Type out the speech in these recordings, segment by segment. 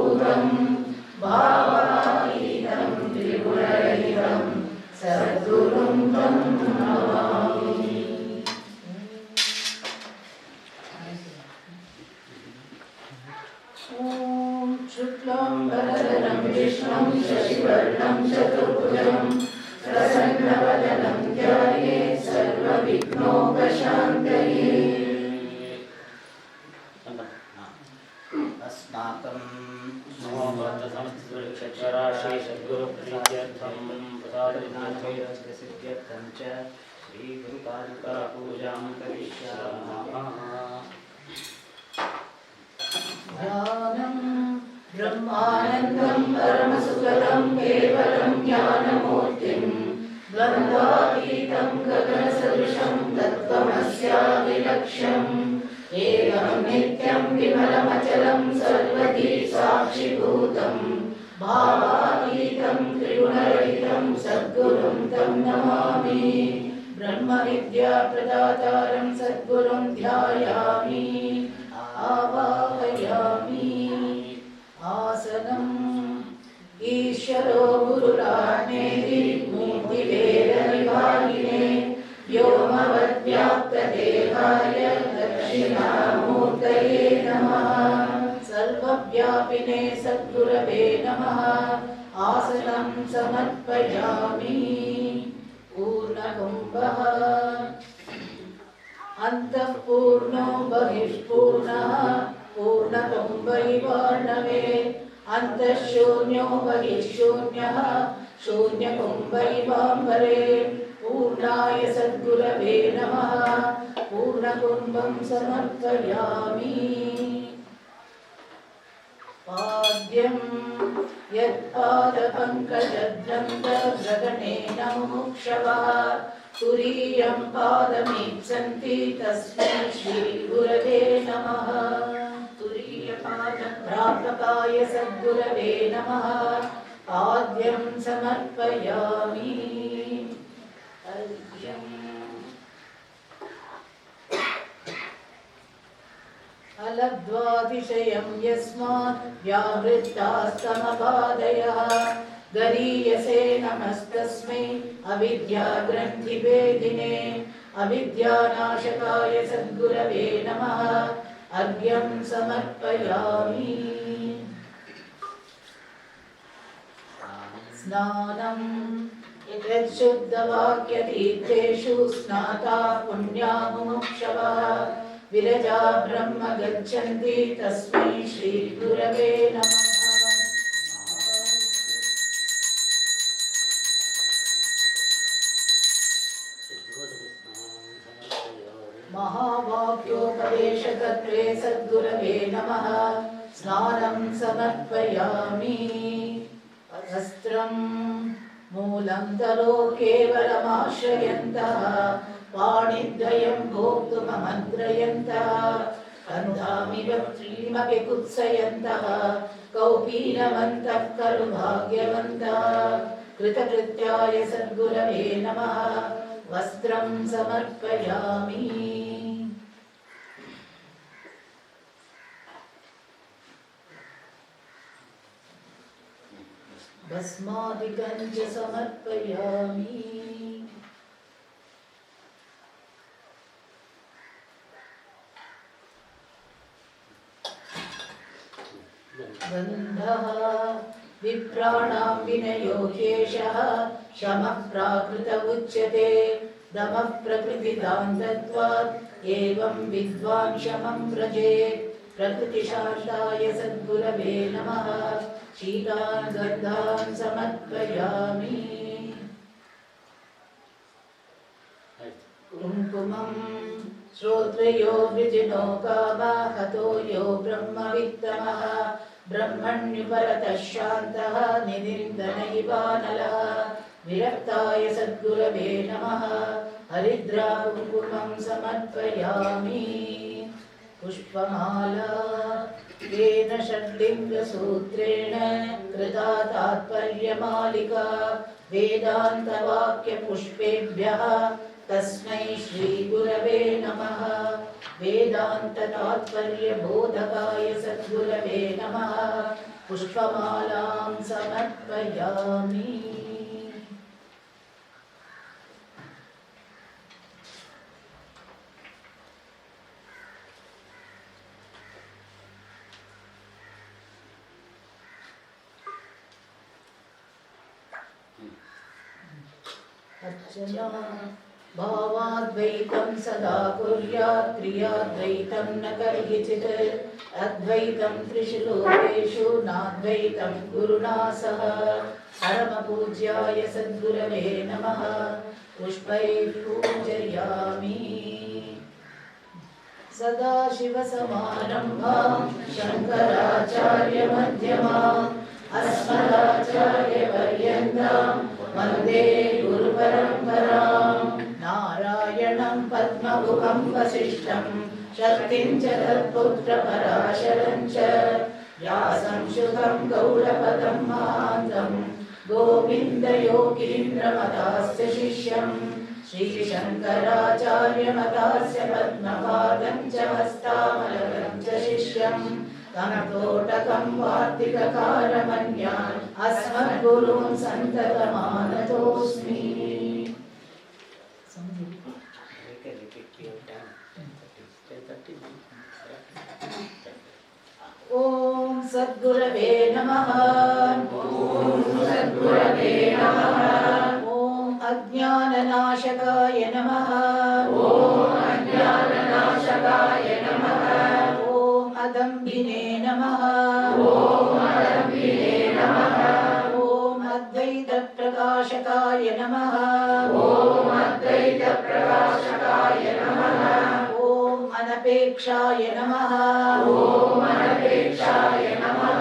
सर्वभूतं भावातीतं त्रिगुणरहितं सद्गुरुं तं नमामि। ॐ शुक्लाम्बरधरं विष्णुं शशिवर्णं चतुर्भुजं प्रसन्नवदनं ध्यायेत् सर्वविघ्नोपशान्तये। अस्माकं नमो भगवते समस्तसुरक्षराशि सद्गुरुप्रीत्यर्थं प्रसादविनाथैरसिद्ध्यर्थं च श्रीगुरुपादुकापूजां करिष्यामः। ध्यानं ब्रह्मानन्दं परमसुखदं केवलं ज्ञानमूर्तिं द्वन्द्वातीतं गगनसदृशं तत्त्वमस्यादिलक्ष्यम् एकं नित्यं विमलमचलं सर्वधी साक्षिभूतं भावातीतं त्रिगुणरहितं सद्गुरुं तं नमामि। ब्रह्मविद्याप्रदातारं सद्गुरुं ध्यायामि आवाहयामि। आसनम् ईश्वरो गुरुरात्मेति मूर्तिभेदविभागिने व्योमवद्व्याप्तदेहाय दक्षिणामूर्तये नमः। सर्वव्यापिने सद्गुरवे नमः। आसनं समर्पयामि। पूर्णकुम्भः अन्तः पूर्णो बहिःपूर्णः पूर्णकुम्भ इवार्णवे अन्तः शून्यो बहिः शून्यः शून्यकुम्भ इवाम्बरे। पूर्णाय सद्गुरवे नमः। पूर्णकुम्भं समर्पयामि। पाद्यं यत्पादपङ्कजद्वन्द्वग्रगणेन मुमुक्षवः तुरीयं पादमीप्सन्ति तस्मै श्रीगुरवे नमः। तुरीयपादप्रापकाय सद्गुरवे नमः। पाद्यं समर्पयामि। अलब्ध्वातिशयं यस्मात् व्यावृत्तास्तमपादयः गरीयसे नमस्तस्मै अविद्याग्रन्थिभेदिने अविद्यानाशकाय सद्गुरवे नमः। अर्घ्यं समर्पयामि। स्नानं यच्छुद्धवाक्यतीर्थेषु स्नाता पुण्या मुमुक्षवः विरजा ब्रह्म गच्छन्ति तस्मै श्रीगुरवे नमः। महावाक्योपदेशकर्त्रे सद्गुरवे नमः। स्नानं समर्पयामि। वस्त्रं मूलं तरो केवलमाश्रयन्तः पाणिद्वयं भोक्तुममन्त्रयन्तः कन्धामिव त्रीमपि कुत्सयन्तः कौपीनवन्तः खलु भाग्यवन्तः। कृतकृत्याय सद्गुरवे नमः। वस्त्रं समर्पयामि। भस्मादिकं च समर्पयामि। गन्धः विप्राणां विनयो ह्येषः शमः प्राकृत उच्यते दमः प्रकृतिदान्तत्वात् एवं विद्वान् शमं व्रजेत्। प्रकृतिशान्ताय सद्गुरवे नमः। शीलान् गन्धान् समर्पयामि। कुङ्कुमं श्रोत्रयो वृजिनो कामः हतो यो ब्रह्मवित्तमः ब्रह्मण्युपरतः शान्तः निनिन्दनैवानलः। विरक्ताय सद्गुरवे नमः। हरिद्रा कुङ्कुमं समर्पयामि। पुष्पमाला येन षड्लिङ्गसूत्रेण कृता तात्पर्यमालिका वेदान्तवाक्यपुष्पेभ्यः तस्मै श्रीगुरवे नमः। वेदान्ततात्पर्यबोधकाय सद्गुरवे नमः पुष्पमालां समर्पयामि। अर्चना भावाद्वैतं सदा कुर्यात् क्रियाद्वैतं न कर्हिचित् अद्वैतं त्रिषु लोकेषु नाद्वैतं गुरुणा सह परमपूज्याय सद्गुरवे नमः पुष्पैः पूजयामि। सदाशिवसमारम्भां शङ्कराचार्यमध्यमाम् अस्मदाचार्यपर्यन्तां वन्दे गुरुपरम्पराम्। नारायणं पद्ममुखं वसिष्ठं शक्तिं च तत्पुत्रपराशरं च व्यासं शुकं गौडपदं महान्तं गोविन्दयोगीन्द्रमतास्य शिष्यं श्रीशङ्कराचार्यमतास्य पद्मपादं च हस्तामलकं च शिष्यं तं तोटकं वार्तिककारमन्यान् अस्मद्गुरून् सन्ततमानतोऽस्मि। ॐ सद्गुरवे नमः। ॐ सद्गुरवे नमः। ॐ अज्ञाननाशकाय नमः। ॐ अज्ञाननाशकाय नमः। ॐ अदम्बिने नमः। ॐ अदम्बिने नमः। ॐ अद्वैतप्रकाशकाय नमः। ॐ अद्वैतप्रकाशकाय नमः। ॐ अनपेक्षाय नमः। ॐ अनपेक्षाय नमः।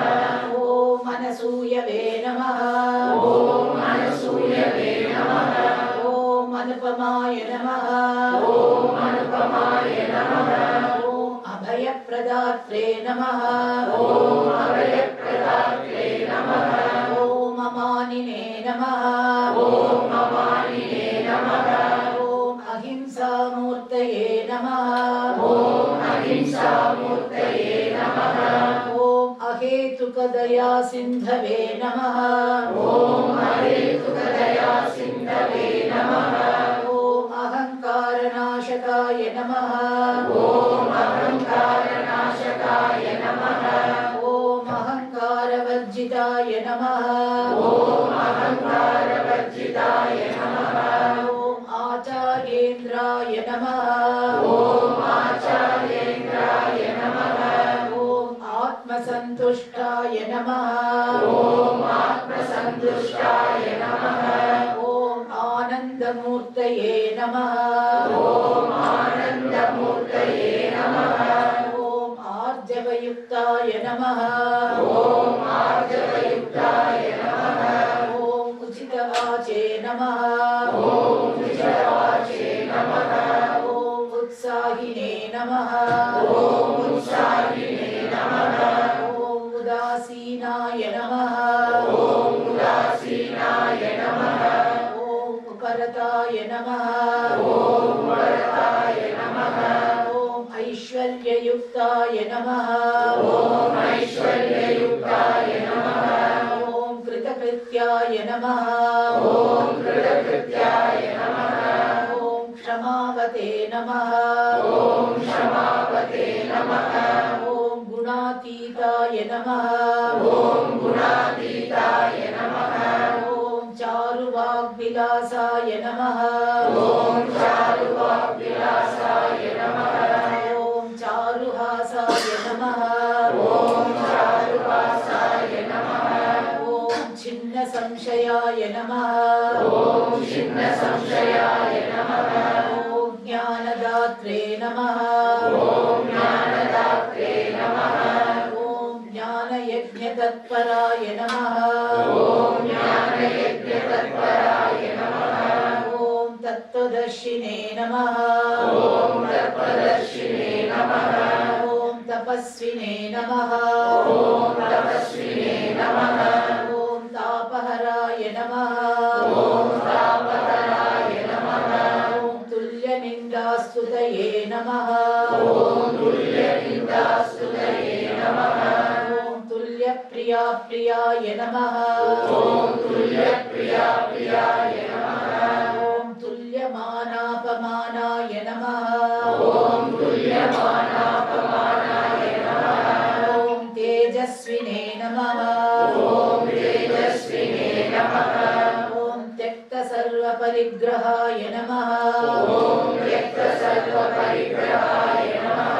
ॐ अनसूयवे नमः। ॐ अनसूयवे नमः। ॐ अनुपमाय नमः। ॐ अनुपमाय नमः। ॐ अभयप्रदात्रे नमः। ॐ अभयप्रदात्रे नमः। ॐ अमानिने नमः। ॐ अमानिने नमः। ॐ अहिंसामूर्तये नमः। ॐ अहिंसामूर्तये नमः। ॐ अहेतुकदया सिन्धवे नमः। ॐ अहेतुकदया सिन्धवे नमः। ॐ अहङ्कारनाशकाय नमः। ॐ अहङ्कारनाशकाय नमः। ॐ अहङ्कारवर्जिताय नमः। ॐ अहङ्कारवर्जिताय नमः। ॐ आचार्येन्द्राय नमः। ॐ आचार्येन्द्राय नमः। ॐ आत्मसन्तुष्टाय नमः। ॐ आत्मसन्तुष्टाय नमः। ॐ आनन्दमूर्तये नमः। ॐ आनन्दमूर्तये नमः। ॐ आर्जवयुक्ताय नमः। ॐ आर्जवयुक्ताय नमः। ॐ उचितवाचे नमः। ॐ उचितवाचे नमः। ॐ उत्साहिने नमः। ॐ उत्साहिने नमः। ॐ उदासीनाय नमः। ॐ उदासीनाय नमः। ॐ उपरताय नमः। ॐ उपरताय नमः। ॐ ऐश्वर्ययुक्ताय नमः। ॐ ऐश्वर्ययुक्ताय नमः। ॐ कृतकृत्याय नमः। ॐ कृतकृत्याय नमः। ॐ क्षमावते नमः। ॐ क्षमावते नमः। ॐ गुणातीताय नमः। ॐ गुणातीताय नमः। ॐ चारुवाग्विलासाय नमः। ॐ चारुवाग्विलासाय नमः। ॐ चारुहासाय नमः। ॐ चारुहासाय नमः। ॐ छिन्नसंशयाय नमः। ॐ छिन्नसंशयाय नमः। ॐ ज्ञानदात्रे नमः। ॐ ज्ञानदात्रे नमः। ॐ ज्ञानयज्ञतत्पराय नमः। ॐ ज्ञानयज्ञतत्पराय नमः। ॐ तत्त्वदर्शिने नमः। ॐ तत्त्वदर्शिने नमः। ॐ तपस्विने नमः। ॐ तपस्विने नमः। ॐ तापहराय नमः। ॐ तापहराय नमः। ॐ तुल्यनिन्दास्तुतये नमः। ॐ प्रियाय नमः ॐ तुल्यप्रियाय नमः ॐ तुल्यमानापमानाय नमः ॐ तुल्यमानापमानाय नमः ॐ तेजस्विने नमः ॐ तेजस्विने नमः ॐ त्यक्तसर्वपरिग्रहाय नमः ॐ त्यक्तसर्वपरिग्रहाय नमः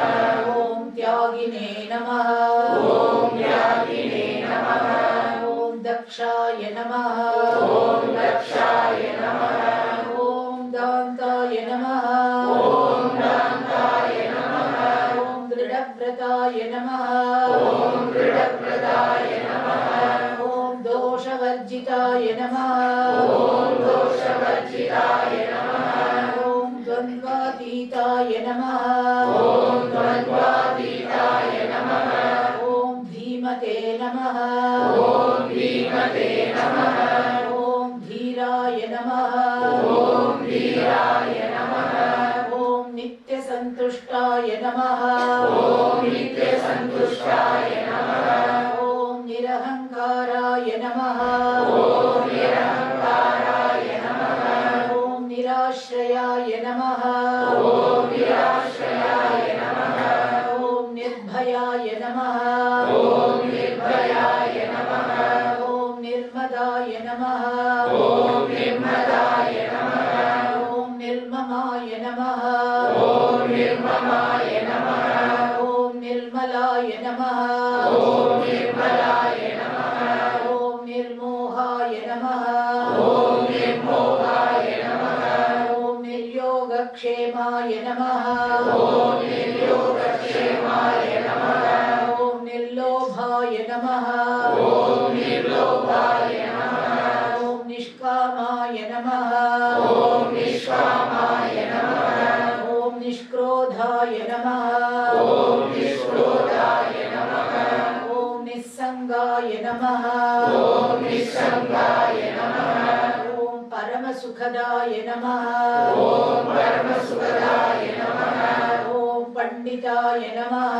ॐ त्यागिने नमः ॐ यागिने नमः ॐ दक्षाय नमः ॐ दक्षाय नमः ॐ दान्ताय नमः ॐ दान्ताय नमः ॐ दृढव्रताय नमः ॐ दृढव्रताय नमः ॐ दोषवर्जिताय नमः ॐ दोषवर्जिताय नमः ॐ द्वन्द्वातीताय नमः ॐ द्वन्द्वातीताय नमः ॐ धीमते नमः ॐ धीमते नमः ॐ धीराय नमः ॐ धीराय नमः ॐ नित्यसन्तुष्टाय नमः ॐ नित्यसन्तुष्टाय नमः ॐ निरहङ्काराय नमः ॐ निरहङ्काराय नमः ॐ निराश्रयाय नमः ॐ निराश्रयाय नमः ॐ निर्भयाय नमः ॐ निर्भयाय नमः ॐ निर्मदाय नमः ॐ निर्मदाय नमः ॐ निर्ममाय नमः ॐ निर्ममाय नमः ॐ निर्मलाय नमः ॐ निर्मलाय नमः ॐ निर्मोहाय नमः ॐ निर्मोहाय नमः ॐ निर्योगक्षेमाय नमः ॐ निर्योगक्षेमाय नमः ॐ निर्लोभाय नमः ॐ निर्लोभाय नमः ॐ निष्कामाय नमः ॐ निष्कामाय नमः ॐ निष्क्रोधाय नमः ॐ निष्क्रोधाय नमः ॐ निस्सङ्गाय नमः ॐ निस्सङ्गाय नमः ॐ परमसुखदाय नमः ॐ परमसुखदाय नमः ॐ पण्डिताय नमः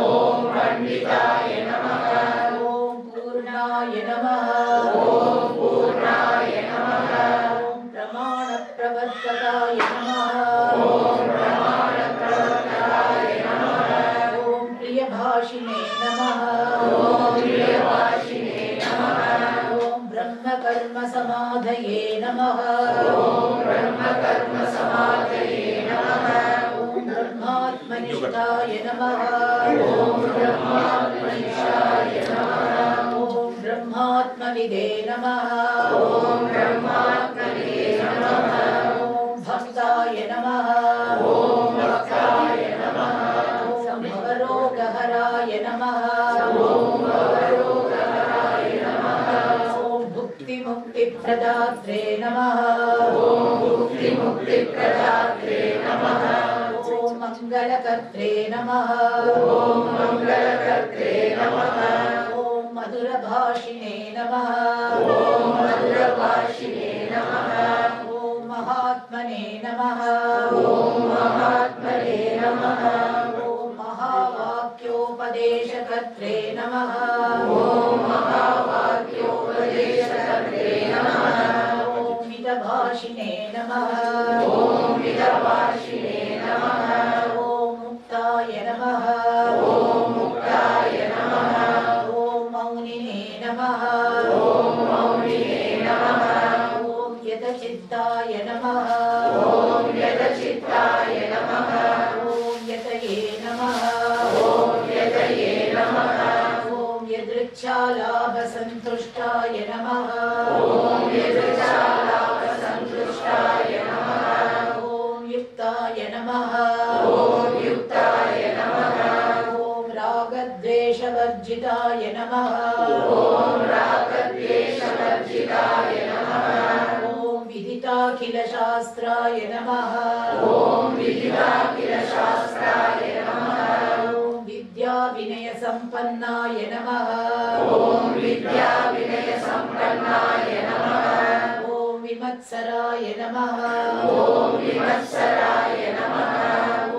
ॐ पण्डिताय नमः ॐ पूर्णाय नमः ॐ पूर्णाय नमः ॐ प्रमाणप्रवर्तकाय नमः ॐ प्रमाणप्रवर्तकाय नमः ॐ प्रियभाषिणे नमः ॐ प्रियभाषिणे नमः ॐ ब्रह्मकर्मसमाधये नमः ॐ ब्रह्मकर्मसमाधये नमः ॐ ब्रह्मात्मनिष्ठाय नमः ॐ ब्रह्मात्मनिष्ठाय नमः ॐ ब्रह्मात्मविदे नमः ॐ ब्रह्मात्मने नमः ॐ भक्ताय नमः ॐ भक्ताय नमः ॐ भवरोगहराय नमः ॐ भवरोगहराय नमः ॐ भुक्तिमुक्तिप्रदात्रे नमः ॐ मुक्तिमुक्तिप्रदात्रे नमः ॐ मङ्गलकर्त्रे नमः ॐ मङ्गलकर्त्रे नमः ॐ मधुरभाषिणे नमः ॐ मधुरभाषिणे नमः ॐ महात्मने नमः ॐ महात्मने नमः ॐ महावाक्योपदेशकर्त्रे नमः ॐ महावाक्योपदेशकर्त्रे नमः ॐ मितभाषिणे नमः ॐ मितभाषिणे नमः ॐ मुक्ताय नमः ॐ मुक्ताय नमः ॐ मौनिने नमः ॐ मौनिने नमः ॐ यतचित्ताय नमः ॐ यतचित्ताय नमः ॐ यतये नमः ॐ यतये नमः ॐ यदृच्छालाभसन्तुष्टाय नमः ॐ यदृच्छालाभसन्तुष्टाय नमः ॐ युक्ताय नमः ॐ युक्ताय नमः ॐ रागद्वेषवर्जिताय नमः ॐ रागद्वेषवर्जिताय नमः ॐ विदिताखिलशास्त्राय नमः ॐ विदिताखिलशास्त्राय नमः ॐ विद्याविनयसम्पन्नाय नमः ॐ विद्याविनयसम्पन्नाय नमः ॐ विमत्सराय नमः ॐ विमत्सराय नमः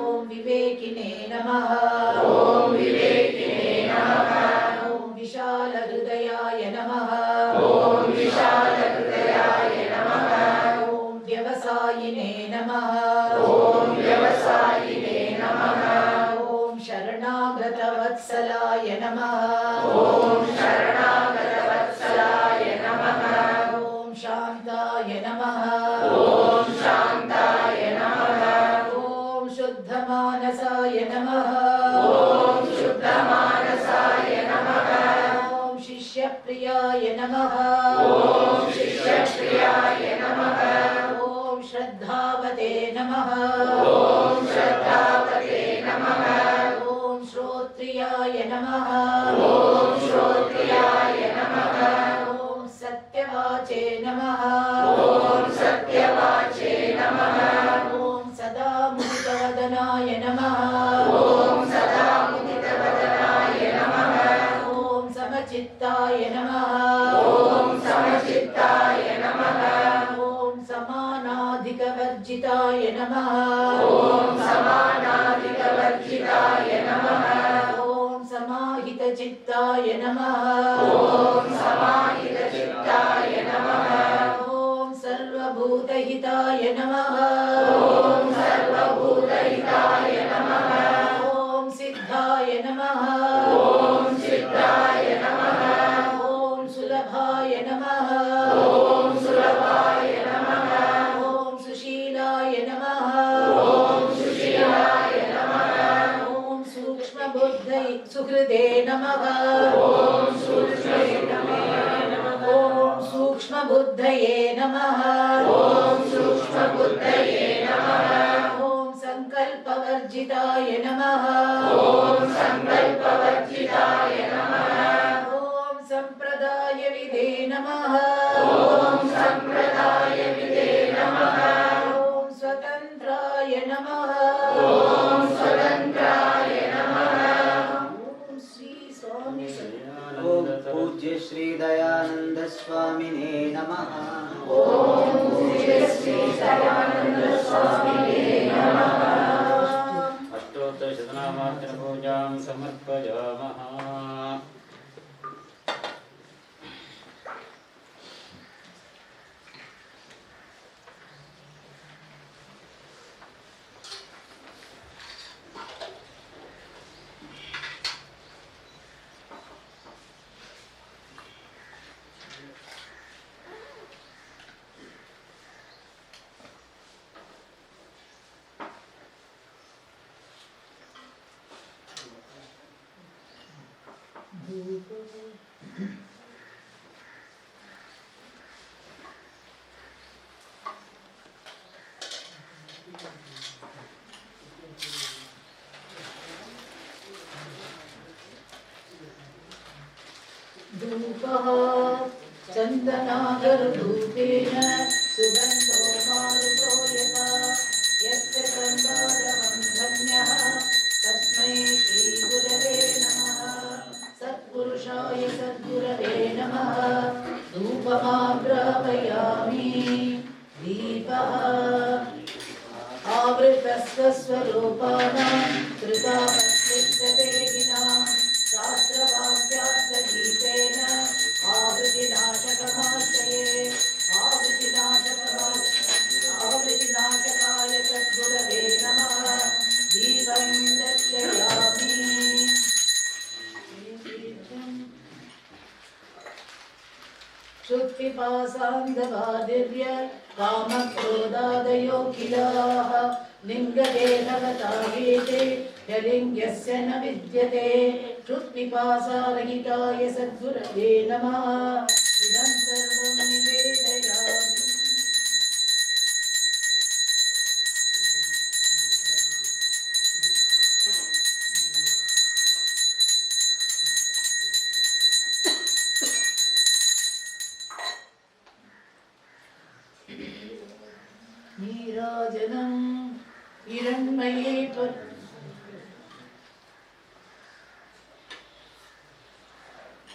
ॐ विवेकिने नमः ॐ विवेकिने नमः ॐ विशालहृदयाय शिष्यप्रियाय नमः ॐ शिष्यप्रियाय नमः ॐ श्रद्धावते नमः ॐ श्रद्धावते नमः ॐ श्रोत्रियाय नमः ॐ श्रोत्रियाय नमः ॐ सत्यवाचे नमः ॐ सत्यवाचे नमः ॐ सदा मुदितवदनाय नमः ॐ सदा मुदितवदनाय नमः ॐ समचित्ताय नमः ॐ समचित्ताय नमः ॐ समानाधिकवर्जिताय नमः ॐ समानाधिकवर्जिताय नमः ॐ समाहितचित्ताय नमः ॐ समाहितचित्ताय नमः ॐ सर्वभूतहिताय नमः ॐ सर्वभूतहिताय नमः ॐ सिद्धाय नमः ॐ सिद्धाय नमः ॐ सुलभाय नमः ॐ सुलभाय नमः ॐ सुशीलाय नमः ॐ सुशीलाय नमः ॐ सूक्ष्मबुद्धै सुहृदे नमः ॐ सूक्ष्मये नमः ॐ सूक्ष्मबुद्धये नमः ॐ सूक्ष्मबुद्धये नमः ॐ सङ्कल्पवर्जिताय नमः ॐ सङ्कल्पवर्जिताय नमः ॐ सम्प्रदायविदे नमः ॐ सम्प्रदायविदे नमः ॐ स्वतन्त्राय नमः ॐ स्वतन्त्राय नमः ॐ श्री स्वामी ओम पूज्य श्री दयानंद स्वामिने नमः। ॐ पूज्य श्री दयानंद स्वामिने नमः अष्टोत्तरशतनामार्चनपूजां समर्पयामः। धूपः चन्दनागरधूपेन सुगन्धो मारुतो यथा यस्य सम्पादनं धन्यः तस्मै श्रीगुरवे नमः। सत्पुरुषाय सद्गुरवे नमः। धूपमाग्रापयामि दीपः आवृतस्वस्वरूपाणां कृतापस्लिप्तदेहिनां शास्त्रवाक्यार्थदीपेन आवृतिनाशकमाश्रये आवृतिनाशकाय सद्गुरवे नमः। दीपं दर्शयामि क्षुत्पिपासान्धबाधिर्य कामक्रोधादयो किलाः लिङ्गते भवता हेते यलिङ्गस्य न विद्यते। क्षुत्पिपासारहिताय सद्गुरवे नमः। इदं सर्वं निवेदयामि। नीराजनं हिरण्मये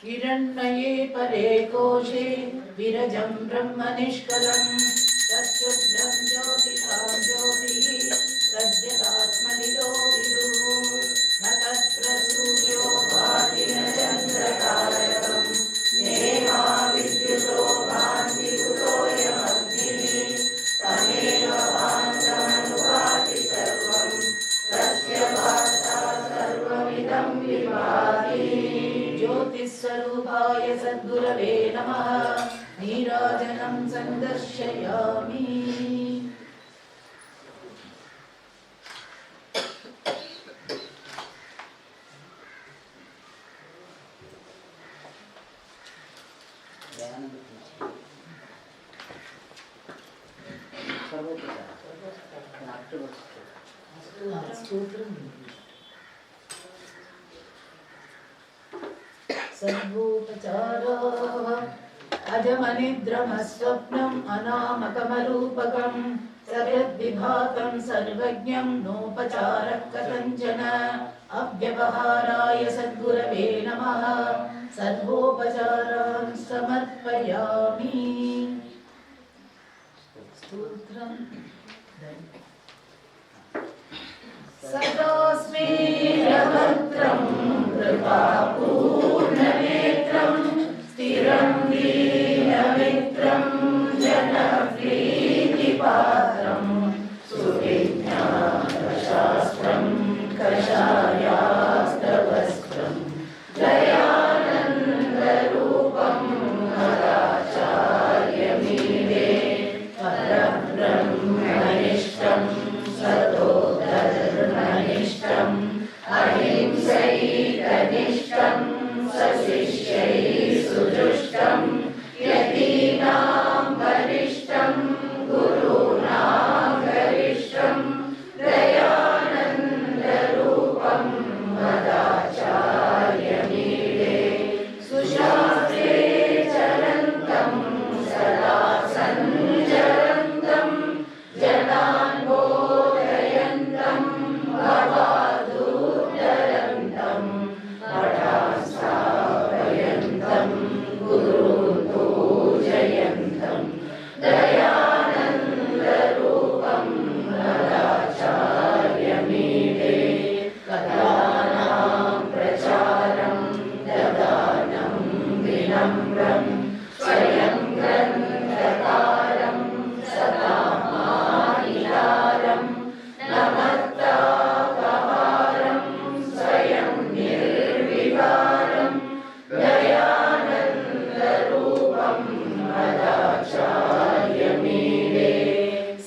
हिरण्मये परे कोशे विरजं ब्रह्मनिष्कलं तच्छुद्रं ज्योतिषां ज्योतिः तद्यदात्मनिरो विदुः न तत्र सूर्यो भाति न चन्द्रतारकं नेमा विद्युतो भान्ति कुतोऽयमग्निः तमेव भान्तमनुभाति सर्वं तस्य भासा सर्वमिदं विभाति। ज्योतिस्वरूपाय सद्गुरवे नमः। नीराजनं सन्दर्शयामि। सर्वोपचाराः अजमनिद्रमस्वप्नम् अनामकमरूपकं सयद्विभातं सर्वज्ञं नोपचारः कथञ्चन अव्यवहाराय सद्गुरवे नमः सर्वोपचारान् समर्पयामि। स्तोत्रम् सदास्मि भद्रं कृपापूर्णनेत्रं स्थिरं दीनमित्रं जनप्रीतिपात्रं सुविज्ञानशास्त्रं कषायास्त्रवस्त्रं दयानन्दरूपं मदाचार्यमीडे परब्रह्मनिष्ठं सतोधर्मनिष्ठम् अहिंसैकनिष्ठं सशिष्यै सुजुष्टं यतीनां वरिष्ठं गुरूणां गरिष्ठं दयानन्दरूपं मदाचार्यमीडे सुशास्त्रे चरन्तं सदा सञ्चरन्तं जनान् बोधयन्तं भवादुद्धरन्तं मठान् स्थापयन्तं गुरून् पूजयन्तं दयानन्दरूपं मदाचार्यमीडे कथानां प्रचारं ददानं विनम्रं स्वयं ग्रन्थकारं सदा मानितारं नमत्तापहारं स्वयं निर्विकारं दयानन्दरूपं मदाचार्यमीडे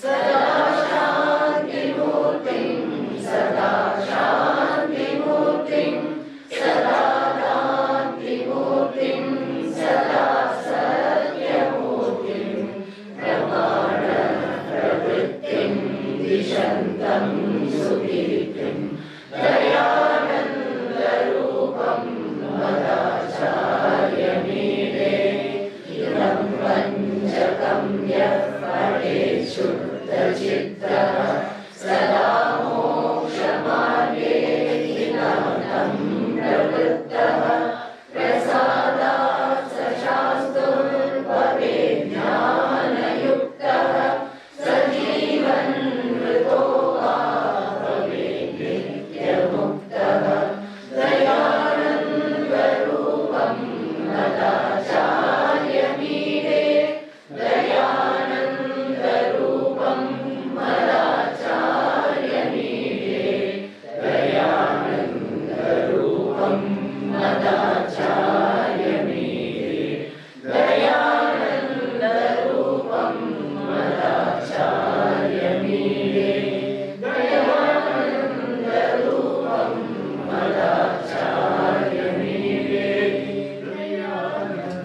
सदा शान्तिमूर्तिं सदा शान्तिमूर्तिं सदा शान्तिमूर्तिं सदा सत्यमूर्तिं प्रमाणप्रवृत्तिं दिशन्तं सुकीर्तिं दयानन्दरूपं मदाचार्यमीडे इदं पञ्चकं यः पठेत् शुद्धचित्तः सदा मोक्षमार्गे हितं प्रवृत्तः प्रसादात् स शास्त्रोर्भवेत् ज्ञानयुक्तः स जीवन्मृतो वा भवेत् नित्यमुक्तः दयानन्दरूपं मदाचार्यमीडे दयानन्दरूपं मदाचार्यमीडे दयानन्दरूपं मदाचार्यमीडे दयानन्दरूपं मदाचार्यमीडे दयानन्दरूपं मदाचार्यमीडे दयानन्दरूपं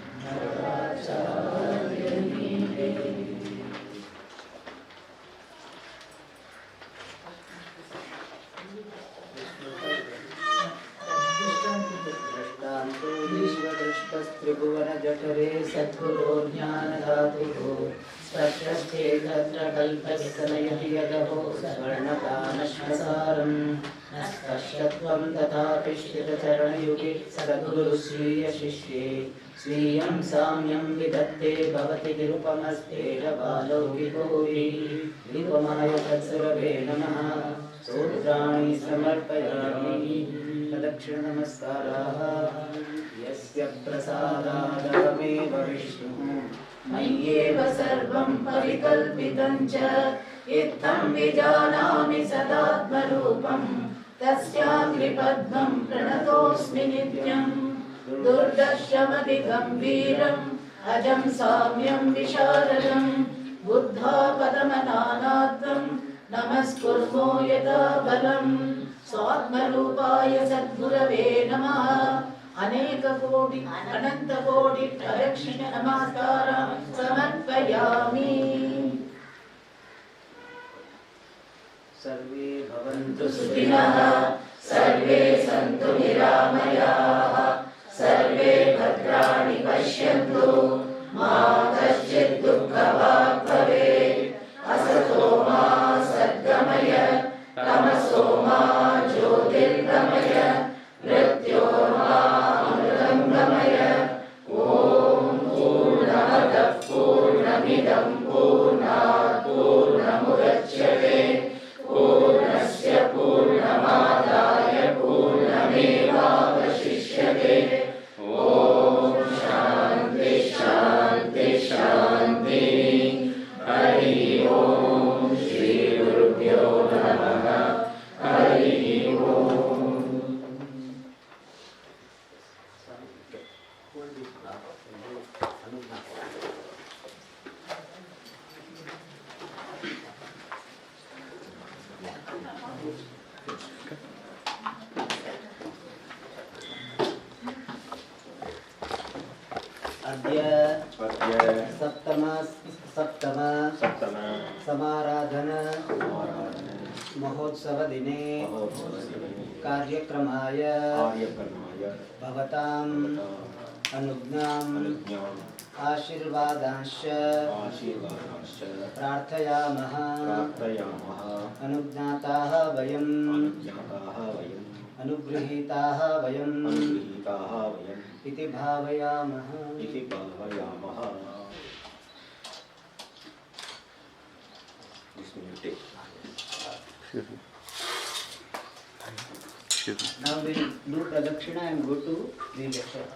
मदाचार्यमीडे। दृष्टान्तो विश्वदृष्टस्त्रिभुवनजठरे सद्गुरो ज्ञानधातुः स्पर्शस्थे तत्र कल्पस्तनयति यदहो स्वर्णकानश्मसारं न स्पर्शत्वं तथापि स्थितचरणयुगे सद्गुरुस्वीयशिष्ये स्वीयं साम्यं विदत्ते भवति निरुपमस्तेजबालौकिकोऽपि निरुपमाय तत्सुरवे नमः स्तोत्राणि समर्पयामि प्रदक्षिणनमस्काराः यस्य प्रसादादहमेव विष्णुः मय्येव सर्वं परिकल्पितं च इत्थं विजानामि सदात्मरूपं तस्याग्निपद्मं प्रणतोऽस्मि नित्यं दुर्दर्शमतिगम्भीरम् अजं साम्यं विशारदं बुद्धापदमनानात्वं नमस्कुर्मो यदा बलं स्वात्मरूपाय सद्गुरवे नमः अनेक कोटि अनंत कोटि प्रदक्षिण नमस्कार समर्पयामि। सर्वे भवन्तु सुखिनः सर्वे सन्तु निरामयाः सर्वे भद्राणि पश्यन्तु मा कश्चित् दुःखभाग् भवेत्। असतो मा सद्गमय तमसो मा ज्योतिर्गमय मृत्योर्मामृतं गमय। ॐ पूर्णमदः पूर्णमिदं पूर्णात् पूर्णमुदच्यते पूर्णस्य पूर्णमादाय पूर्णमेवावशिष्यते। ॐ शान्ति शान्ति शान्ति। हरि ओम श्री गुरुभ्यो नमः। हरि ओम। अद्य सप्तम समाराधन महोत्सव दिने कार्यक्रमाय भवताम् अनुज्ञाम् आशीर्वादांश्च प्रार्थयामः। अनुज्ञाताः वयम् अनुगृहीताः वयम् इति भावयामः। Now we do pradakshina and go to the lecture.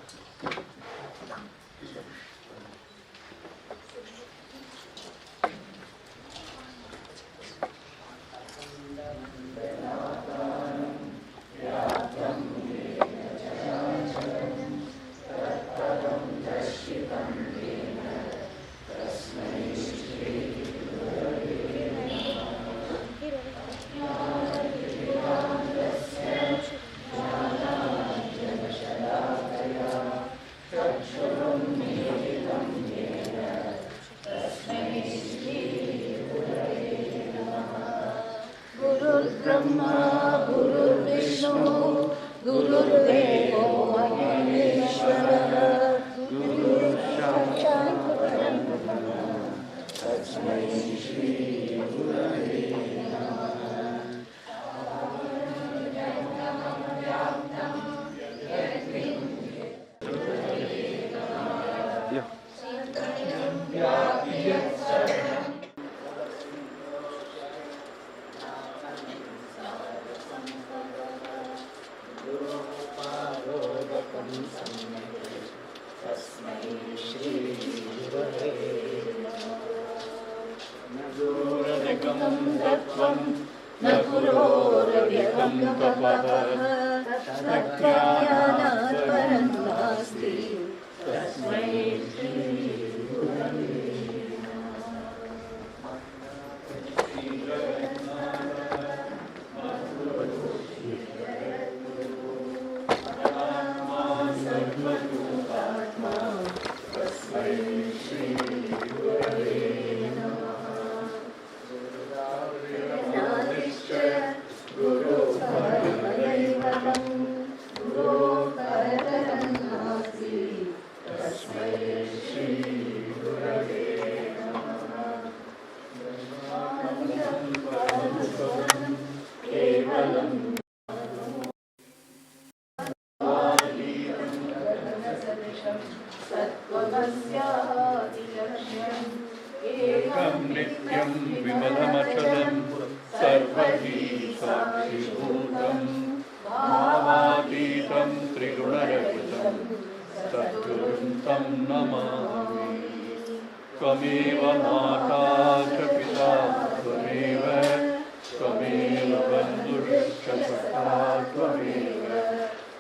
Brahma गुरुर्विष्णु गुरुर्देवो महेश्वरः गुरुर्साक्षात् परब्रह्म तस्मै श्री गुरवे न पुरोरधिकं तपः तत्त्वज्ञानात् परं नास्ति तस्मै श्री गुरवे एकं नित्यं विमलमचलं सर्वधी साक्षिभूतं भावातीतं त्रिगुणरहितं सद्गुरुं तं नमामि। त्वमेव माता च पिता त्वमेव त्वमेव बन्धुश्च सखा त्वमेव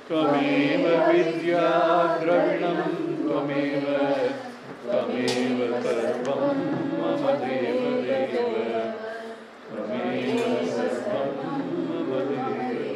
त्वमेव विद्या द्रविणं त्वमेव त्वमेव सर्वं मम देवदेव त्वमेव सर्वं मम देवदेव।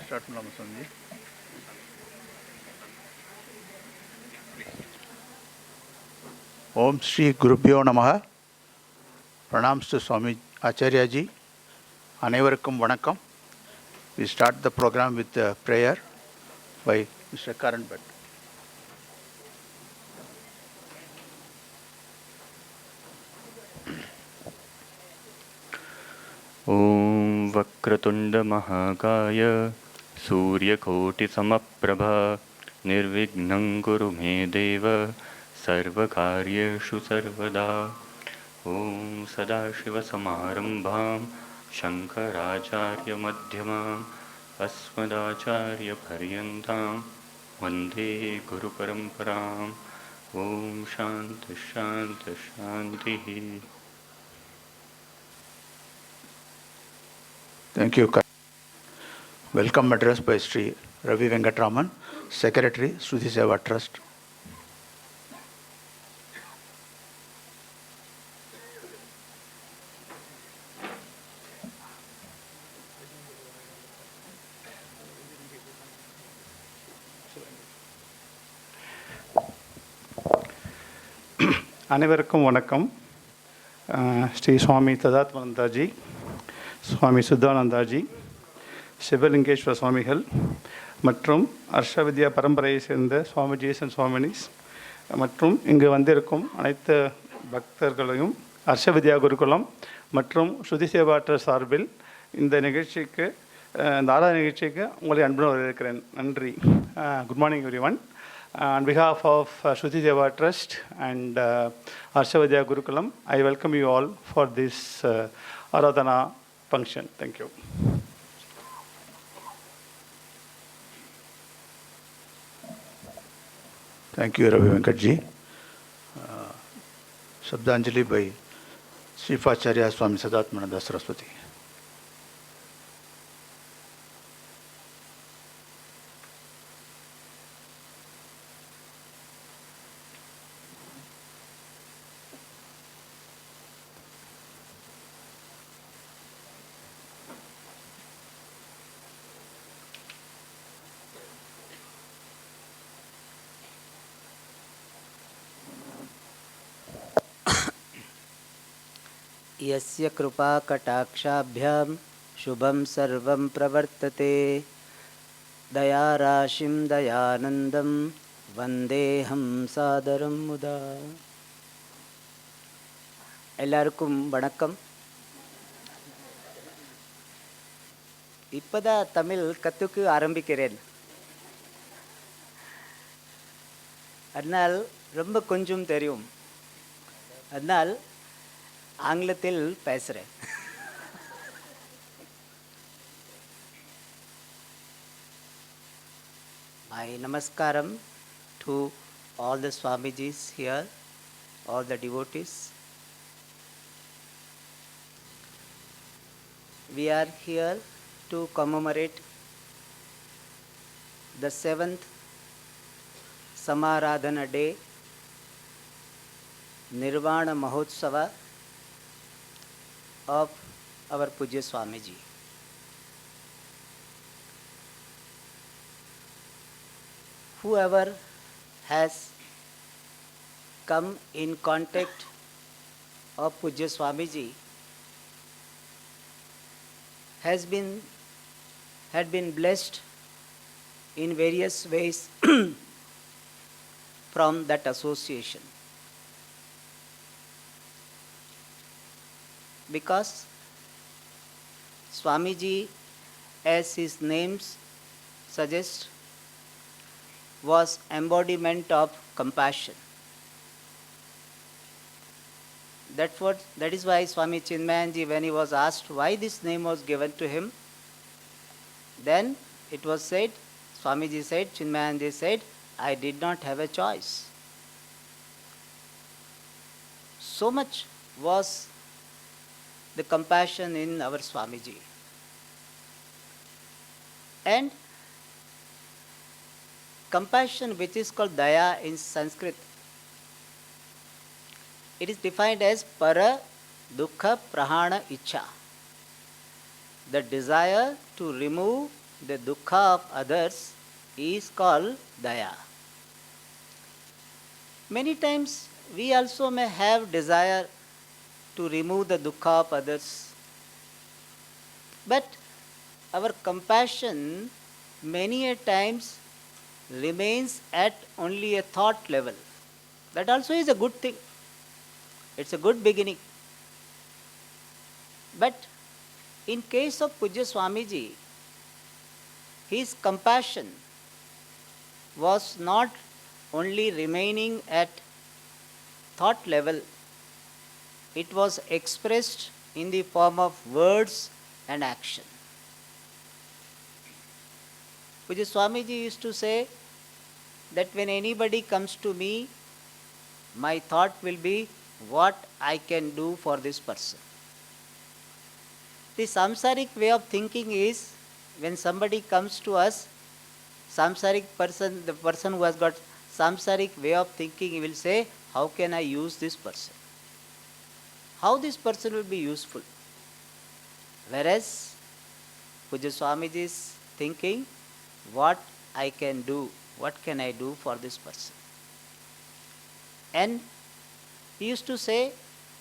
Start from Swamiji. Om Shri Gurubhyo Namaha. Pranams to Swami Acharya Ji. Anevarukkum Vanakkam. We start the program with a prayer by Mr. Karan Bhatt. ॐ वक्रतुण्डमहाकाय सूर्यकोटिसमप्रभा निर्विघ्नं कुरु मे देव सर्वकार्येषु सर्वदा ॐ सदाशिवसमारम्भां शङ्कराचार्यमध्यमाम् अस्मदाचार्यपर्यन्तां वन्दे गुरुपरम्पराम् ॐ शान्तिः. Thank you. Welcome address by Sri Ravi Venkatraman, Secretary, Shruti Seva Trust. அனைவருக்கும் வணக்கம். ஸ்ரீ சுவாமி ததாத்மானந்தாஜி, சுவாமி சுத்தானந்தாஜி, சிவலிங்கேஸ்வர சுவாமிகள் மற்றும் அர்ஷவித்யா பரம்பரையை சேர்ந்த சுவாமிஜிஸ் அண்ட் சுவாமினிஸ் மற்றும் இங்கு வந்திருக்கும் அனைத்து பக்தர்களையும் அர்ஷவித்யா குருகுலம் மற்றும் ஸ்ருதி சேவாற்ற சார்பில் இந்த நிகழ்ச்சிக்கு இந்த ஆராதனை நிகழ்ச்சிக்கு உங்களை அன்புடன் வரவேற்கிறேன். நன்றி. Good morning everyone. On behalf of Shruti Deva Trust and Arshavidya Gurukulam, I welcome you all for this Aradhana function. Thank you. Thank you, Ravi Venkatji. Shabdanjali by Srifacharya Swami Sadatmananda Saraswati. यस्य कृपा कटाक्षाभ्यां शुभं सर्वं प्रवर्तते दयाराशिं दयानन्दं वन्देऽहं सादरं मुदा. எல்லாருக்கும் வணக்கம். இப்போதான் தமிழ் கற்றுக்க ஆரம்பிக்கிறேன். அதனால் ரொம்ப கொஞ்சம் தெரியும். அதனால் ஆங்கிலத்தில் பேசுகிறேன். My namaskaram to all the Swamijis here, all the devotees. We are here to commemorate the 7th Samaradhana Day, Nirvana Mahotsava of our Pujya Swamiji. Whoever has come in contact of Pujya Swamiji had been blessed in various ways from that association. Because Swamiji, as his name suggests, was embodiment of compassion. That is why Swami Chinmayanji, when he was asked why this name was given to him, then it was said, Swamiji said, Chinmayanji said, I did not have a choice. So much was the compassion in our Swamiji. And compassion, which is called daya in Sanskrit, it is defined as para dukkha prahana ichha, the desire to remove the dukkha of others is called daya. Many times we also may have desire to remove the dukkha of others, but our compassion many a times remains at only a thought level. That also is a good thing. It's a good beginning. But in case of Pujya Swamiji, his compassion was not only remaining at thought level, it was expressed in the form of words and action. Pujya Swamiji used to say that when anybody comes to me, my thought will be what I can do for this person. The samsaric way of thinking is, when somebody comes to us, samsaric person, the person who has got samsaric way of thinking, he will say, how can I use this person? How this person will be useful? Whereas Pujya Swamiji is thinking, what I can do, what can I do for this person? And he used to say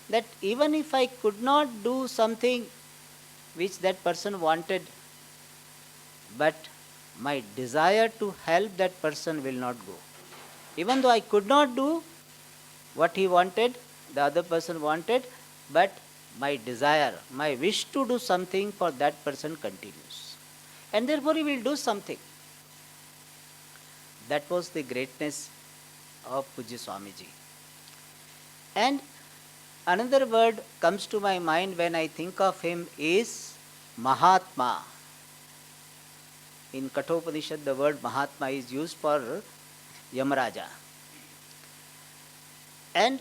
that even if I could not do something which that person wanted, but my desire to help that person will not go. Even though I could not do what he wanted, the other person wanted, but my desire, my wish to do something for that person continues. And therefore he will do something. That was the greatness of Pujya Swamiji. And another word comes to my mind when I think of him is Mahatma. In Kathopanishad, the word Mahatma is used for Yamaraja. And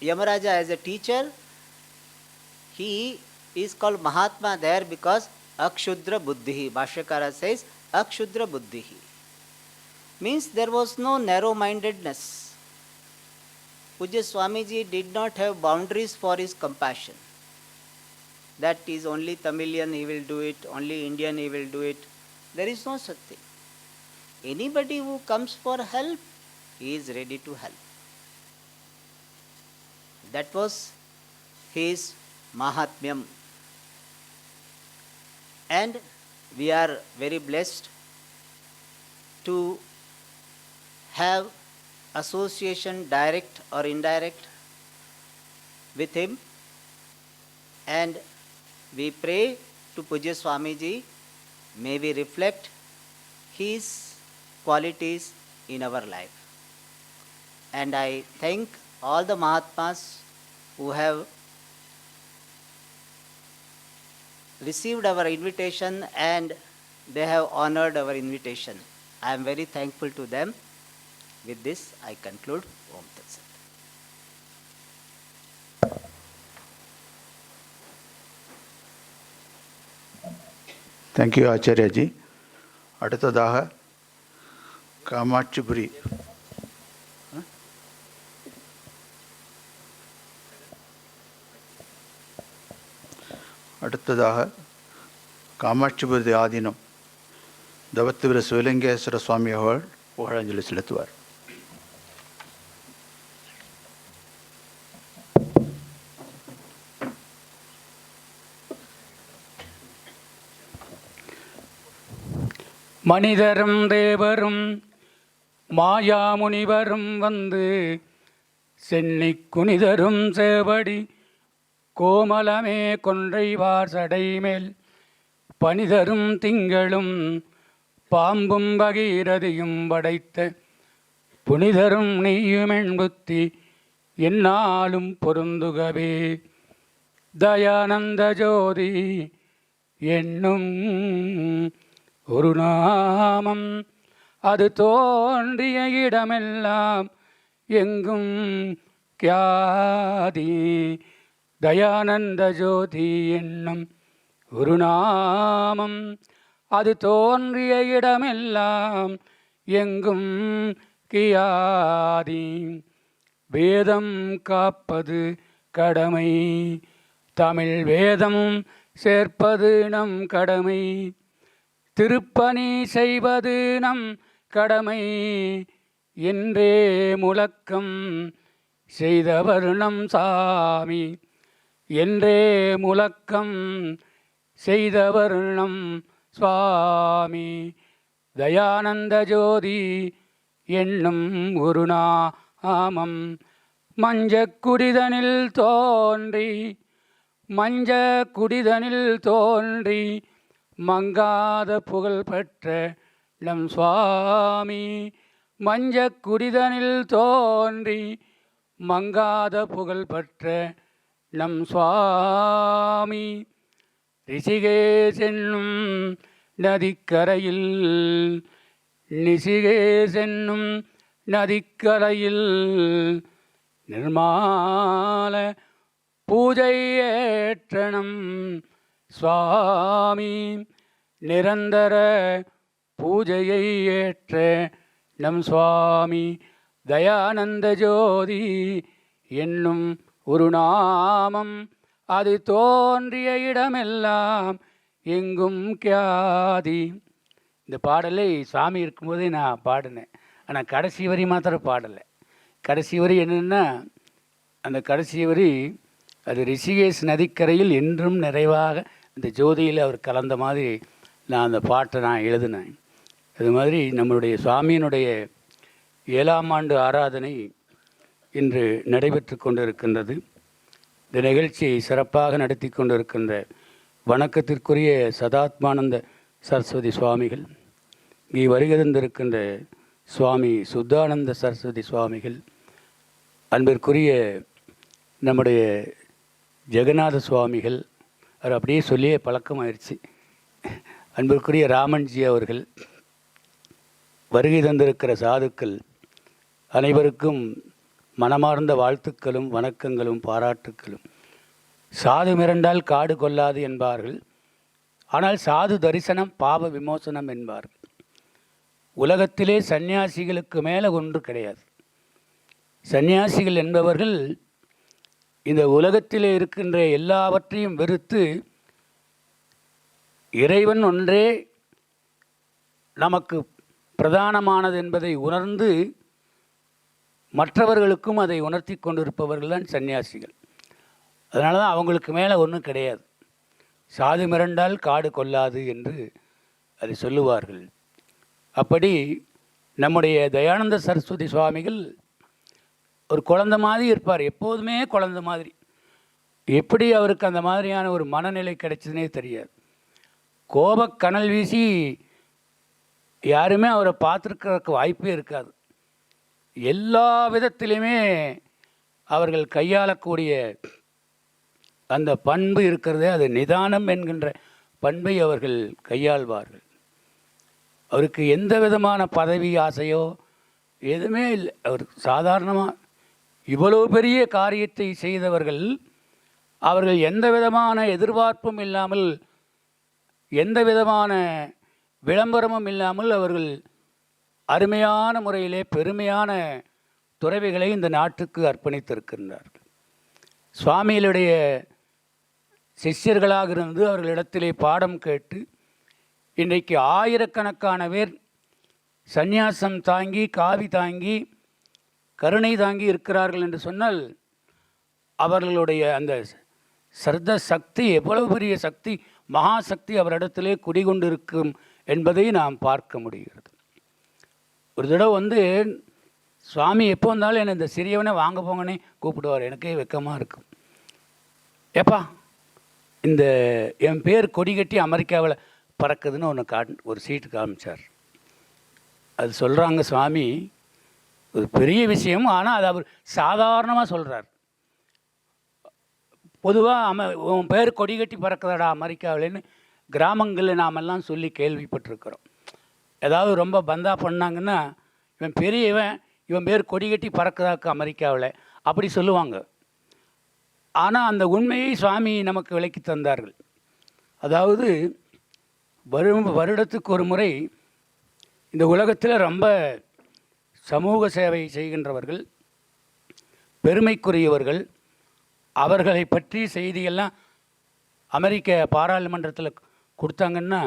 Yamaraja, as a teacher, he is called Mahatma there because Akshudra Buddhihi. Bhashyakara says Akshudra Buddhihi. Means there was no narrow-mindedness. Pujya Swamiji did not have boundaries for his compassion. That is only Tamilian he will do it, only Indian he will do it. There is no such thing. Anybody who comes for help, he is ready to help. That was his Mahatmyam. And we are very blessed to have association, direct or indirect, with him. And we pray to Pujya Swamiji, may we reflect his qualities in our life. And I thank all the Mahatmas who have received our invitation and they have honored our invitation. I am very thankful to them. With this, I conclude. Om Tat Sat. Thank you, Acharyaji. அடுத்ததாக காமாட்சிபுரி காமாட்சிபுரி ஆதீனம் தவத்திவிர சிவலிங்கேஸ்வர சுவாமி அவர்கள் புகழஞ்சலி செலுத்துவார். மனிதரும் தேவரும் மாயாமுனிவரும் வந்து சென்னிக் குனிதரும் சேவடி கோமலமே கொன்றைவார் சடைமேல் பனிதரும் திங்களும் பாம்பும் பகீரதியும் படைத்த புனிதரும் நீயுமென் புத்தி எந்நாளும் பொருந்துகவே. தயானந்த ஜோதி என்னும் ஒரு நாமம் அது தோன்றிய இடமெல்லாம் எங்கும் கியாதி. தயானந்த ஜோதி என்னும் ஒரு நாமம் அது தோன்றிய இடமெல்லாம் எங்கும் கியாதி. வேதம் காப்பது கடமை, தமிழ் வேதம் சேர்ப்பது நம் கடமை, திருப்பணி செய்வது நம் கடமை என்றே முழக்கம் செய்தவர் நம் சாமி, என்றே முழக்கம் செய்தவர் நம் சுவாமி. தயானந்த ஜோதி என்னும் ஒரு நாமம் மஞ்ச குடிதனில் தோன்றி, மஞ்ச குடிதனில் தோன்றி மங்காத புகழ் பெற்ற நம் சுவாமி. மஞ்ச குடிதனில் தோன்றி மங்காத புகழ் பெற்ற நம் சுவாமி ரிஷிகேஷ் என்னும் நதிக்கரையில் நதிக்கரையில் நிர்மால பூஜை ஏற்றனம் சுவாமி நிரந்தர பூஜையை ஏற்ற நம் சுவாமி தயானந்த ஜோதி என்னும் ஒரு நாமம் அது தோன்றிய இடமெல்லாம் எங்கும் கியாதி. இந்த பாடலை சுவாமி இருக்கும்போதே நான் பாடினேன். ஆனால் கடைசி வரி மாத்திரம் பாடலை. கடைசி வரி என்னென்னா, அந்த கடைசி வரி அது ரிஷிகேஷ் நதிக்கரையில் என்றும் நிறைவாக அந்த ஜோதியில் அவர் கலந்த மாதிரி நான் அந்த பாட்டை நான் எழுதினேன். அது மாதிரி நம்மளுடைய சுவாமியினுடைய 7ஆம் ஆண்டு ஆராதனை இன்று நடைபெற்று கொண்டிருக்கின்றது. இந்த நிகழ்ச்சியை சிறப்பாக நடத்தி கொண்டிருக்கின்ற வணக்கத்திற்குரிய சதாத்மானந்த சரஸ்வதி சுவாமிகள், இங்கே வருகை தந்திருக்கின்ற சுவாமி சுத்தானந்த சரஸ்வதி சுவாமிகள், அன்பிற்குரிய நம்முடைய ஜெகநாத சுவாமிகள், அவர் அப்படியே சொல்லியே பழக்கமாயிருச்சு, அன்பிற்குரிய ராமன்ஜி அவர்கள், வருகை தந்திருக்கிற சாதுக்கள் அனைவருக்கும் மனமார்ந்த வாழ்த்துக்களும் வணக்கங்களும் பாராட்டுக்களும். சாது மிரண்டால் காடு கொள்ளாது என்பார்கள், ஆனால் சாது தரிசனம் பாவ விமோசனம் என்பார்கள். உலகத்திலே சந்நியாசிகளுக்கு மேலே ஒன்று கிடையாது. சந்நியாசிகள் என்பவர்கள் இந்த உலகத்திலே இருக்கின்ற எல்லாவற்றையும் வெறுத்து இறைவன் ஒன்றே நமக்கு பிரதானமானது என்பதை உணர்ந்து மற்றவர்களுக்கும் அதை உணர்த்தி கொண்டிருப்பவர்கள் தான் சன்னியாசிகள். அதனால தான் அவங்களுக்கு மேலே ஒன்றும் கிடையாது. சாது மிரண்டால் காடு கொள்ளாது என்று அதை சொல்லுவார்கள். அப்படி நம்முடைய தயானந்த சரஸ்வதி சுவாமிகள் ஒரு குழந்தை மாதிரி இருப்பார், எப்போதுமே குழந்தை மாதிரி. எப்படி அவருக்கு அந்த மாதிரியான ஒரு மனநிலை கிடைச்சதுனே தெரியாது. கோபக்கனல் வீசி யாருமே அவரை பார்த்துருக்கிறதுக்கு வாய்ப்பே இருக்காது. எல்லா விதத்திலையுமே அவர்கள் கையாளக்கூடிய அந்த பண்பு இருக்கிறதே, அது நிதானம் என்கின்ற பண்பை அவர்கள் கையாள்வார்கள். அவருக்கு எந்த விதமான பதவி ஆசையோ எதுவுமே இல்லை. அவர் சாதாரணமாக இவ்வளோ பெரிய காரியத்தை செய்தவர்கள், அவர்கள் எந்த விதமான எதிர்பார்ப்பும் இல்லாமல், எந்த விதமான விளம்பரமும் இல்லாமல் அவர்கள் அருமையான முறையிலே பெருமையான துறவிகளை இந்த நாட்டுக்கு அர்ப்பணித்திருக்கின்றார்கள். சுவாமிகளுடைய சிஷ்யர்களாக இருந்து அவர்களிடத்திலே பாடம் கேட்டு இன்றைக்கு ஆயிரக்கணக்கான பேர் சந்நியாசம் தாங்கி, காவி தாங்கி, கருணை தாங்கி இருக்கிறார்கள் என்று சொன்னால் அவர்களுடைய அந்த சர்த சக்தி எவ்வளவு பெரிய சக்தி, மகாசக்தி அவரிடத்திலே குடிகொண்டிருக்கும் என்பதை நாம் பார்க்க முடிகிறது. ஒரு தடவை சுவாமி எப்போ வந்தாலும் என்னை இந்த சிறியவனை வாங்க போங்கன்னே கூப்பிடுவார். எனக்கே வெக்கமாக இருக்கும். ஏப்பா, இந்த என் பேர் கொடி கட்டி அமெரிக்காவில் பறக்குதுன்னு ஒரு சீட்டு காமிச்சார். அது சொல்கிறாங்க சுவாமி ஒரு பெரிய விஷயம், ஆனால் அது அவர் சாதாரணமாக சொல்கிறார். பொதுவாக உன் பேர் கொடி கட்டி பறக்குதாடா அமெரிக்காவில்னு கிராமங்களில் நாமெல்லாம் சொல்லி கேள்விப்பட்டிருக்கிறோம். ஏதாவது ரொம்ப பந்தா பண்ணாங்கன்னா, இவன் பெரியவன், இவன் பேர் கொடி கட்டி பறக்குதாக்கு அமெரிக்காவில் அப்படி சொல்லுவாங்க. ஆனால் அந்த உண்மையை சுவாமி நமக்கு விளக்கி தந்தார்கள். அதாவது வருடத்துக்கு ஒரு முறை இந்த உலகத்தில் ரொம்ப சமூக சேவை செய்கின்றவர்கள், பெருமைக்குரியவர்கள், அவர்களை பற்றி செய்தியெல்லாம் அமெரிக்க பாராளுமன்றத்தில் கொடுத்தாங்கன்னா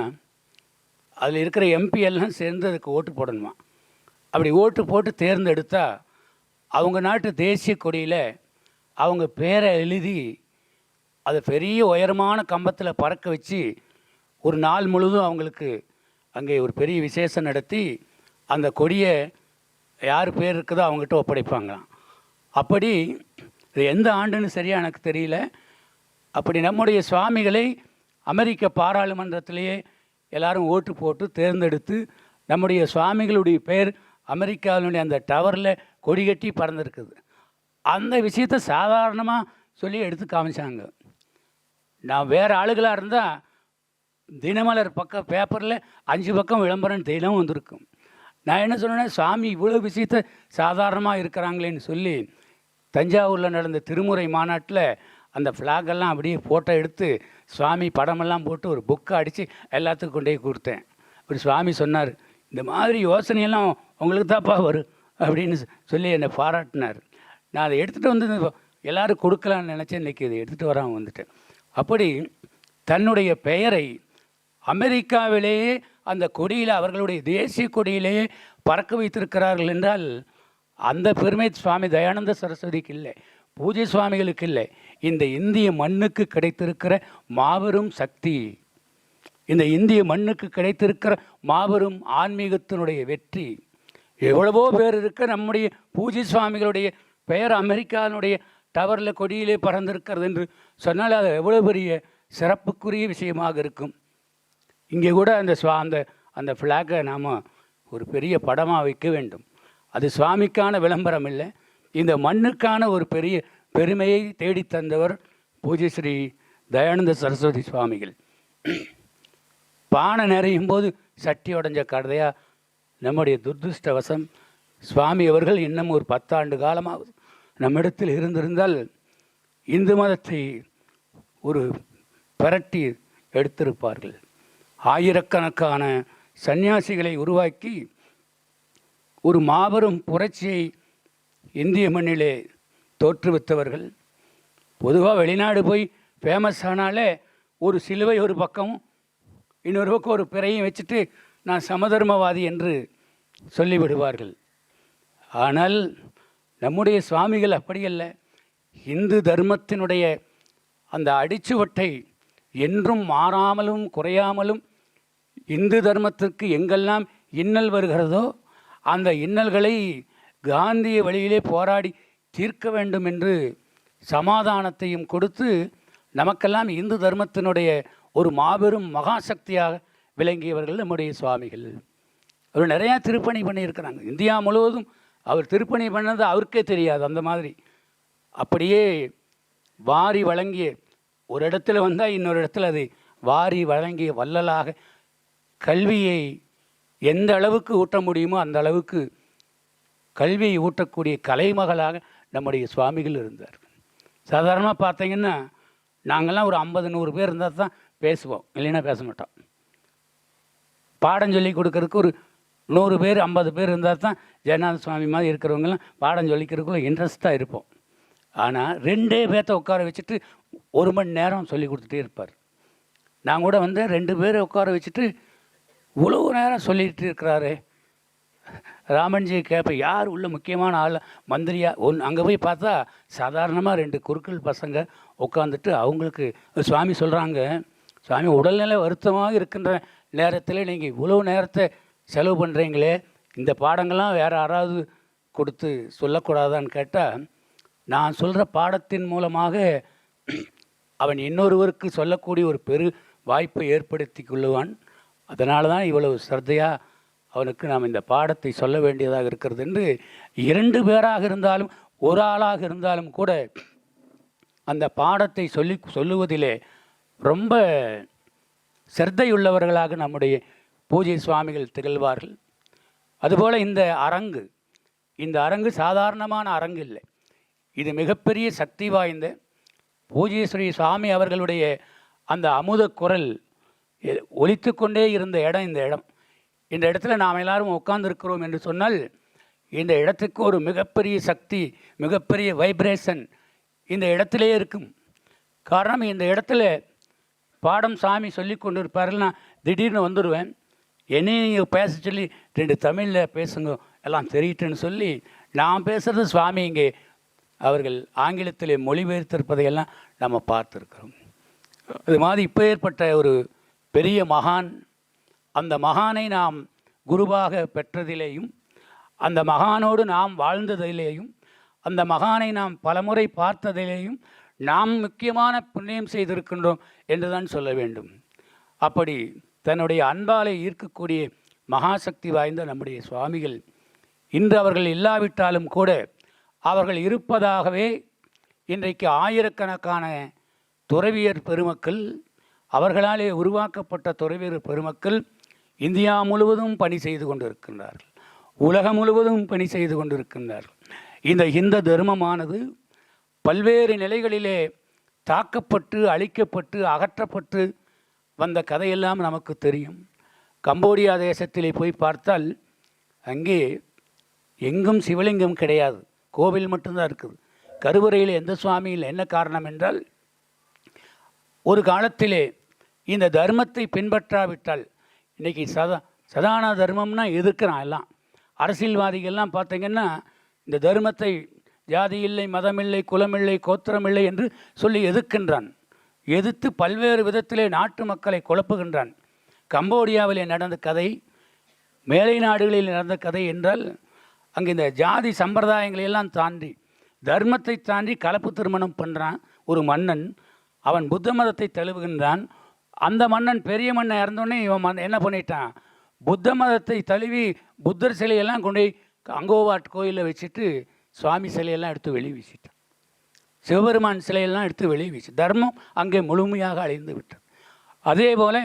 அதில் இருக்கிற எம்பி எல்லாம் சேர்ந்து அதுக்கு ஓட்டு போடணுமா. அப்படி ஓட்டு போட்டு தேர்ந்தெடுத்தால் அவங்க நாட்டு தேசிய கொடியில் அவங்க பேரை எழுதி அதை பெரிய உயரமான கம்பத்தில் பறக்க வச்சு ஒரு நாள் முழுதும் அவங்களுக்கு அங்கே ஒரு பெரிய விசேஷம் நடத்தி அந்த கொடியை யார் பேர் இருக்குதோ அவங்ககிட்ட ஒப்படைப்பாங்களாம். அப்படி இது எந்த ஆண்டுன்னு சரியாக எனக்கு தெரியல. அப்படி நம்முடைய சுவாமிகளை அமெரிக்க பாராளுமன்றத்திலேயே எல்லாரும் ஓட்டு போட்டு தேர்ந்தெடுத்து நம்முடைய சுவாமிகளுடைய பேர் அமெரிக்காவினுடைய அந்த டவரில் கொடி கட்டி பறந்துருக்குது. அந்த விஷயத்தை சாதாரணமாக சொல்லி எடுத்து காமிச்சாங்க. நான் வேறு ஆளுகளாக இருந்தால் தினமலர் பக்கம் பேப்பரில் 5 பக்கம் விளம்பரம் தினம் வந்திருக்கும். நான் என்ன சொன்னேன்னா, சாமி இவ்வளோ விஷயத்தை சாதாரணமாக இருக்கிறாங்களேன்னு சொல்லி தஞ்சாவூரில் நடந்த திருமுறை மாநாட்டில் அந்த ஃப்ளாகெல்லாம் அப்படியே ஃபோட்டோ எடுத்து சுவாமி படமெல்லாம் போட்டு ஒரு புக்கை அடித்து எல்லாத்துக்கும் கொண்டே கொடுத்தேன். ஒரு சுவாமி சொன்னார், இந்த மாதிரி யோசனையெல்லாம் உங்களுக்கு தான்ப்பா வரும் அப்படின்னு சொல்லி என்னை பாராட்டினார். நான் அதை எடுத்துகிட்டு வந்து எல்லோரும் கொடுக்கலான்னு நினச்சேன். இன்றைக்கி இதை எடுத்துகிட்டு வராமல் வந்துட்டேன். அப்படி தன்னுடைய பெயரை அமெரிக்காவிலேயே அந்த கொடியில், அவர்களுடைய தேசிய கொடியிலேயே பறக்க வைத்திருக்கிறார்கள் என்றால் அந்த பெருமை சுவாமி தயானந்த சரஸ்வதிக்கு இல்லை, பூஜை சுவாமிகளுக்கு இல்லை, இந்த இந்திய மண்ணுக்கு கிடைத்திருக்கிற மாபெரும் சக்தி, இந்த இந்திய மண்ணுக்கு கிடைத்திருக்கிற மாபெரும் ஆன்மீகத்தினுடைய வெற்றி. எவ்வளவோ பேர் இருக்க நம்முடைய பூஜை சுவாமிகளுடைய பெயர் அமெரிக்காவினுடைய டவரில் கொடியிலே பறந்திருக்கிறது என்று சொன்னால் அது எவ்வளோ பெரிய சிறப்புக்குரிய விஷயமாக இருக்கும். இங்கே கூட அந்த ஃப்ளாகை நாம் ஒரு பெரிய படமாக வைக்க வேண்டும். அது சுவாமிக்கான விளம்பரம் இல்லை, இந்த மண்ணுக்கான ஒரு பெரிய பெருமையை தேடித்தந்தவர் பூஜை ஸ்ரீ தயானந்த சரஸ்வதி சுவாமிகள். பானை நிறையும் போது சட்டி உடஞ்ச கதையாக நம்முடைய துர்திருஷ்டவசம் சுவாமி அவர்கள் இன்னும் ஒரு 10 ஆண்டு காலமாவது நம்மிடத்தில் இருந்திருந்தால் இந்து மதத்தை ஒரு பரட்டி எடுத்திருப்பார்கள். ஆயிரக்கணக்கான சன்னியாசிகளை உருவாக்கி ஒரு மாபெரும் புரட்சியை இந்திய மண்ணிலே தோற்றுவித்தவர்கள். பொதுவாக வெளிநாடு போய் ஃபேமஸ் ஆனாலே ஒரு சிலுவை ஒரு பக்கம், இன்னொரு பக்கம் ஒரு பிறையும் வச்சுட்டு நான் சமதர்மவாதி என்று சொல்லிவிடுவார்கள். ஆனால் நம்முடைய சுவாமிகள் அப்படியல்ல. இந்து தர்மத்தினுடைய அந்த அடிச்சுவட்டை என்றும் மாறாமலும் குறையாமலும் இந்து தர்மத்திற்கு எங்கெல்லாம் இன்னல் வருகிறதோ அந்த இன்னல்களை காந்திய வழியிலே போராடி தீர்க்க வேண்டும் என்று சமாதானத்தையும் கொடுத்து நமக்கெல்லாம் இந்து தர்மத்தினுடைய ஒரு மாபெரும் மகாசக்தியாக விளங்கியவர்கள் நம்முடைய சுவாமிகள். அவர் நிறையா திருப்பணி பண்ணியிருக்கிறாங்க. இந்தியா முழுவதும் அவர் திருப்பணி பண்ணது அவருக்கே தெரியாது. அந்த மாதிரி அப்படியே வாரி வழங்கிய, ஒரு இடத்துல வந்தால் இன்னொரு இடத்துல அதை வாரி வழங்கிய வள்ளலாக, கல்வியை எந்த அளவுக்கு ஊட்ட முடியுமோ அந்த அளவுக்கு கல்வியை ஊட்டக்கூடிய கலைமகளாக நம்முடைய சுவாமிகள் இருந்தார். சாதாரணமாக பார்த்தீங்கன்னா நாங்கள்லாம் ஒரு 50-100 பேர் இருந்தால் தான் பேசுவோம், இல்லைன்னா பேச மாட்டோம். பாடம் சொல்லி கொடுக்கறதுக்கு ஒரு 100 பேர் 50 பேர் இருந்தால் தான் ஜெகநாத சுவாமி மாதிரி இருக்கிறவங்கலாம் பாடம் சொல்லிக்கிறதுக்குள்ள இன்ட்ரெஸ்ட்டாக இருப்போம். ஆனால் 2 பேர்த்த உட்கார வச்சுட்டு 1 மணி நேரம் சொல்லி கொடுத்துட்டே இருப்பார். நான் கூட வந்து 2 பேரை உட்கார வச்சுட்டு இவ்வளோ நேரம் சொல்லிகிட்டு இருக்கிறாரு. ராமன்ஜி கேட்பேன், யார் உள்ள முக்கியமான ஆள், மந்திரியா? அங்கே போய் பார்த்தா சாதாரணமாக 2 குருக்கள் பசங்க உட்காந்துட்டு அவங்களுக்கு சுவாமி சொல்கிறாங்க, சுவாமி உடல்நிலை வருத்தமாக இருக்கின்ற நேரத்தில் நீங்கள் இவ்வளோ நேரத்தை செலவு பண்ணுறீங்களே, இந்த பாடங்கள்லாம் வேறு யாராவது கொடுத்து சொல்லக்கூடாதான்னு கேட்டால், நான் சொல்கிற பாடத்தின் மூலமாக அவன் இன்னொருவருக்கு சொல்லக்கூடிய ஒரு பெரு வாய்ப்பை ஏற்படுத்தி கொள்ளுவான். அதனால தான் இவ்வளவு ஸ்ரத்தையாக அவனுக்கு நாம் இந்த பாடத்தை சொல்ல வேண்டியதாக இருக்கிறது என்று 2 பேராக இருந்தாலும் ஒரு ஆளாக இருந்தாலும் கூட அந்த பாடத்தை சொல்லுவதிலே ரொம்ப சிரத்தையுள்ளவர்களாக நம்முடைய பூஜை சுவாமிகள் திகழ்வார்கள். அதுபோல் இந்த அரங்கு சாதாரணமான அரங்கு இல்லை. இது மிகப்பெரிய சக்தி வாய்ந்த பூஜை ஸ்ரீ சுவாமி அவர்களுடைய அந்த அமுத குரல் ஒலித்து கொண்டே இருந்த இடம் இந்த இடம். இந்த இடத்துல நாம் எல்லாரும் உட்கார்ந்துருக்கிறோம் என்று சொன்னால் இந்த இடத்துக்கு ஒரு மிகப்பெரிய சக்தி, மிகப்பெரிய வைப்ரேஷன் இந்த இடத்திலே இருக்கும். காரணம், இந்த இடத்துல பாடம் சாமி சொல்லி கொண்டு இருப்பார்கள். நான் திடீர்னு வந்துடுவேன், என்னையும் நீங்கள் பேச சொல்லி 2 தமிழில் பேசுங்க எல்லாம் தெரியிட்டுன்னு சொல்லி நான் பேசுகிறது சுவாமி இங்கே அவர்கள் ஆங்கிலத்திலே மொழிபெயர்த்திருப்பதையெல்லாம் நம்ம பார்த்துருக்கிறோம். அது மாதிரி இப்போ ஏற்பட்ட ஒரு பெரிய மகான், அந்த மகானை நாம் குருவாக பெற்றதிலேயும் அந்த மகானோடு நாம் வாழ்ந்ததிலேயும் அந்த மகானை நாம் பலமுறை பார்த்ததிலேயும் நாம் முக்கியமான புண்ணியம் செய்திருக்கின்றோம் என்று தான் சொல்ல வேண்டும். அப்படி தன்னுடைய அன்பாலை ஈர்க்கக்கூடிய மகாசக்தி வாய்ந்த நம்முடைய சுவாமிகள் இன்று அவர்கள் இல்லாவிட்டாலும் கூட அவர்கள் இருப்பதாகவே இன்றைக்கு ஆயிரக்கணக்கான துறவியர் பெருமக்கள், அவர்களாலே உருவாக்கப்பட்ட துறவியர் பெருமக்கள் இந்தியா முழுவதும் பணி செய்து கொண்டிருக்கின்றார்கள், உலகம் முழுவதும் பணி செய்து கொண்டிருக்கின்றார்கள். இந்த இந்து தர்மமானது பல்வேறு நிலைகளிலே தாக்கப்பட்டு, அழிக்கப்பட்டு, அகற்றப்பட்டு வந்த கதையெல்லாம் நமக்கு தெரியும். கம்போடியா தேசத்திலே போய் பார்த்தால் அங்கே எங்கும் சிவலிங்கம் கிடையாது, கோவில் மட்டும்தான் இருக்குது. கருவறையில் எந்த சுவாமியில். என்ன காரணம் என்றால், ஒரு காலத்திலே இந்த தர்மத்தை பின்பற்றாவிட்டால், இன்றைக்கி சதான தர்மம்னா எதிர்க்கிறான் எல்லாம். அரசியல்வாதிகள்லாம் பார்த்திங்கன்னா இந்த தர்மத்தை ஜாதி இல்லை, மதமில்லை, குலமில்லை, கோத்திரமில்லை என்று சொல்லி எதிர்க்கின்றான். எதிர்த்து பல்வேறு விதத்திலே நாட்டு மக்களை குழப்புகின்றான். கம்போடியாவிலே நடந்த கதை, மேலை நாடுகளில் நடந்த கதை என்றால், அங்கே இந்த ஜாதி சம்பிரதாயங்களையெல்லாம் தாண்டி, தர்மத்தை தாண்டி கலப்பு திருமணம் பண்ணுறான் ஒரு மன்னன். அவன் புத்த மதத்தை தழுவுகின்றான். அந்த மன்னன், பெரிய மன்னன் இறந்தோடனே இவன் என்ன பண்ணிட்டான், புத்த மதத்தை தழுவி புத்தர் சிலையெல்லாம் கொண்டு அங்கோவாட் கோயிலில் வச்சுட்டு சுவாமி சிலையெல்லாம் எடுத்து வெளியே வீசிட்டான். சிவபெருமான் சிலையெல்லாம் எடுத்து வெளியே வீசி தர்மம் அங்கே முழுமையாக அழிந்து விட்டது. அதே போல்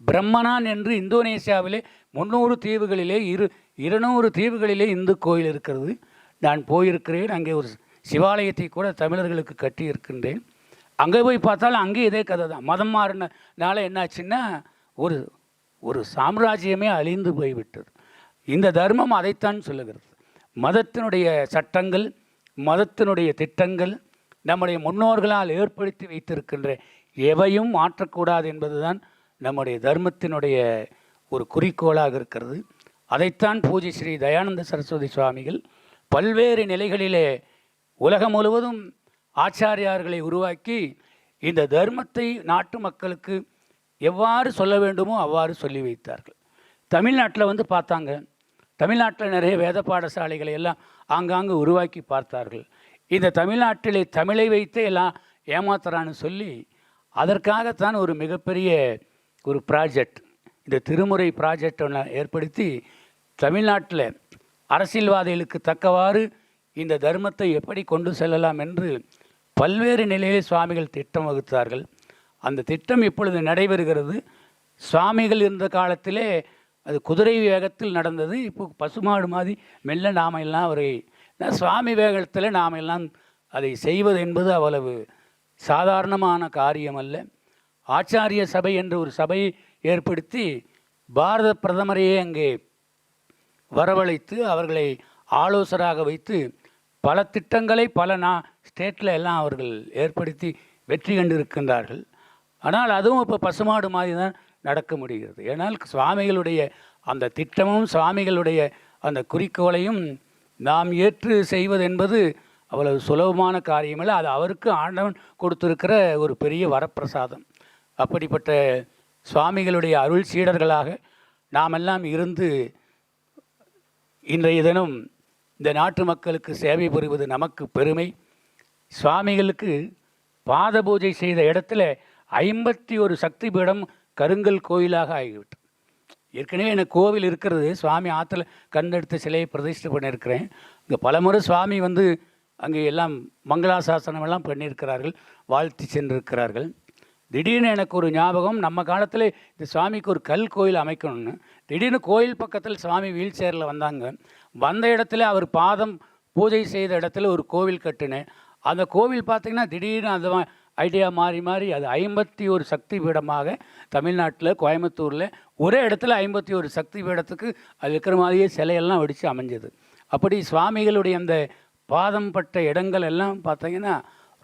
பிரம்மனான் என்று இந்தோனேசியாவிலே 300 தீவுகளிலே 200 தீவுகளிலே இந்து கோயில் இருக்கிறது. நான் போயிருக்கிறேன். அங்கே ஒரு சிவாலயத்தை கூட தமிழர்களுக்கு கட்டி இருக்கின்றேன். அங்கே போய் பார்த்தாலும் அங்கே இதே கதை தான். மதம் மாறினால என்னாச்சுன்னா ஒரு ஒரு சாம்ராஜ்யமே அழிந்து போய்விட்டது. இந்த தர்மம் அதைத்தான் சொல்லுகிறது. மதத்தினுடைய சட்டங்கள், மதத்தினுடைய திட்டங்கள், நம்முடைய முன்னோர்களால் ஏற்படுத்தி வைத்திருக்கின்ற எவையும் மாற்றக்கூடாது என்பதுதான் நம்முடைய தர்மத்தினுடைய ஒரு குறிக்கோளாக இருக்கிறது. அதைத்தான் பூஜை ஸ்ரீ தயானந்த சரஸ்வதி சுவாமிகள் பல்வேறு நிலைகளிலே உலகம் முழுவதும் ஆச்சாரியார்களை உருவாக்கி இந்த தர்மத்தை நாட்டு மக்களுக்கு எவ்வாறு சொல்ல வேண்டுமோ அவ்வாறு சொல்லி வைத்தார்கள். தமிழ்நாட்டில் வந்து பார்த்தாங்க. தமிழ்நாட்டில் நிறைய வேத பாடசாலைகளை எல்லாம் ஆங்காங்கு உருவாக்கி பார்த்தார்கள். இந்த தமிழ்நாட்டிலே தமிழை வைத்தே எல்லாம் ஏமாத்துறான்னு சொல்லி அதற்காகத்தான் ஒரு மிகப்பெரிய ஒரு ப்ராஜெக்ட், இந்த திருமுறை ப்ராஜெக்ட் ஒன்று ஏற்படுத்தி தமிழ்நாட்டில் அரசியல்வாதிகளுக்கு தக்கவாறு இந்த தர்மத்தை எப்படி கொண்டு செல்லலாம் என்று பல்வேறு நிலையில் சுவாமிகள் திட்டம் வகுத்தார்கள். அந்த திட்டம் இப்பொழுது நடைபெறுகிறது. சுவாமிகள் இருந்த காலத்திலே அது குதிரை வேகத்தில் நடந்தது. இப்போ பசுமாடு மாதிரி மெல்ல நாம் எல்லாம் அவரை சுவாமி வேகத்தில் நாம் எல்லாம் அதை செய்வது என்பது அவ்வளவு சாதாரணமான காரியம் அல்ல. ஆச்சாரிய சபை என்ற ஒரு சபையை ஏற்படுத்தி பாரத பிரதமரையே அங்கே வரவழைத்து அவர்களை ஆலோசகராக வைத்து பல திட்டங்களை பல ஸ்டேட்டில் எல்லாம் அவர்கள் ஏற்படுத்தி வெற்றி கண்டிருக்கின்றார்கள். ஆனால் அதுவும் இப்போ பசுமாடு மாதிரி தான் நடக்க முடிகிறது. ஏன்னால் சுவாமிகளுடைய அந்த திட்டமும் சுவாமிகளுடைய அந்த குறிக்கோளையும் நாம் ஏற்று செய்வது என்பது அவ்வளவு சுலபமான காரியமில்லை. அது அவருக்கு ஆண்டவன் கொடுத்திருக்கிற ஒரு பெரிய வரப்பிரசாதம். அப்படிப்பட்ட சுவாமிகளுடைய அருள் சீடர்களாக நாமெல்லாம் இருந்து இன்றைய தினம் இந்த நாட்டு மக்களுக்கு சேவை புரிவது நமக்கு பெருமை. சுவாமிகளுக்கு பாத பூஜை செய்த இடத்துல 51 சக்தி பீடம் கருங்கல் கோயிலாக ஆகிவிட்டு. ஏற்கனவே எனக்கு கோவில் இருக்கிறது. சுவாமி ஆற்றுல கண்டெடுத்த சிலையை பிரதிஷ்டை பண்ணியிருக்கிறேன். இங்கே பலமுறை சுவாமி வந்து அங்கே எல்லாம் மங்களாசாசனம் எல்லாம் பண்ணியிருக்கிறார்கள், வாழ்த்தி சென்றிருக்கிறார்கள். திடீர்னு எனக்கு ஒரு ஞாபகம், நம்ம காலத்தில் இந்த சுவாமிக்கு ஒரு கல் கோயில் அமைக்கணும்னு. திடீர்னு கோயில் பக்கத்தில் சுவாமி வீல் சேரில் வந்தாங்க. வந்த இடத்துல அவர் பாதம் பூஜை செய்த இடத்துல ஒரு கோவில் கட்டினேன். அந்த கோவில் பார்த்திங்கன்னா திடீர்னு அந்த ஐடியா மாறி மாறி அது 51 சக்தி பீடமாக தமிழ்நாட்டில் கோயம்புத்தூரில் ஒரே இடத்துல 51 சக்தி பீடத்துக்கு அது இருக்கிற மாதிரியே சிலையெல்லாம் வெடித்து அமைஞ்சது. அப்படி சுவாமிகளுடைய அந்த பாதம் பட்ட இடங்கள் எல்லாம் பார்த்திங்கன்னா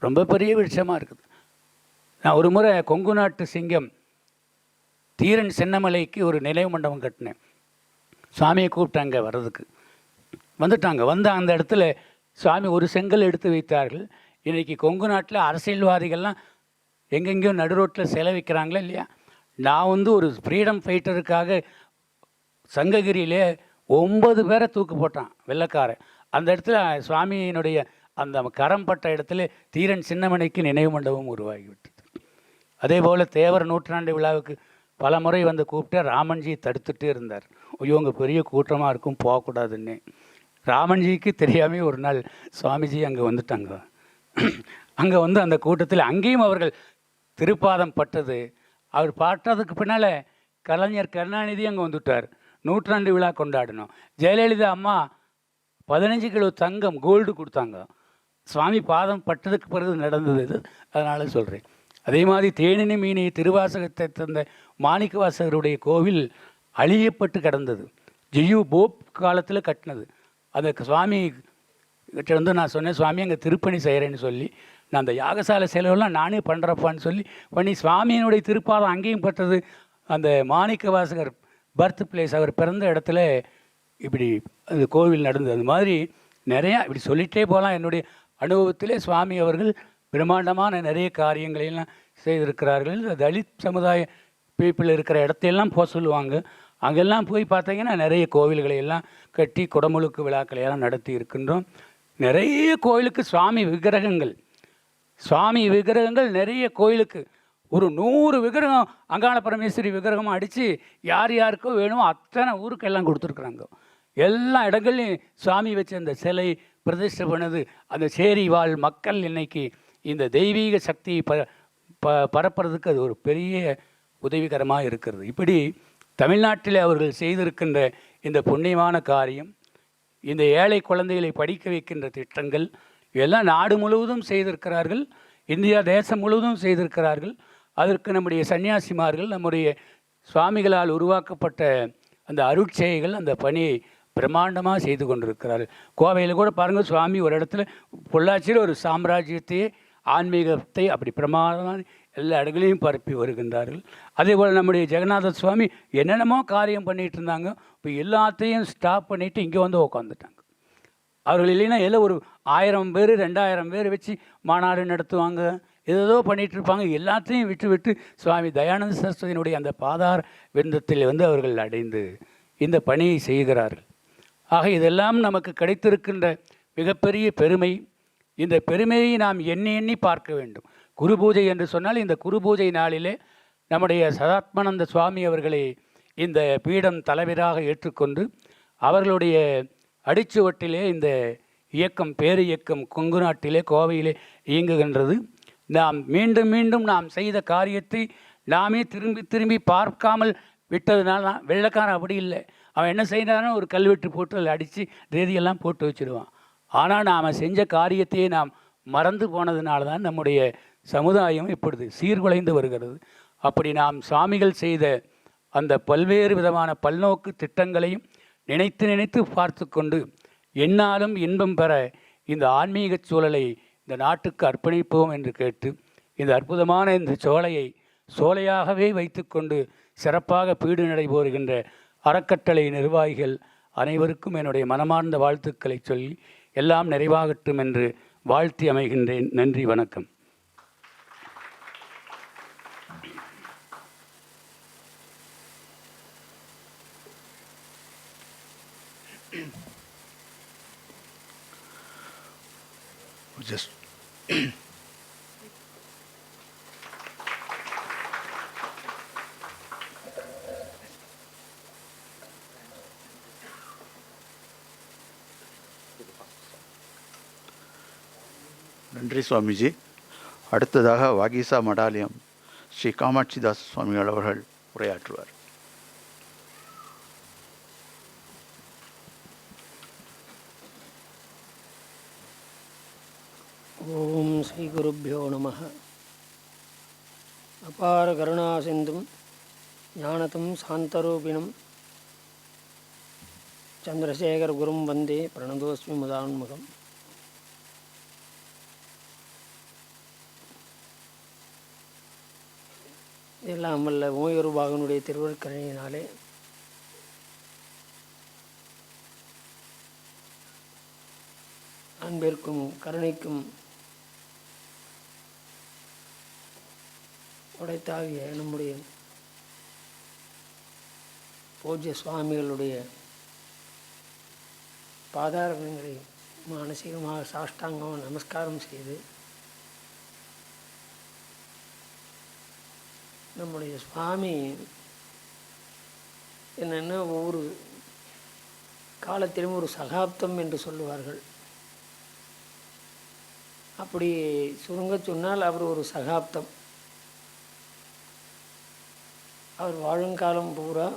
ரொம்ப பெரிய விஷயமாக இருக்குது. நான் ஒரு முறை கொங்கு நாட்டு சிங்கம் தீரன் சின்னமலைக்கு ஒரு நினைவு மண்டபம் கட்டினேன். சுவாமியை கூப்பிட்டாங்க வர்றதுக்கு, வந்துட்டாங்க. வந்து அந்த இடத்துல சுவாமி ஒரு செங்கல் எடுத்து வைத்தார்கள். இன்றைக்கி கொங்கு நாட்டில் அரசியல்வாதிகள்லாம் எங்கெங்கேயோ நடு ரோட்டில் சிலை வைக்கிறாங்களே இல்லையா. நான் வந்து ஒரு ஃப்ரீடம் ஃபைட்டருக்காக சங்ககிரியிலே 9 பேரை தூக்கு போட்டான் வெள்ளைக்காரன். அந்த இடத்துல சுவாமியினுடைய அந்த கரம் பட்ட இடத்துல தீரன் சின்னமனைக்கு நினைவு மண்டபம் உருவாகிவிட்டது. அதே போல் தேவர் நூற்றாண்டு விழாவுக்கு பல முறை வந்து கூப்பிட்டு ராமன்ஜி தடுத்துட்டே இருந்தார். ஐயோ அங்கே பெரிய கூட்டமாக இருக்கும், போகக்கூடாதுன்னு. ராமன்ஜிக்கு தெரியாமல் ஒரு நாள் சுவாமிஜி அங்கே வந்துட்டாங்க. அங்கே வந்து அந்த கூட்டத்தில் அங்கேயும் அவர்கள் திருப்பாதம் பட்டது. அவர் பாட்டதுக்கு பின்னால் கலைஞர் கருணாநிதி அங்கே வந்துவிட்டார். 100ஆண்டு விழா கொண்டாடினோம். ஜெயலலிதா அம்மா 15 கிலோ தங்கம் கோல்டு கொடுத்தாங்க. சுவாமி பாதம் பட்டதுக்கு பிறகு நடந்தது இது, அதனால் சொல்கிறேன். அதே மாதிரி தேனினி மீனி திருவாசகத்தை தந்த மாணிக்க வாசகருடைய கோவில் அழியப்பட்டு கிடந்தது. ஜியு போப் காலத்தில் கட்டினது. அந்த சுவாமி கிட்ட வந்து நான் சொன்னேன், சுவாமி அங்கே திருப்பணி செய்கிறேன்னு சொல்லி, நான் அந்த யாகசாலை செலவெல்லாம் நானே பண்ணுறப்பான்னு சொல்லி பண்ணி சுவாமியினுடைய திருப்பாதம் அங்கேயும் பட்டது. அந்த மாணிக்க வாசகர் பர்த் பிளேஸ், அவர் பிறந்த இடத்துல இப்படி அந்த கோவில் நடந்தது. அது மாதிரி நிறையா இப்படி சொல்லிகிட்டே போகலாம். என்னுடைய அனுபவத்திலே சுவாமி அவர்கள் பிரம்மாண்டமான நிறைய காரியங்களையெல்லாம் செய்திருக்கிறார்கள். தலித் சமுதாய பீப்புள் இருக்கிற இடத்தையெல்லாம் போக சொல்லுவாங்க. அங்கெல்லாம் போய் பார்த்தீங்கன்னா நிறைய கோவில்களை எல்லாம் கட்டி குடமுழுக்கு விழாக்களையெல்லாம் நடத்தி இருக்கின்றோம். நிறைய கோயிலுக்கு சுவாமி விக்கிரகங்கள் நிறைய கோயிலுக்கு ஒரு 100 விக்கிரகம் அங்காள பரமேஸ்வரி விக்கிரகமாக அடித்து யார் யாருக்கோ வேணுமோ அத்தனை ஊருக்கு எல்லாம் கொடுத்துருக்குறாங்க. எல்லா இடங்கள்லையும் சுவாமி வச்சு அந்த சிலை பிரதிஷ்டை பண்ணது. அந்த சேரி வாழ் மக்கள் இன்னைக்கு இந்த தெய்வீக சக்தியை பரப்புறதுக்கு அது ஒரு பெரிய உதவிகரமாக இருக்கிறது. இப்படி தமிழ்நாட்டில் அவர்கள் செய்திருக்கின்ற இந்த புண்ணியமான காரியம், இந்த ஏழை குழந்தைகளை படிக்க வைக்கின்ற திட்டங்கள் இதெல்லாம் நாடு முழுவதும் செய்திருக்கிறார்கள். இந்தியா தேசம் முழுவதும் செய்திருக்கிறார்கள். அதற்கு நம்முடைய சன்னியாசிமார்கள், நம்முடைய சுவாமிகளால் உருவாக்கப்பட்ட அந்த அருட்செய்கள் அந்த பணியை பிரம்மாண்டமாக செய்து கொண்டிருக்கிறார்கள். கோவையில் கூட பாருங்கள், சுவாமி ஒரு இடத்துல பொள்ளாச்சியில் ஒரு சாம்ராஜ்யத்தையே ஆன்மீகத்தை அப்படி பிரமாதமாக எல்லா இடங்களையும் பரப்பி வருகின்றார்கள். அதே போல் நம்முடைய ஜெகநாத சுவாமி என்னென்னமோ காரியம் பண்ணிகிட்டு இருந்தாங்க. இப்போ எல்லாத்தையும் ஸ்டாப் பண்ணிவிட்டு இங்கே வந்து உட்காந்துட்டாங்க. அவர்கள் இல்லைன்னா எல்லாம் ஒரு 1000 பேர் 2000 பேர் வச்சு மாநாடு நடத்துவாங்க, ஏதோ பண்ணிகிட்டு இருப்பாங்க. எல்லாத்தையும் விட்டு சுவாமி தயானந்த சரஸ்வதியினுடைய அந்த பாதார விருந்தத்தில் வந்து அவர்கள் அடைந்து இந்த பணியை செய்கிறார்கள். ஆக இதெல்லாம் நமக்கு கிடைத்திருக்கின்ற மிகப்பெரிய பெருமை. இந்த பெருமையை நாம் எண்ணி பார்க்க வேண்டும். குரு பூஜை என்று சொன்னால், இந்த குரு பூஜை நாளிலே நம்முடைய சதாத்மானந்த சுவாமி அவர்களை இந்த பீடம் தலைவராக ஏற்றுக்கொண்டு அவர்களுடைய அடிச்சுவட்டிலே இந்த இயக்கம், பேரு இயக்கம் கொங்கு நாட்டிலே கோவையிலே இயங்குகின்றது. நாம் மீண்டும் நாம் செய்த காரியத்தை நாமே திரும்பி பார்க்காமல் விட்டதுனால தான். வெள்ளைக்காரன் அப்படி இல்லை. அவன் என்ன செய்யறானோ ஒரு கல்வெட்டு போட்டு அதில் அடித்து ரேதியெல்லாம் போட்டு வச்சுடுவான். ஆனால் நாம் செஞ்ச காரியத்தையே நாம் மறந்து போனதுனால தான் நம்முடைய சமுதாயம் இப்பொழுது சீர்குலைந்து வருகிறது. அப்படி நாம் சுவாமிகள் செய்த அந்த பல்வேறு விதமான பல்நோக்கு திட்டங்களையும் நினைத்து பார்த்து கொண்டு எந்நாளும் இன்பம் பெற இந்த ஆன்மீக சூழலை இந்த நாட்டுக்கு அர்ப்பணிப்போம் என்று கேட்டு, இந்த அற்புதமான இந்த சோலையாகவே வைத்துக்கொண்டு சிறப்பாக பீடு நடைபோறுகின்ற அறக்கட்டளை நிர்வாகிகள் அனைவருக்கும் என்னுடைய மனமார்ந்த வாழ்த்துக்களை சொல்லி எல்லாம் நிறைவாகட்டும் என்று வாழ்த்தி அமைகின்றேன். நன்றி, வணக்கம். Just நன்றி சுவாமிஜி. அடுத்ததாக வாகீசா மடாலயம் ஸ்ரீ காமாட்சிதாஸ் சுவாமிகள் அவர்கள் உரையாற்றுவார். ஓம் ஸ்ரீ குருப்யோ நம. அபார கருணாசிந்தும் ஞானத்தும் சாந்தரூபிணம் சந்திரசேகர குரும் வந்தே பிரணதோஸ்மி முதான்முகம். எல்லாம் வல்ல ஓயொரு பாகனுடைய திருவருட்கருணையினாலே அன்பிற்கும் கருணைக்கும் உடைத்தாகிய நம்முடைய பூஜ்ய சுவாமிகளுடைய பாதாரங்களை மானசீகமாக சாஷ்டாங்கம் நமஸ்காரம் செய்து நம்முடைய சுவாமி என்னென்ன ஒவ்வொரு காலத்திலும் ஒரு சகாப்தம் என்று சொல்லுவார்கள். அப்படி சுருங்க சொன்னால் அவர் ஒரு சகாப்தம். அவர் வாழும் காலம் பூரா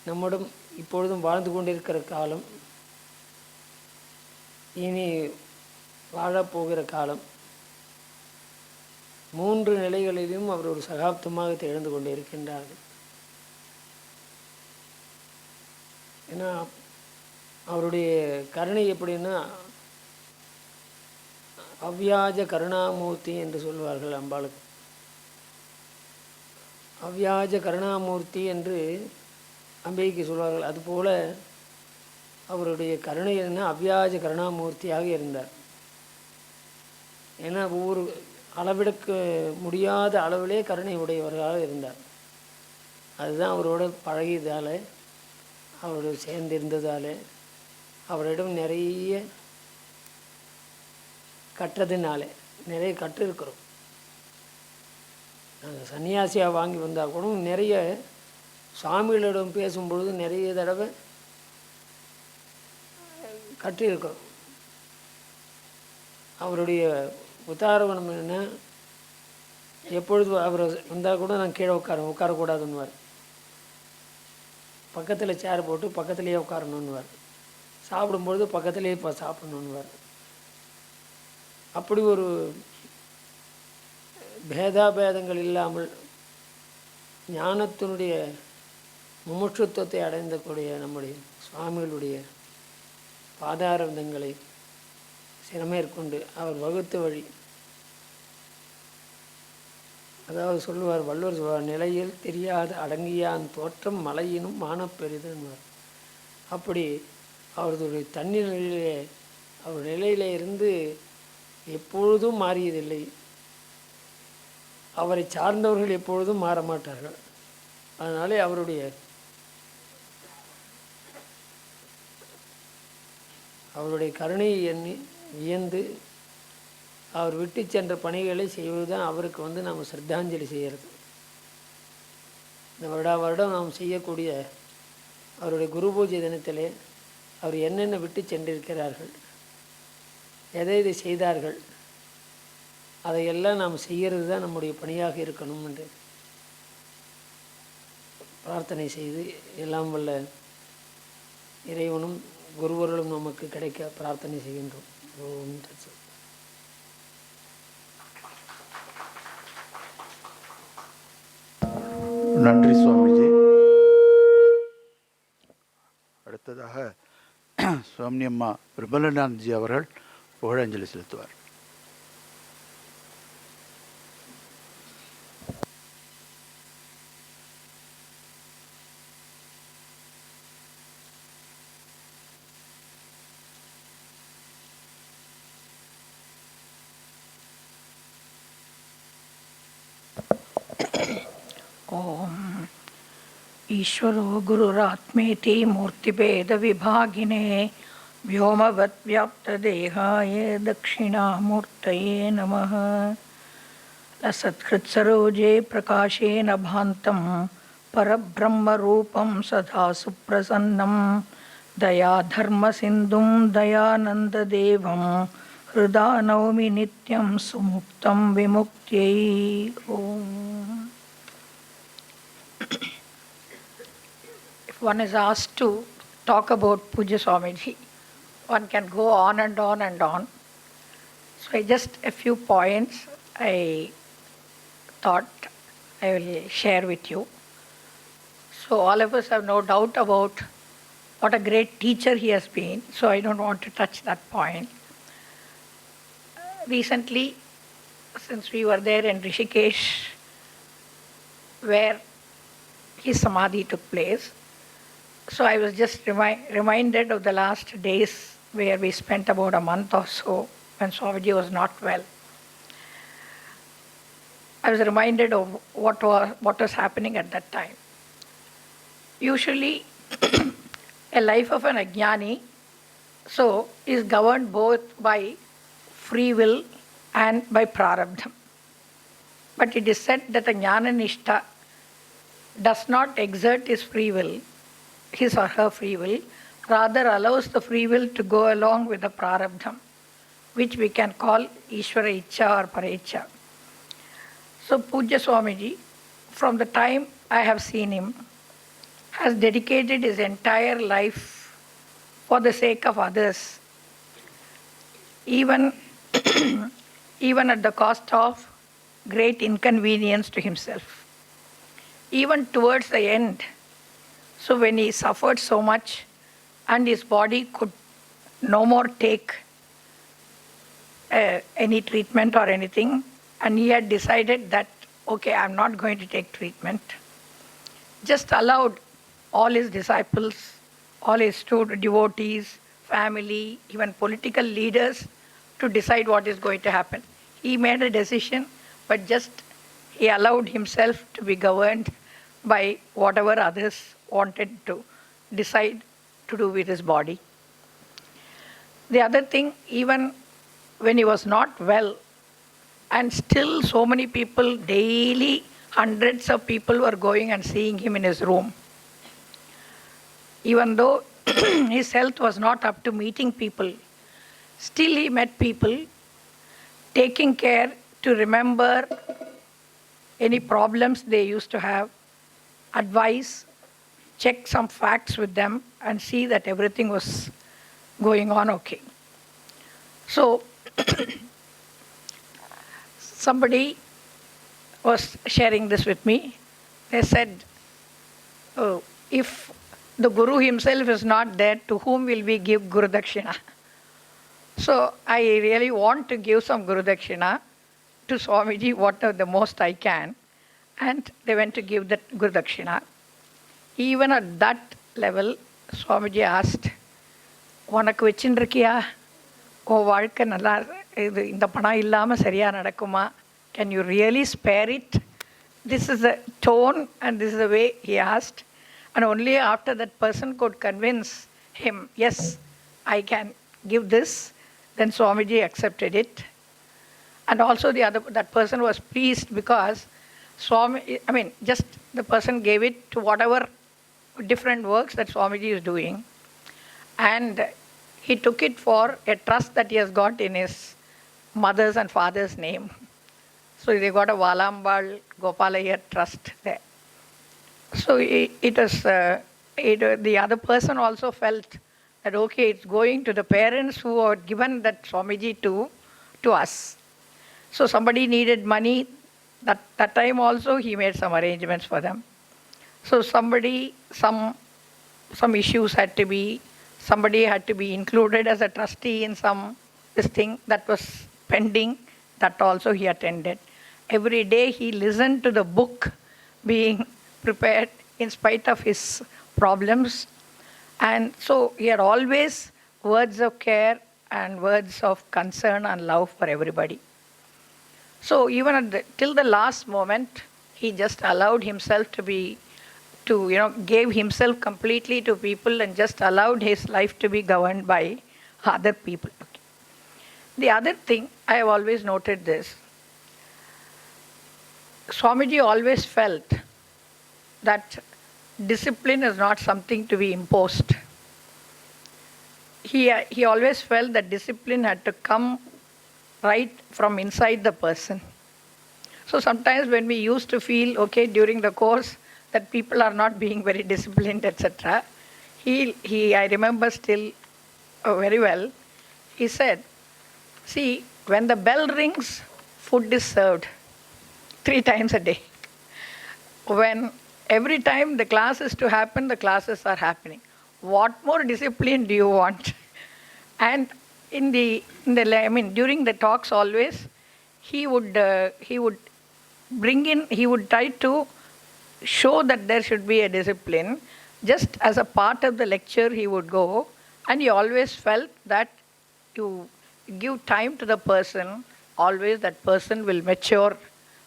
நம்மிடம் இப்பொழுதும் வாழ்ந்து கொண்டிருக்கிற காலம், இனி வாழப்போகிற காலம், 3 நிலைகளிலும் அவர் ஒரு சகாப்தமாக திகழ்ந்து கொண்டே இருக்கின்றார்கள். ஏன்னா அவருடைய கருணை எப்படின்னா அவ்வியாஜ கருணாமூர்த்தி என்று சொல்வார்கள் அம்பாளுக்கு. அவ்வியாஜ கருணாமூர்த்தி என்று அம்பிகைக்கு சொல்வார்கள். அதுபோல் அவருடைய கருணை என்ன அவ்வியாஜ கருணாமூர்த்தியாக இருந்தார். ஏன்னா ஒவ்வொரு அளவிடக்க முடியாத அளவிலே கருணை உடையவர்களாக இருந்தார். அதுதான் அவரோட பழகியதால், அவரோட சேர்ந்திருந்ததால், அவரிடம் நிறைய கற்றதுனாலே, நிறைய கற்றிருக்கிறோம். நாங்கள் சன்னியாசியாக வாங்கி வந்தால் கூட நிறைய சுவாமிகளிடம் பேசும்பொழுது நிறைய தடவை கற்றிருக்கிறோம். அவருடைய உதாரணம் என்ன, எப்பொழுது அவர் வந்தால் கூட நான் கீழே உட்காரக்கூடாதுன்னுவார். பக்கத்தில் சேர் போட்டு பக்கத்துலேயே உட்காரணுன்னுவார். சாப்பிடும்பொழுது பக்கத்துலேயே இப்போ சாப்பிடணுன்னுவார். அப்படி ஒரு பேதாபேதங்கள் இல்லாமல் ஞானத்தினுடைய முமுட்சுத்துவத்தை அடைந்தக்கூடிய நம்முடைய சுவாமிகளுடைய பாதாரவிந்தங்களை சிரமேற்கொண்டு அவர் வகுத்த வழி, அதாவது சொல்லுவார், வள்ளுவர் சொல்வார், நிலையில் தெரியாத அடங்கியான் தோற்றம் மலையினும் மானப்பெரிதுன்னுவார். அப்படி அவர்களுடைய தண்ணீர் நிலையிலே, அவர் நிலையிலே இருந்து எப்பொழுதும் மாறியதில்லை. அவரை சார்ந்தவர்கள் எப்பொழுதும் மாற மாட்டார்கள். அதனாலே அவருடைய கருணையை எண்ணி வியந்து அவர் விட்டு சென்ற பணிகளை செய்வது தான் அவருக்கு நாம் சிரத்தாஞ்சலி செய்கிறது. இந்த வருடம் நாம் செய்யக்கூடிய அவருடைய குரு பூஜை தினத்திலே அவர் என்னென்ன விட்டு சென்றிருக்கிறார்கள், எதை இதை செய்தார்கள், அதையெல்லாம் நாம் செய்கிறது தான் நம்முடைய பணியாக இருக்கணும் என்று பிரார்த்தனை செய்து, எல்லாம் வல்ல இறைவனும் குருவர்களும் நமக்கு கிடைக்க பிரார்த்தனை செய்கின்றோம். ஓம் தத்சத். நன்றி சுவாமிஜி. அடுத்ததாக சுவாமி அம்மா விமலநாத்ஜி அவர்கள் புகழஞ்சலி செலுத்துவார். ओम ईश्वरो गुरुरात्मेति मूर्तिभेदविभागिने व्योमवद्व्याप्तदेहाय दक्षिणामूर्तये नमः। लसत्कृत्सरोजे प्रकाशेन भान्तं परब्रह्मरूपं सदा सुप्रसन्नं दयाधर्मसिन्धुं दयानन्ददेवं हृदा नौमि नित्यं सुमुक्तं विमुक्त्यै। ओम। If one is asked to talk about Pujya Swamiji, one can go on and on and on. So just a few points I thought I will share with you. So all of us have no doubt about what a great teacher he has been, so I don't want to touch that point. Recently, since we were there in Rishikesh, where his samadhi took place, so I was just reminded of the last days where we spent about a month or so when Swamiji was not well. I was reminded of what was happening at that time. Usually, a life of an ajnani so is governed both by free will and by prarabdham. But it is said that a jnana-nishta does not exert his free will, his or her free will, rather allows the free will to go along with the prarabdham. which we can call Ishvara Icha or Parecha. So Pujya Swamiji, from the time I have seen him, has dedicated his entire life for the sake of others, even, even at the cost of great inconvenience to himself. Even towards the end, so when he suffered so much and his body could no more take any treatment or anything, and he had decided that, okay, I'm not going to take treatment, just allowed all his disciples, all his devotees, family, even political leaders to decide what is going to happen. He made a decision, but just he allowed himself to be governed by whatever others wanted to decide to do with his body. The other thing, even when he was not well, and still so many people, daily hundreds of people were going and seeing him in his room. Even though his health was not up to meeting people, still he met people, taking care to remember any problems they used to have, advise, check some facts with them, and see that everything was going on okay. So, somebody was sharing this with me. They said, oh, if the Guru himself is not there, to whom will we give Guru Dakshina? So I really want to give some Guru Dakshina to Swamiji, whatever the most I can. And they went to give that Guru Dakshina. Even at that level, Swamiji asked, உனக்கு வச்சுருக்கியா உன் வாழ்க்கை நல்லா இது இந்த பணம் இல்லாமல் சரியாக நடக்குமா? Can you really spare it? This is the tone and this is the way he asked. And only after that person could convince him, yes, I can give this, then Swamiji accepted it. And also that person was pleased because just the person gave it to whatever different works that Swamiji is doing. And he took it for a trust that he has got in his mother's and father's name. So they got a Valambal Gopalaya trust there. So the other person also felt that, okay, it's going to the parents who had given that Swamiji to us. So somebody needed money. That time also he made some arrangements for them. So some issues had to be, somebody had to be included as a trustee in this thing that was pending. That also he attended. Every day he listened to the book being prepared in spite of his problems. And so he had always words of care and words of concern and love for everybody. So even till the last moment, he just allowed himself gave himself completely to people and just allowed his life to be governed by other people. Okay. The other thing, I have always noted this. Swamiji always felt that discipline is not something to be imposed. He always felt that discipline had to come right from inside the person. So sometimes when we used to feel, okay, during the course, that people are not being very disciplined, etc., I remember still very well, he said, see, when the bell rings, food is served 3 times a day. When every time the class is to happen, the classes are happening. What more discipline do you want? And during the talks always, he would try to show that there should be a discipline. Just as a part of the lecture, he would go, and he always felt that you give time to the person, always that person will mature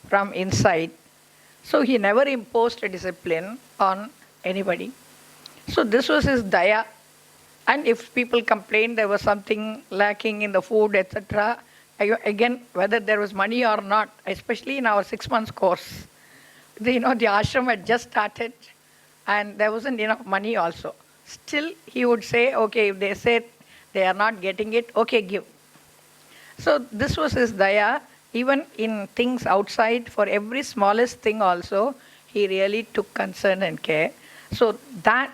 from inside. So he never imposed a discipline on anybody. So this was his daya. And if people complained there was something lacking in the food, etc., again, whether there was money or not, especially in our 6 months course, the ashram had just started and there wasn't enough money also. Still, he would say, okay, if they say they are not getting it, okay, give. So this was his daya. Even in things outside, for every smallest thing also, he really took concern and care. So that,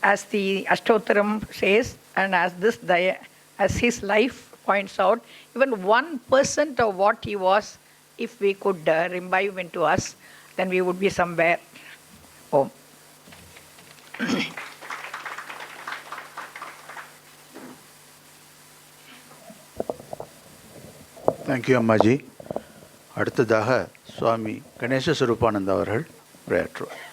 as the Ashtottaram says, and as this daya, as his life points out, even 1% of what he was, if we could imbibe into us, then we would be somewhere home. Thank you, Ammaji. அடுத்ததாக சுவாமி கணேச ஸ்வரூபானந்த அவர்கள் உரையாற்றுவார்.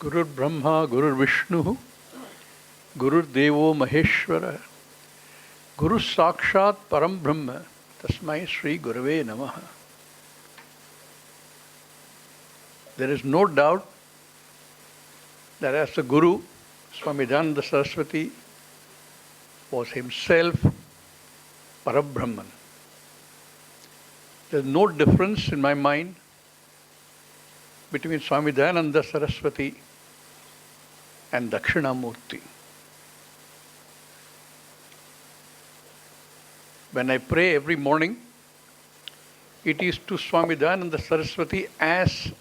Guru Brahma, Guru Vishnu, Guru Devo Maheshwara, Guru Sakshat Param Brahma, Tasmai Sri Gurave Namaha. There is no doubt that as the Guru, Swami Dayananda Saraswati was himself Parabrahman. There is no difference in my mind between Swami Dayananda Saraswati and Dakshinamurti. When I pray every morning, it is to Swami Dayananda Saraswati as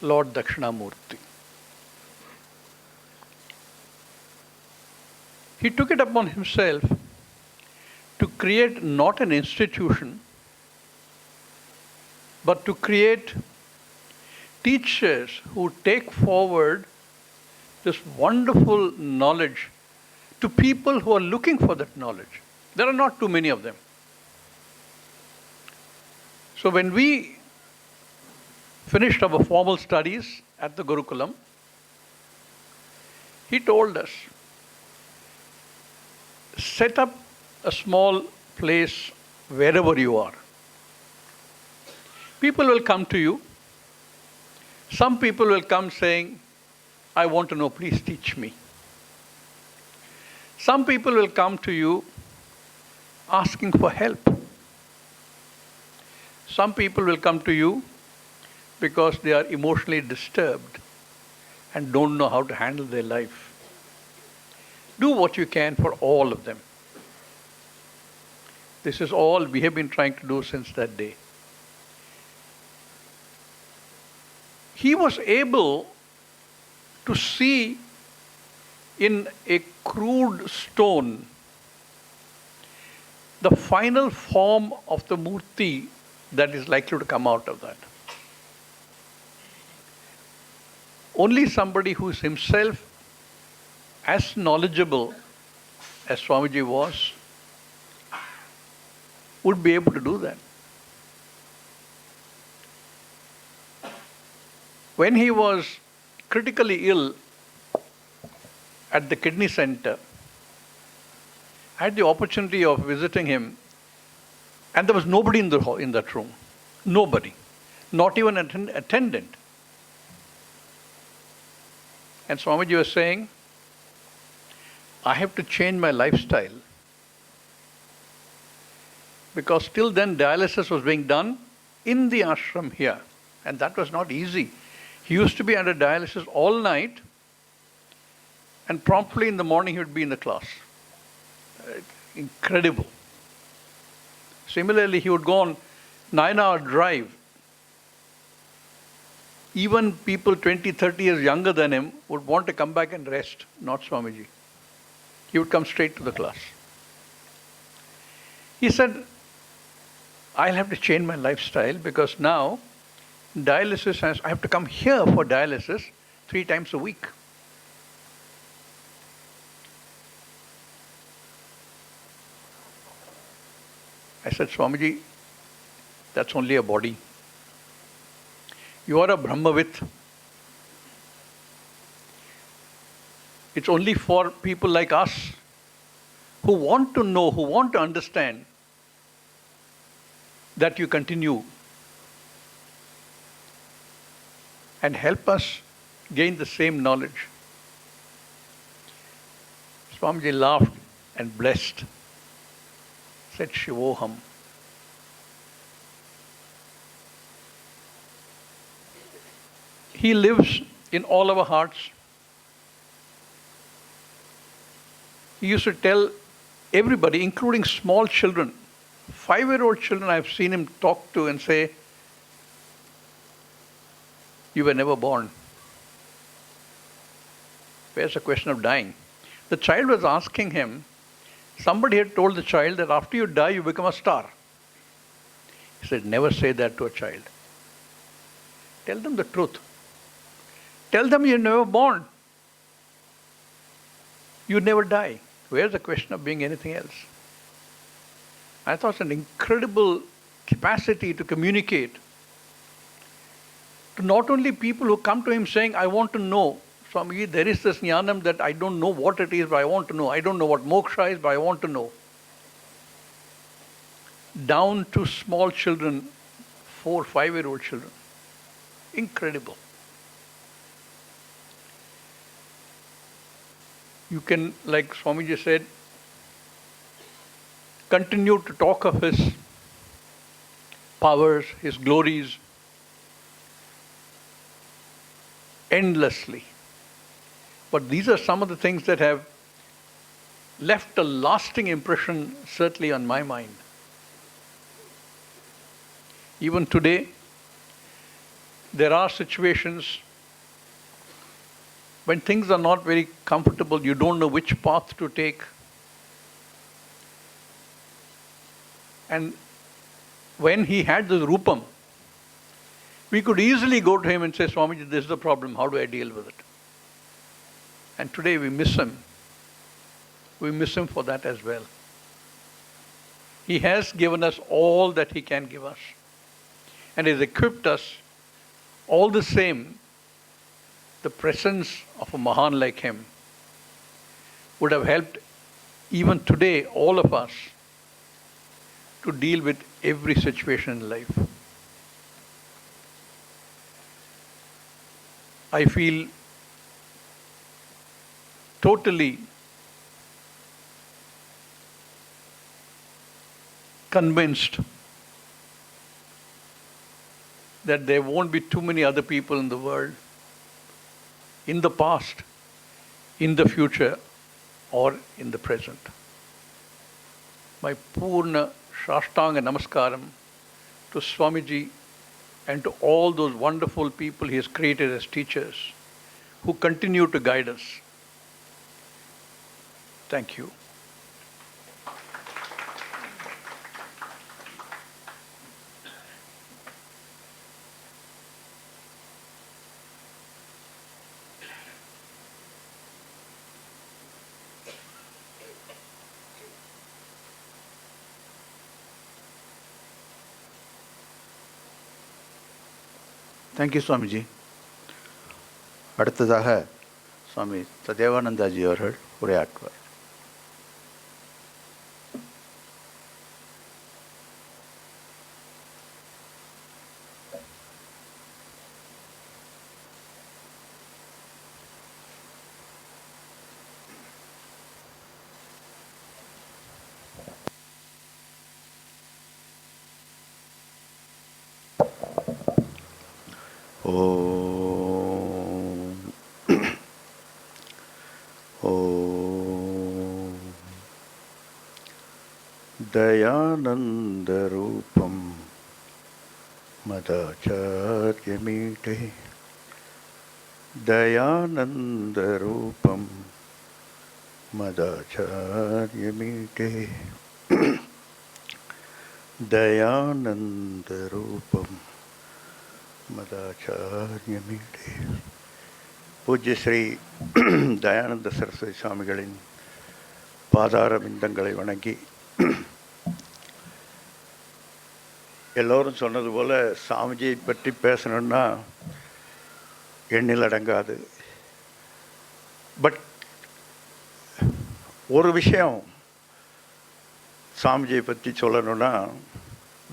Lord Dakshinamurti. He took it upon himself to create not an institution, but to create teachers who take forward this wonderful knowledge to people who are looking for that knowledge. There are not too many of them. So when we finished our formal studies at the Gurukulam, he told us, set up a small place wherever you are. People will come to you. Some people will come saying, I want to know, please teach me. Some people will come to you asking for help. Some people will come to you because they are emotionally disturbed and don't know how to handle their life. Do what you can for all of them. This is all we have been trying to do since that day. He was able to see in a crude stone the final form of the murti that is likely to come out of that. Only somebody who is himself as knowledgeable as Swamiji was would be able to do that. When he was critically ill at the kidney center, I had the opportunity of visiting him, and there was nobody in that room. Nobody. Not even an attendant. And Swamiji was saying, I have to change my lifestyle. Because till then dialysis was being done in the ashram here. And that was not easy. He used to be under dialysis all night, and promptly in the morning he would be in the class. Incredible. Similarly, he would go on 9-hour drive. Even people 20, 30 years younger than him would want to come back and rest, not Swamiji. He would come straight to the class. He said, I'll have to change my lifestyle because now dialysis I have to come here for dialysis 3 times a week. I said, Swamiji, that's only a body. You are a Brahmavit. It's only for people like us who want to know, who want to understand, that you continue. and help us gain the same knowledge. Swamiji laughed and blessed, said Shivoham. He lives in all our hearts. He used to tell everybody, including small children, 5-year-old children, I've seen him talk to and say, you were never born. Where's the question of dying? The child was asking him, somebody had told the child that after you die, you become a star. He said, never say that to a child. Tell them the truth. Tell them you're never born. You never die. Where's the question of being anything else? I thought it's an incredible capacity to communicate to not only people who come to him saying, I want to know, Swamiji, there is this jnanam that I don't know what it is, but I want to know. I don't know what moksha is, but I want to know. Down to small children, 4, 5-year-old children. Incredible. You can, like Swamiji said, continue to talk of his powers, his glories, endlessly. But these are some of the things that have left a lasting impression, certainly on my mind. Even today, there are situations when things are not very comfortable, you don't know which path to take. And when he had this rupam, we could easily go to him and say, Swamiji, this is the problem, how do I deal with it? And today we miss him. We miss him for that as well. He has given us all that he can give us. And has equipped us all the same. The presence of a Mahan like him would have helped even today all of us to deal with every situation in life. I feel totally convinced that there won't be too many other people in the world, in the past, in the future, or in the present. My Purna Shashtanga Namaskaram to Swamiji and to all those wonderful people he has created as teachers who continue to guide us. Thank you. Thank you Swamiji. அடுத்ததாக சுவாமி சதேவானந்தாஜி அவர்கள் உரையாற்றுவார். दयानंदरूपम मदाचार्यमीटे दयानंदरूपम मदाचार्यमीटे दयानंदरूपम मदाचार्यमीटे. पूज्य श्री दयानंद सरस्वती स्वामिகளின் பாதார விந்தங்களை வணங்கி எல்லோரும் சொன்னது போல் சாமிஜியை பற்றி பேசணுன்னா எண்ணில் அடங்காது. பட் ஒரு விஷயம் சாமிஜியை பற்றி சொல்லணுன்னா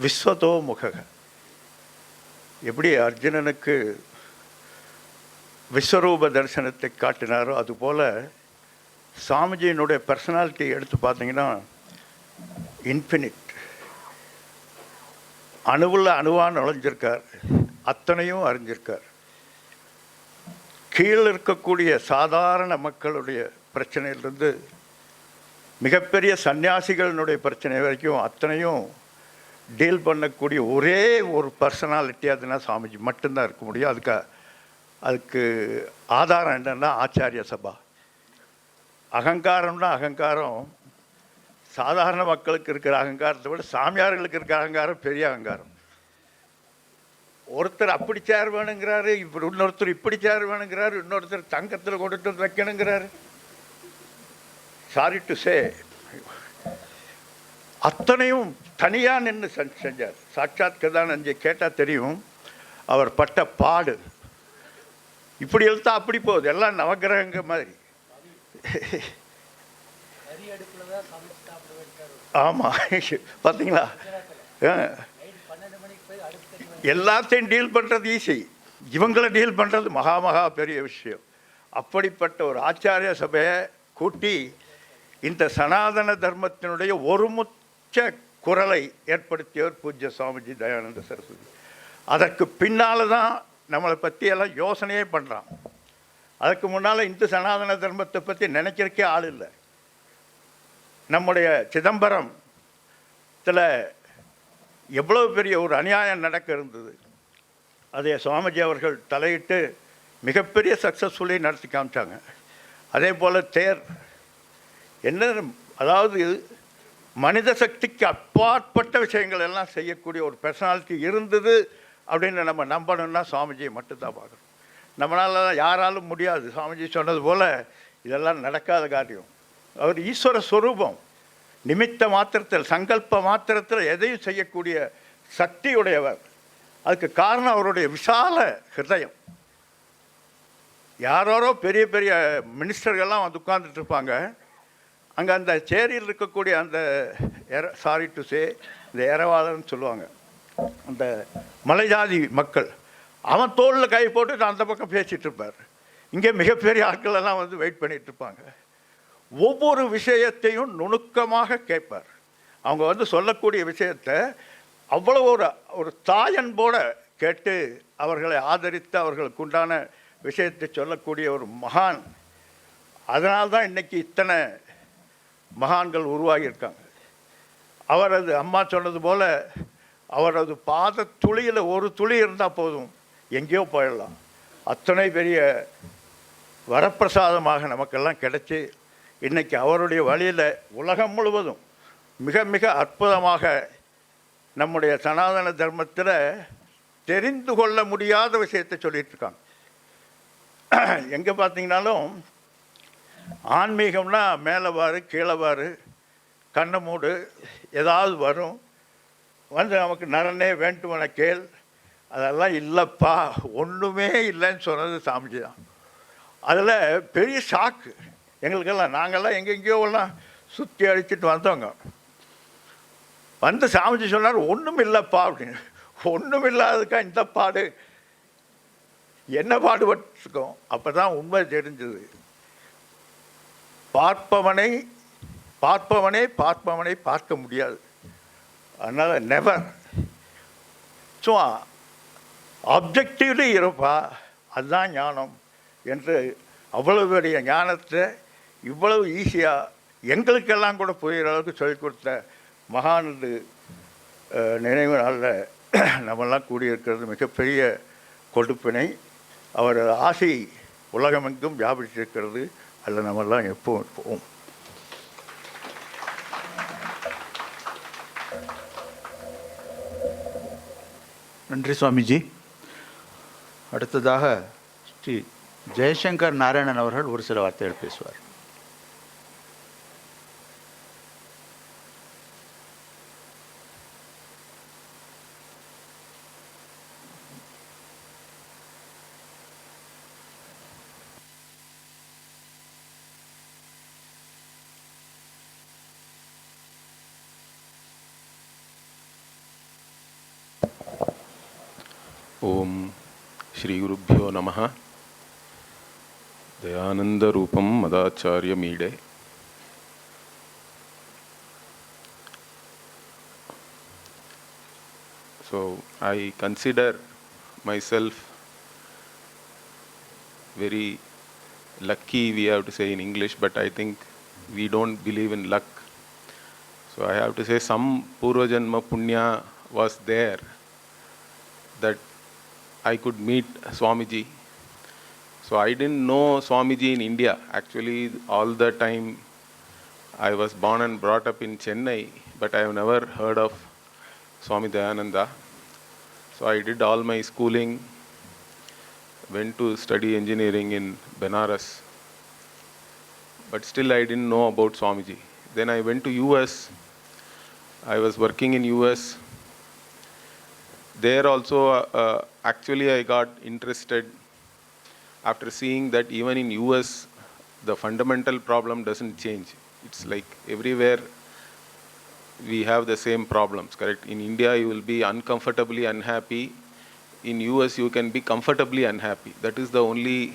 விஸ்வதோ முக. எப்படி அர்ஜுனனுக்கு விஸ்வரூப தரிசனத்தை காட்டினாரோ அதுபோல் சாமிஜியினுடைய பர்சனாலிட்டி எடுத்து பார்த்தீங்கன்னா இன்ஃபினிட். அணுவில் அணுவாக நுழைஞ்சிருக்கார், அத்தனையும் அறிஞ்சிருக்கார். கீழே இருக்கக்கூடிய சாதாரண மக்களுடைய பிரச்சனையிலிருந்து மிகப்பெரிய சன்னியாசிகளினுடைய பிரச்சனை வரைக்கும் அத்தனையும் டீல் பண்ணக்கூடிய ஒரே ஒரு பர்சனாலிட்டி அதுனா சாமிஜி மட்டும்தான் இருக்க முடியும். அதுக்கு ஆதாரம் என்னென்னா ஆச்சாரிய சபா. அகங்காரம்னா அகங்காரம் சாதாரண மக்களுக்கு இருக்கிற அகங்காரத்தை விட சாமியார்களுக்கு இருக்கிற அகங்காரம் பெரிய அகங்காரம். ஒருத்தர் அப்படி சேர் வேணுங்கிறாரு, இப்படி இன்னொருத்தர் இப்படி சேர் வேணுங்கிறாரு, இன்னொருத்தர் தங்கத்தில் கொண்டுட்டு வைக்கணுங்கிறாரு. சாரி டு சே, அத்தனையும் தனியாக நின்று செஞ்சார். சாட்சாத் கதானந்தி கேட்டால் தெரியும் அவர் பட்ட பாடு. இப்படி எழுத்தா அப்படி போகுது, எல்லாம் நவகிரகங்க மாதிரி. ஆமாம், பார்த்தீங்களா? எல்லாத்தையும் டீல் பண்ணுறது ஈஸி, இவங்களை டீல் பண்ணுறது மகா பெரிய விஷயம். அப்படிப்பட்ட ஒரு ஆச்சாரிய சபையை கூட்டி இந்த சனாதன தர்மத்தினுடைய ஒருமுச்ச குரலை ஏற்படுத்தியவர் பூஜ்ய சுவாமிஜி தயானந்த சரஸ்வதி. அதற்கு பின்னால் தான் நம்மளை பற்றியெல்லாம் யோசனையே பண்ணுறான். அதுக்கு முன்னால் இந்த சனாதன தர்மத்தை பற்றி நினைக்கிறக்கே ஆள் இல்லை. நம்முடைய சிதம்பரத்தில் எவ்வளோ பெரிய ஒரு அநியாயம் நடக்க இருந்தது, அதை சுவாமிஜி அவர்கள் தலையிட்டு மிகப்பெரிய சக்ஸஸ்ஃபுல்லி நடத்தி காமிச்சாங்க. அதே போல் தேர் என்ன, அதாவது மனித சக்திக்கு அப்பாற்பட்ட விஷயங்கள் எல்லாம் செய்யக்கூடிய ஒரு பர்சனாலிட்டி இருந்தது அப்படின்னு நம்ம நம்பணும்னா சுவாமிஜியை மட்டும்தான் பார்க்கணும். நம்மளால யாராலும் முடியாது. சுவாமிஜி சொன்னது போல் இதெல்லாம் நடக்காத காரியம். அவர் ஈஸ்வர ஸ்வரூபம். நிமித்த மாத்திரத்தில், சங்கல்ப மாத்திரத்தில் எதையும் செய்யக்கூடிய சக்தியுடையவர். அதுக்கு காரணம் அவருடைய விசால ஹிருதயம். யாரோ பெரிய பெரிய மினிஸ்டர்கள்லாம் வந்து உட்கார்ந்துட்டு இருப்பாங்க. அங்கே அந்த சேரியில் இருக்கக்கூடிய அந்த சாரி டு சே, இந்த ஏரவாதன்னு சொல்லுவாங்க, அந்த மலைஜாதி மக்கள், அவன் தோளில் கை போட்டு அந்த பக்கம் பேசிகிட்டு இருப்பார். இங்கே மிகப்பெரிய ஆட்கள் எல்லாம் வந்து வெயிட் பண்ணிகிட்டு இருப்பாங்க. ஒவ்வொரு விஷயத்தையும் நுணுக்கமாக கேட்பார். அவங்க வந்து சொல்லக்கூடிய விஷயத்தை அவ்வளோ ஒரு தாயன்போட கேட்டு அவர்களை ஆதரித்து அவர்களுக்கு உண்டான விஷயத்தை சொல்லக்கூடிய ஒரு மகான். அதனால்தான் இன்றைக்கி இத்தனை மகான்கள் உருவாகியிருக்காங்க. அவரது அம்மா சொன்னது போல் அவரது பாத துளியில் ஒரு துளி இருந்தால் போதும், எங்கேயோ போயிடலாம். அத்தனை பெரிய வரப்பிரசாதமாக நமக்கெல்லாம் கிடைச்சி இன்றைக்கி அவருடைய வழியில் உலகம் முழுவதும் மிக மிக அற்புதமாக நம்முடைய சனாதன தர்மத்தில் தெரிந்து கொள்ள முடியாத விஷயத்தை சொல்லிகிட்ருக்காங்க. எங்கே பார்த்தீங்கன்னாலும் ஆன்மீகம்னா மேலே வாரு கீழே வாரு, கண்ணை மூடு, ஏதாவது வரும் வந்து நமக்கு நரனே வேண்டுமன கேள், அதெல்லாம் இல்லைப்பா, ஒன்றுமே இல்லைன்னு சொன்னது சாமிஜி தான். அதில் பெரிய ஷாக்கு எங்களுக்கெல்லாம். நாங்கள்லாம் எங்கெங்கேயோ எல்லாம் சுற்றி அடிச்சுட்டு வந்தோங்க. வந்து சாமிஜி சொன்னார் ஒன்றும் இல்லைப்பா அப்படின்னு. ஒன்றும் இல்லாததுக்கா இந்த பாடு, என்ன பாடுபட்டுருக்கோம். அப்போ தான் உண்மை தெரிஞ்சது. பார்ப்பவனை பார்க்க முடியாது. அதனால் நெவர் சும்மா ஆப்ஜெக்டிவ்லி இருப்பா, அதுதான் ஞானம் என்று அவ்வளவு பெரிய ஞானத்தை இவ்வளவு ஈஸியாக எங்களுக்கெல்லாம் கூட புரிகிற அளவுக்கு சொல்லிக் கொடுத்த மகானது நினைவு நாளில் நம்மெல்லாம் கூடியிருக்கிறது மிகப்பெரிய கொடுப்பினை. அவர் ஆசை உலகமெங்கும் வியாபிச்சிருக்கிறது. அதில் நம்மெல்லாம் எப்பவும் இருப்போம். நன்றி சுவாமிஜி. அடுத்ததாக ஸ்ரீ ஜெயசங்கர் நாராயணன் அவர்கள் ஒரு சில வார்த்தைகள் பேசுவார். ஓம் ஸ்ரீ குருப்யோ நமஹ. Dayananda Rupam Madacharya Mide. So I consider myself very lucky, we have to say in English, but I think we don't believe in luck. So I have to say some Purva Janma Punya was there that I could meet Swamiji. So I didn't know Swamiji in India. Actually, all the time I was born and brought up in Chennai, but I have never heard of Swami Dayananda. So I did all my schooling, went to study engineering in Benares, but still I didn't know about Swamiji. Then I went to US. I was working in US. There also, actually I got interested after seeing that even in US, the fundamental problem doesn't change. It's like everywhere we have the same problems, correct? In India, you will be uncomfortably unhappy. In US, you can be comfortably unhappy. That is the only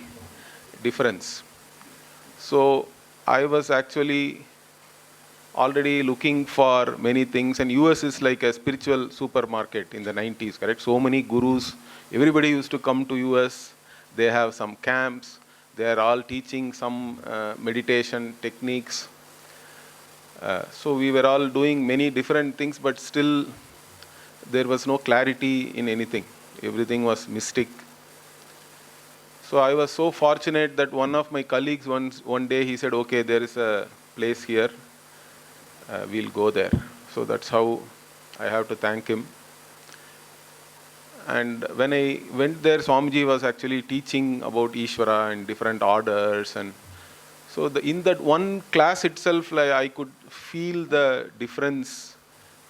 difference. So I was actually already looking for many things, and US is like a spiritual supermarket in the 90s, correct? So many gurus, everybody used to come to US. They have some camps. They are all teaching some meditation techniques. So we were all doing many different things, but still there was no clarity in anything. Everything was mystic. So I was so fortunate that one of my colleagues one day he said, okay, there is a place here. We'll go there. So that's how I have to thank him. And when I went there, Swamiji was actually teaching about Ishvara and different orders. And so in that one class itself, like, I could feel the difference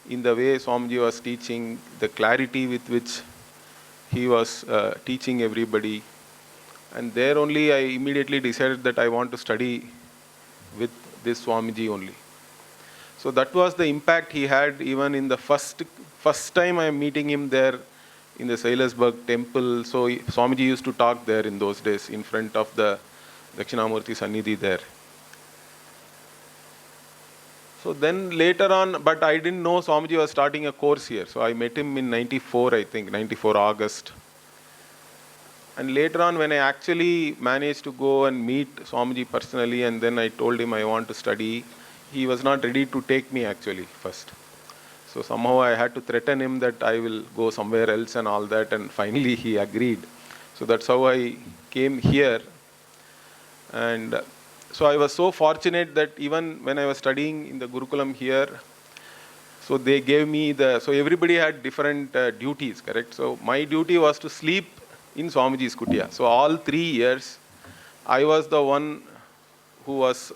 in the way Swamiji was teaching, the clarity with which he was teaching everybody. And there only I immediately decided that I want to study with this Swamiji only. So that was the impact he had even in the first time I am meeting him there in the Sailasburg temple. So Swamiji used to talk there in those days in front of the Dakshinamurti Sannidhi there. So then later on, but I didn't know Swamiji was starting a course here. So I met him in 94, I think, 94 August. And later on, when I actually managed to go and meet Swamiji personally, and then I told him I want to study, he was not ready to take me actually first. So somehow I had to threaten him that I will go somewhere else and all that, and finally he agreed. So that's how I came here. And so I was so fortunate that even when I was studying in the Gurukulam here, so they gave me so everybody had different duties, correct? So my duty was to sleep in Swamiji's kutia. So all 3 years, I was the one who was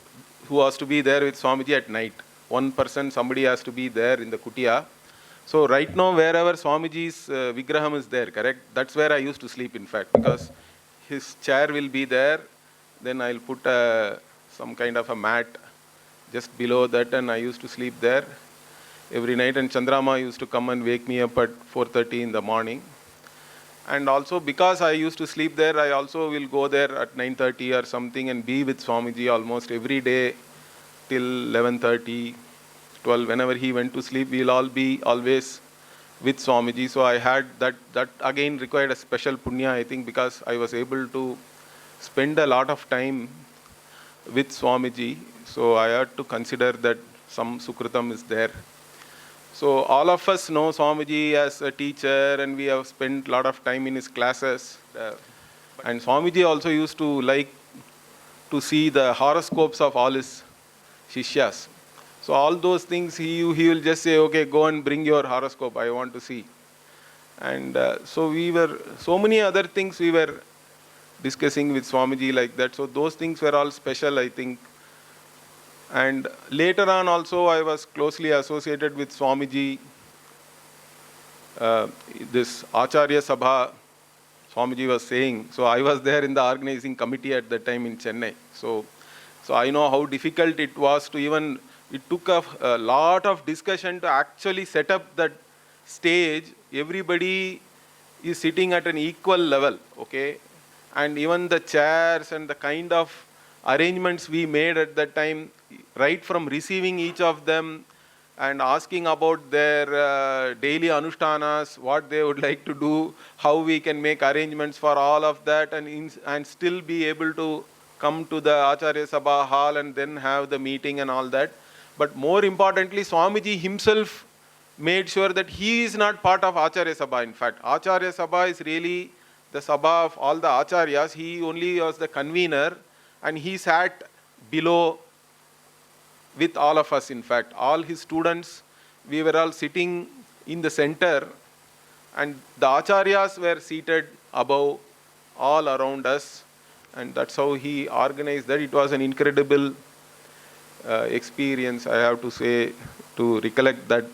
to be there with Swamiji at night. One person, somebody has to be there in the kutia. So right now, wherever Swamiji's Vigraham is there, correct? That's where I used to sleep, in fact, because his chair will be there. Then I'll put some kind of a mat just below that, and I used to sleep there every night. And Chandrama used to come and wake me up at 4:30 in the morning. And also because I used to sleep there, I also will go there at 9:30 or something and be with Swamiji almost every day till 11:30, 12. Whenever he went to sleep, we'll all be always with Swamiji. So I had that again required a special punya, I think, because I was able to spend a lot of time with Swamiji. So I had to consider that some sukritam is there. So all of us know Swamiji as a teacher, and we have spent a lot of time in his classes. And Swamiji also used to like to see the horoscopes of all his shishyas. So all those things, he will just say, okay, go and bring your horoscope, I want to see. And so many other things we were discussing with Swamiji like that. So those things were all special, I think. And later on also, I was closely associated with Swamiji. This Acharya Sabha, Swamiji was saying. So I was there in the organizing committee at that time in Chennai. So I know how difficult it was to even, it took a lot of discussion to actually set up that stage. Everybody is sitting at an equal level, okay? And even the chairs and the kind of arrangements we made at that time, right from receiving each of them and asking about their daily anushtanas, what they would like to do, how we can make arrangements for all of that, and still be able to come to the Acharya Sabha hall and then have the meeting and all that. But more importantly, Swamiji himself made sure that he is not part of Acharya Sabha. In fact, Acharya Sabha is really the Sabha of all the Acharyas. He only was the convener, and he sat below with all of us. In fact, all his students, we were all sitting in the center, and the Acharyas were seated above, all around us. And that's how he organized that. It was an incredible experience, I have to say, to recollect that.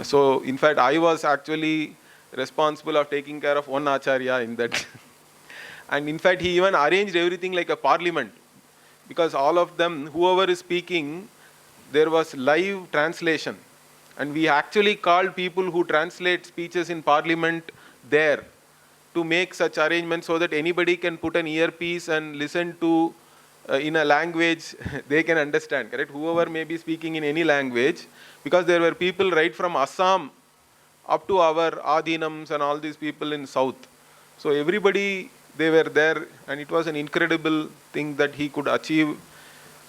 So, in fact, I was actually responsible of taking care of one Acharya in that. And in fact, he even arranged everything like a parliament, because all of them, whoever is speaking, there was live translation. And we actually called people who translate speeches in parliament there to make such arrangements so that anybody can put an earpiece and listen to in a language they can understand, correct? Whoever may be speaking in any language, because there were people right from Assam up to our Adinams and all these people in South. So everybody, they were there, and it was an incredible thing that he could achieve.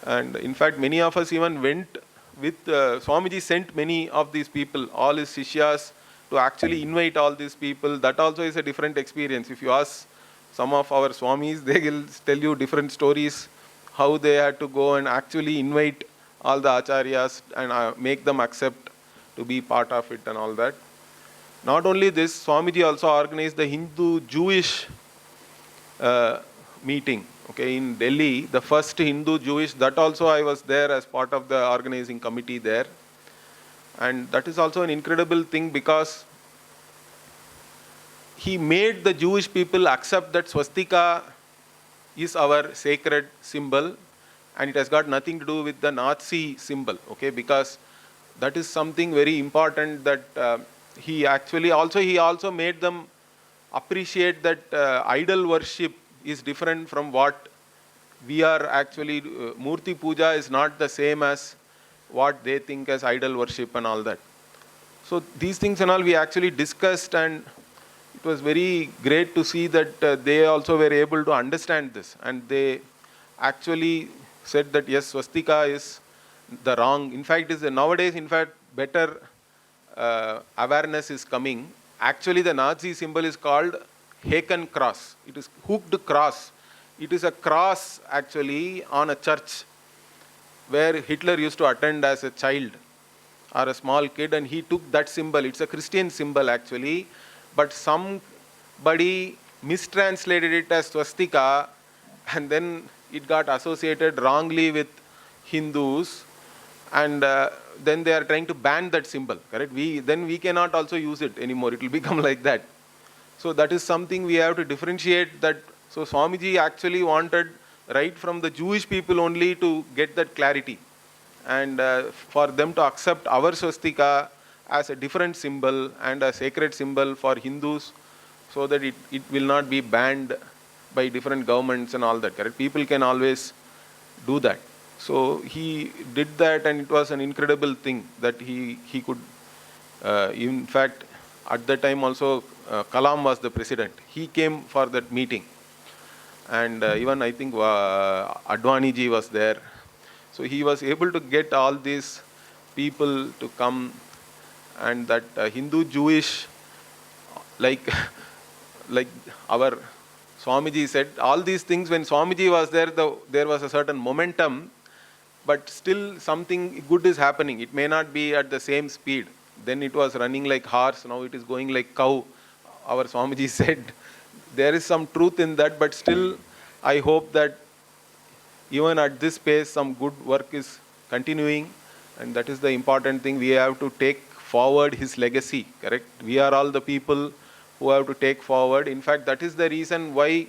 And in fact, many of us even went with, Swamiji sent many of these people, all his Shishyas, to actually invite all these people. That also is a different experience. If you ask some of our Swamis, they will tell you different stories, how they had to go and actually invite all the Acharyas and make them accept to be part of it and all that. Not only this, Swamiji also organized the Hindu-Jewish meeting, okay, in Delhi, the first Hindu-Jewish, that also I was there as part of the organizing committee there. And that is also an incredible thing, because he made the Jewish people accept that swastika is our sacred symbol, and it has got nothing to do with the Nazi symbol, okay, because that is something very important that he also made them appreciate that idol worship is different from what we are actually, Murti Puja is not the same as what they think as idol worship and all that. So these things and all we actually discussed, and it was very great to see that they also were able to understand this, and they actually said that yes, swastika is the wrong. In fact, nowadays, in fact, better awareness is coming. Actually, the Nazi symbol is called Haken cross. It is hooked cross. It is a cross actually on a church where Hitler used to attend as a child or a small kid, and he took that symbol. It's a Christian symbol actually, but somebody mistranslated it as swastika, and then it got associated wrongly with Hindus, and then they are trying to ban that symbol, correct? Then we cannot also use it anymore. It will become like that. So that is something we have to differentiate that. So Swamiji actually wanted right from the Jewish people only to get that clarity, and for them to accept our swastika as a different symbol and a sacred symbol for Hindus, so that it will not be banned by different governments and all that, correct? People can always do that. So he did that, and it was an incredible thing that he could, in fact, at that time also Kalam was the president. He came for that meeting. And even I think Advani ji was there. So he was able to get all these people to come, and that Hindu-Jewish, like our Swamiji said, all these things, when Swamiji was there, there was a certain momentum, but still something good is happening. It may not be at the same speed. Then it was running like horse, now it is going like cow. Our Swamiji said, there is some truth in that, but still I hope that even at this pace some good work is continuing, and that is the important thing. We have to take forward his legacy, correct? We are all the people who have to take forward. In fact, that is the reason why,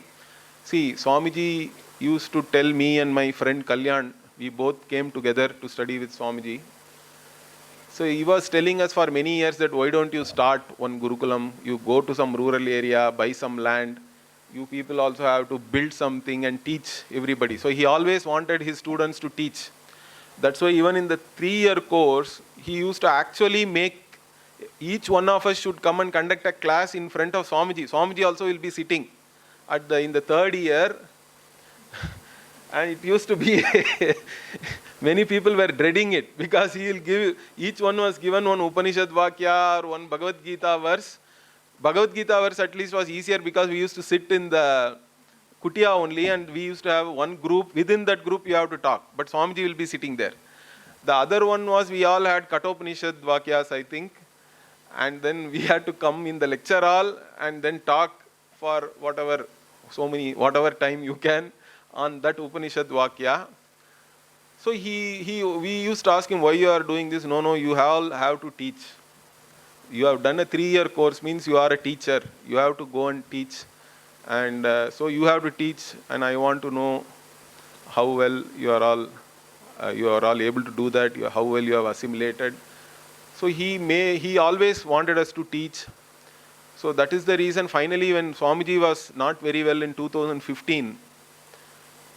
see, Swamiji used to tell me and my friend Kalyan, we both came together to study with Swamiji. So he was telling us for many years that why don't you start one Gurukulam, you go to some rural area, buy some land, you people also have to build something and teach everybody. So he always wanted his students to teach. That's why even in the 3-year course, he used to actually make each one of us should come and conduct a class in front of Swamiji. Swamiji also will be sitting in the 3rd year. And it used to be, many people were dreading it because he will give, each one was given one Upanishad Vakya or one Bhagavad Gita verse. Bhagavad Gita verse at least was easier because we used to sit in the kutia only and we used to have one group. Within that group you have to talk, but Swamiji will be sitting there. The other one was we all had Kathopanishad Vakyas, I think. And then we had to come in the lecture hall and then talk for whatever time you can on that Upanishad Vakya. So we used to ask him, why you are doing this? No, you all have to teach. You have done a 3-year course, means you are a teacher. You have to go and teach. And so you have to teach, and I want to know how well you are all able to do that, how well you have assimilated. So he always wanted us to teach. So that is the reason finally when Swamiji was not very well in 2015,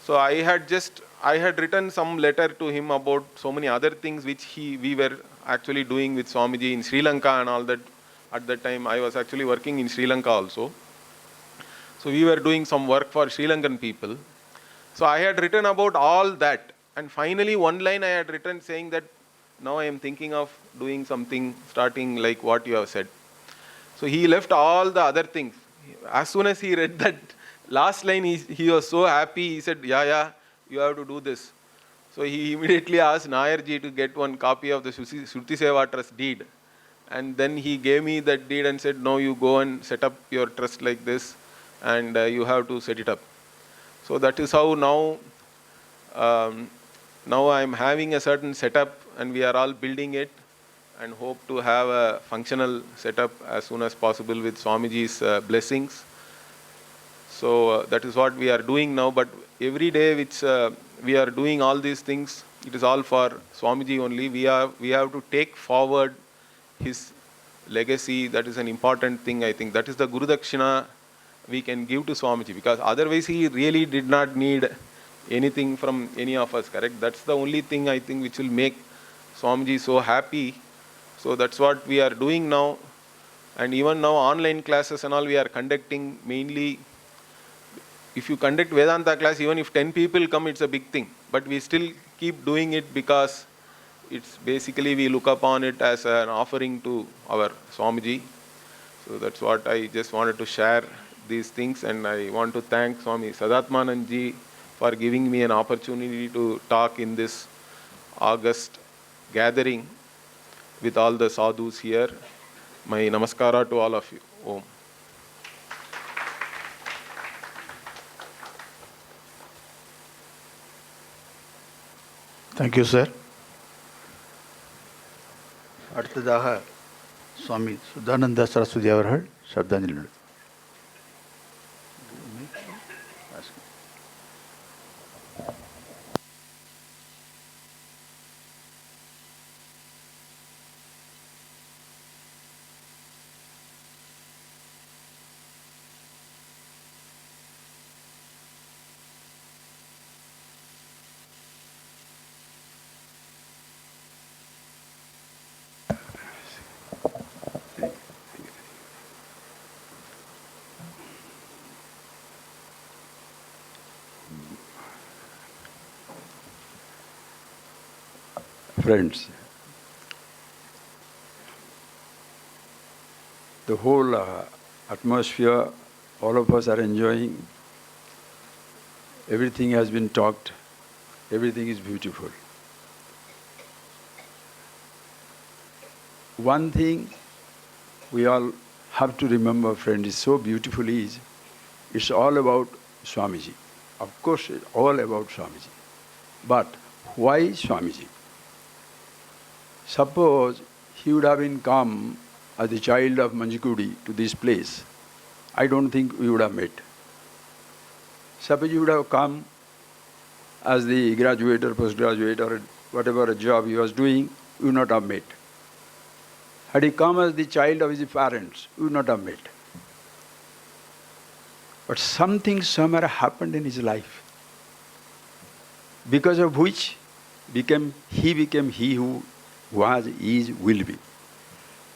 so I had written some letter to him about so many other things which we were actually doing with Swamiji in Sri Lanka and all that. At that time I was actually working in Sri Lanka also. So we were doing some work for Sri Lankan people. So I had written about all that, and finally one line I had written saying that now I am thinking of doing something, starting like what you have said. So he left all the other things. As soon as he read that last line, he was so happy. He said, yeah, you have to do this. So he immediately asked Nayarji to get one copy of the Shruti Seva Trust deed. And then he gave me that deed and said, no, you go and set up your trust like this, and you have to set it up. So that is how now I am having a certain setup, and we are all building it and hope to have a functional setup as soon as possible with Swamiji's blessings. So that is what we are doing now, but every day which we are doing all these things, it is all for Swamiji only. We have to take forward his legacy. That is an important thing, I think. That is the Guru Dakshina we can give to Swamiji, because otherwise he really did not need anything from any of us, correct? That's the only thing I think which will make Swamiji so happy. So that's what we are doing now. And even now online classes and all we are conducting mainly. If you conduct Vedanta class, even if 10 people come, it's a big thing. But we still keep doing it because it's basically we look upon it as an offering to our Swamiji. So that's what I just wanted to share these things, and I want to thank Swami Sadatmanandji for giving me an opportunity to talk in this August gathering with all the sadhus here. My namaskara to all of you. Om. Thank you, sir. அடுத்ததாக சுவாமி சுத்தானந்த சரஸ்வதி அவர்கள் சப்தாஞ்சலி நடத்துவார். Friends, the whole atmosphere, all of us are enjoying. Everything has been talked. Everything is beautiful. One thing we all have to remember, friend, is so beautiful is, it's all about Swamiji. Of course, it's all about Swamiji. But why Swamiji? Suppose he would have been come as the child of Manjikudi to this place, I don't think we would have met. Suppose he would have come as the graduate or postgraduate or whatever job he was doing, we would not have met. Had he come as the child of his parents, we would not have met. But something somewhere happened in his life, because of which he became he who was, is, will be.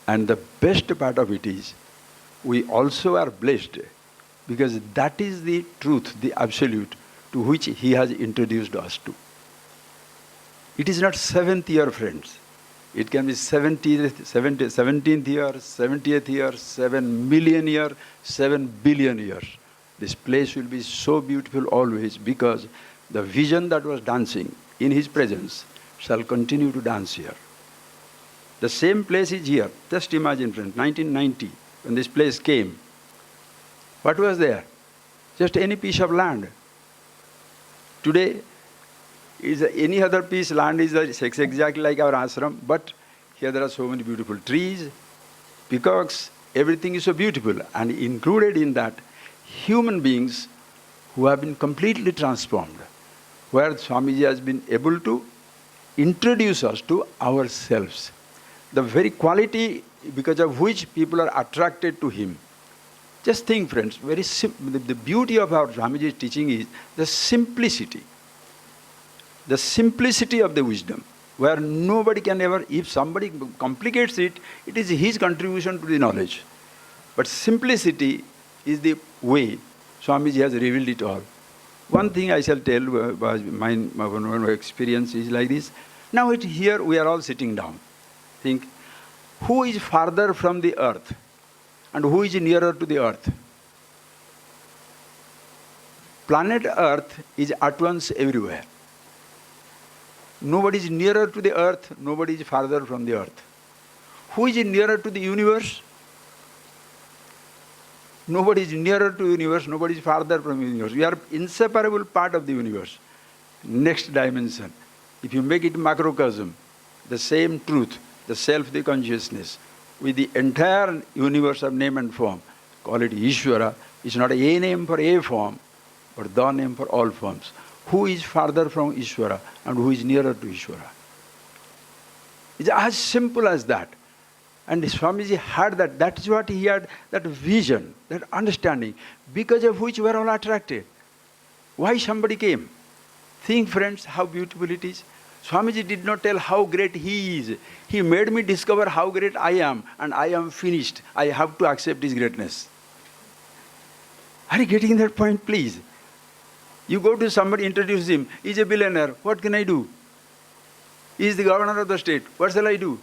And the best part of it is, we also are blessed because that is the truth, the absolute, to which he has introduced us to. It is not 7th year, friends. It can be 17th year, 70th year, 7 million year, 7 billion years. This place will be so beautiful always because the vision that was dancing in his presence shall continue to dance here. The same place is here. Just imagine, friends, 1990, when this place came, what was there? Just any piece of land. Today, is any other piece land is exactly like our ashram, but here there are so many beautiful trees, peacocks, everything is so beautiful, and included in that, human beings who have been completely transformed, where Swamiji has been able to introduce us to ourselves. The very quality because of which people are attracted to him. Just think, friends, very simple. The beauty of our Swamiji's teaching is the simplicity. The simplicity of the wisdom, where nobody can ever, if somebody complicates it, it is his contribution to the knowledge. But simplicity is the way Swamiji has revealed it all. One thing I shall tell, my experience is like this. Now here we are all sitting down. Think, who is farther from the earth and who is nearer to the earth? Planet Earth is at once everywhere. Nobody is nearer to the earth, nobody is farther from the earth. Who is nearer to the universe? Nobody is nearer to the universe, nobody is farther from the universe. We are inseparable part of the universe. Next dimension. If you make it macrocosm, the same truth, the self, the consciousness, with the entire universe of name and form, call it Ishvara, is not a name for a form, but the name for all forms. Who is farther from Ishvara and who is nearer to Ishvara? It's as simple as that. And Swamiji had that. That is what he had, that vision, that understanding, because of which we are all attracted. Why somebody came? Think, friends, how beautiful it is. Swamiji did not tell how great he is. He made me discover how great I am, and I am finished. I have to accept his greatness. Are you getting that point, please? You go to somebody, introduce him. He's a billionaire. What can I do? He is the governor of the state. What shall I do?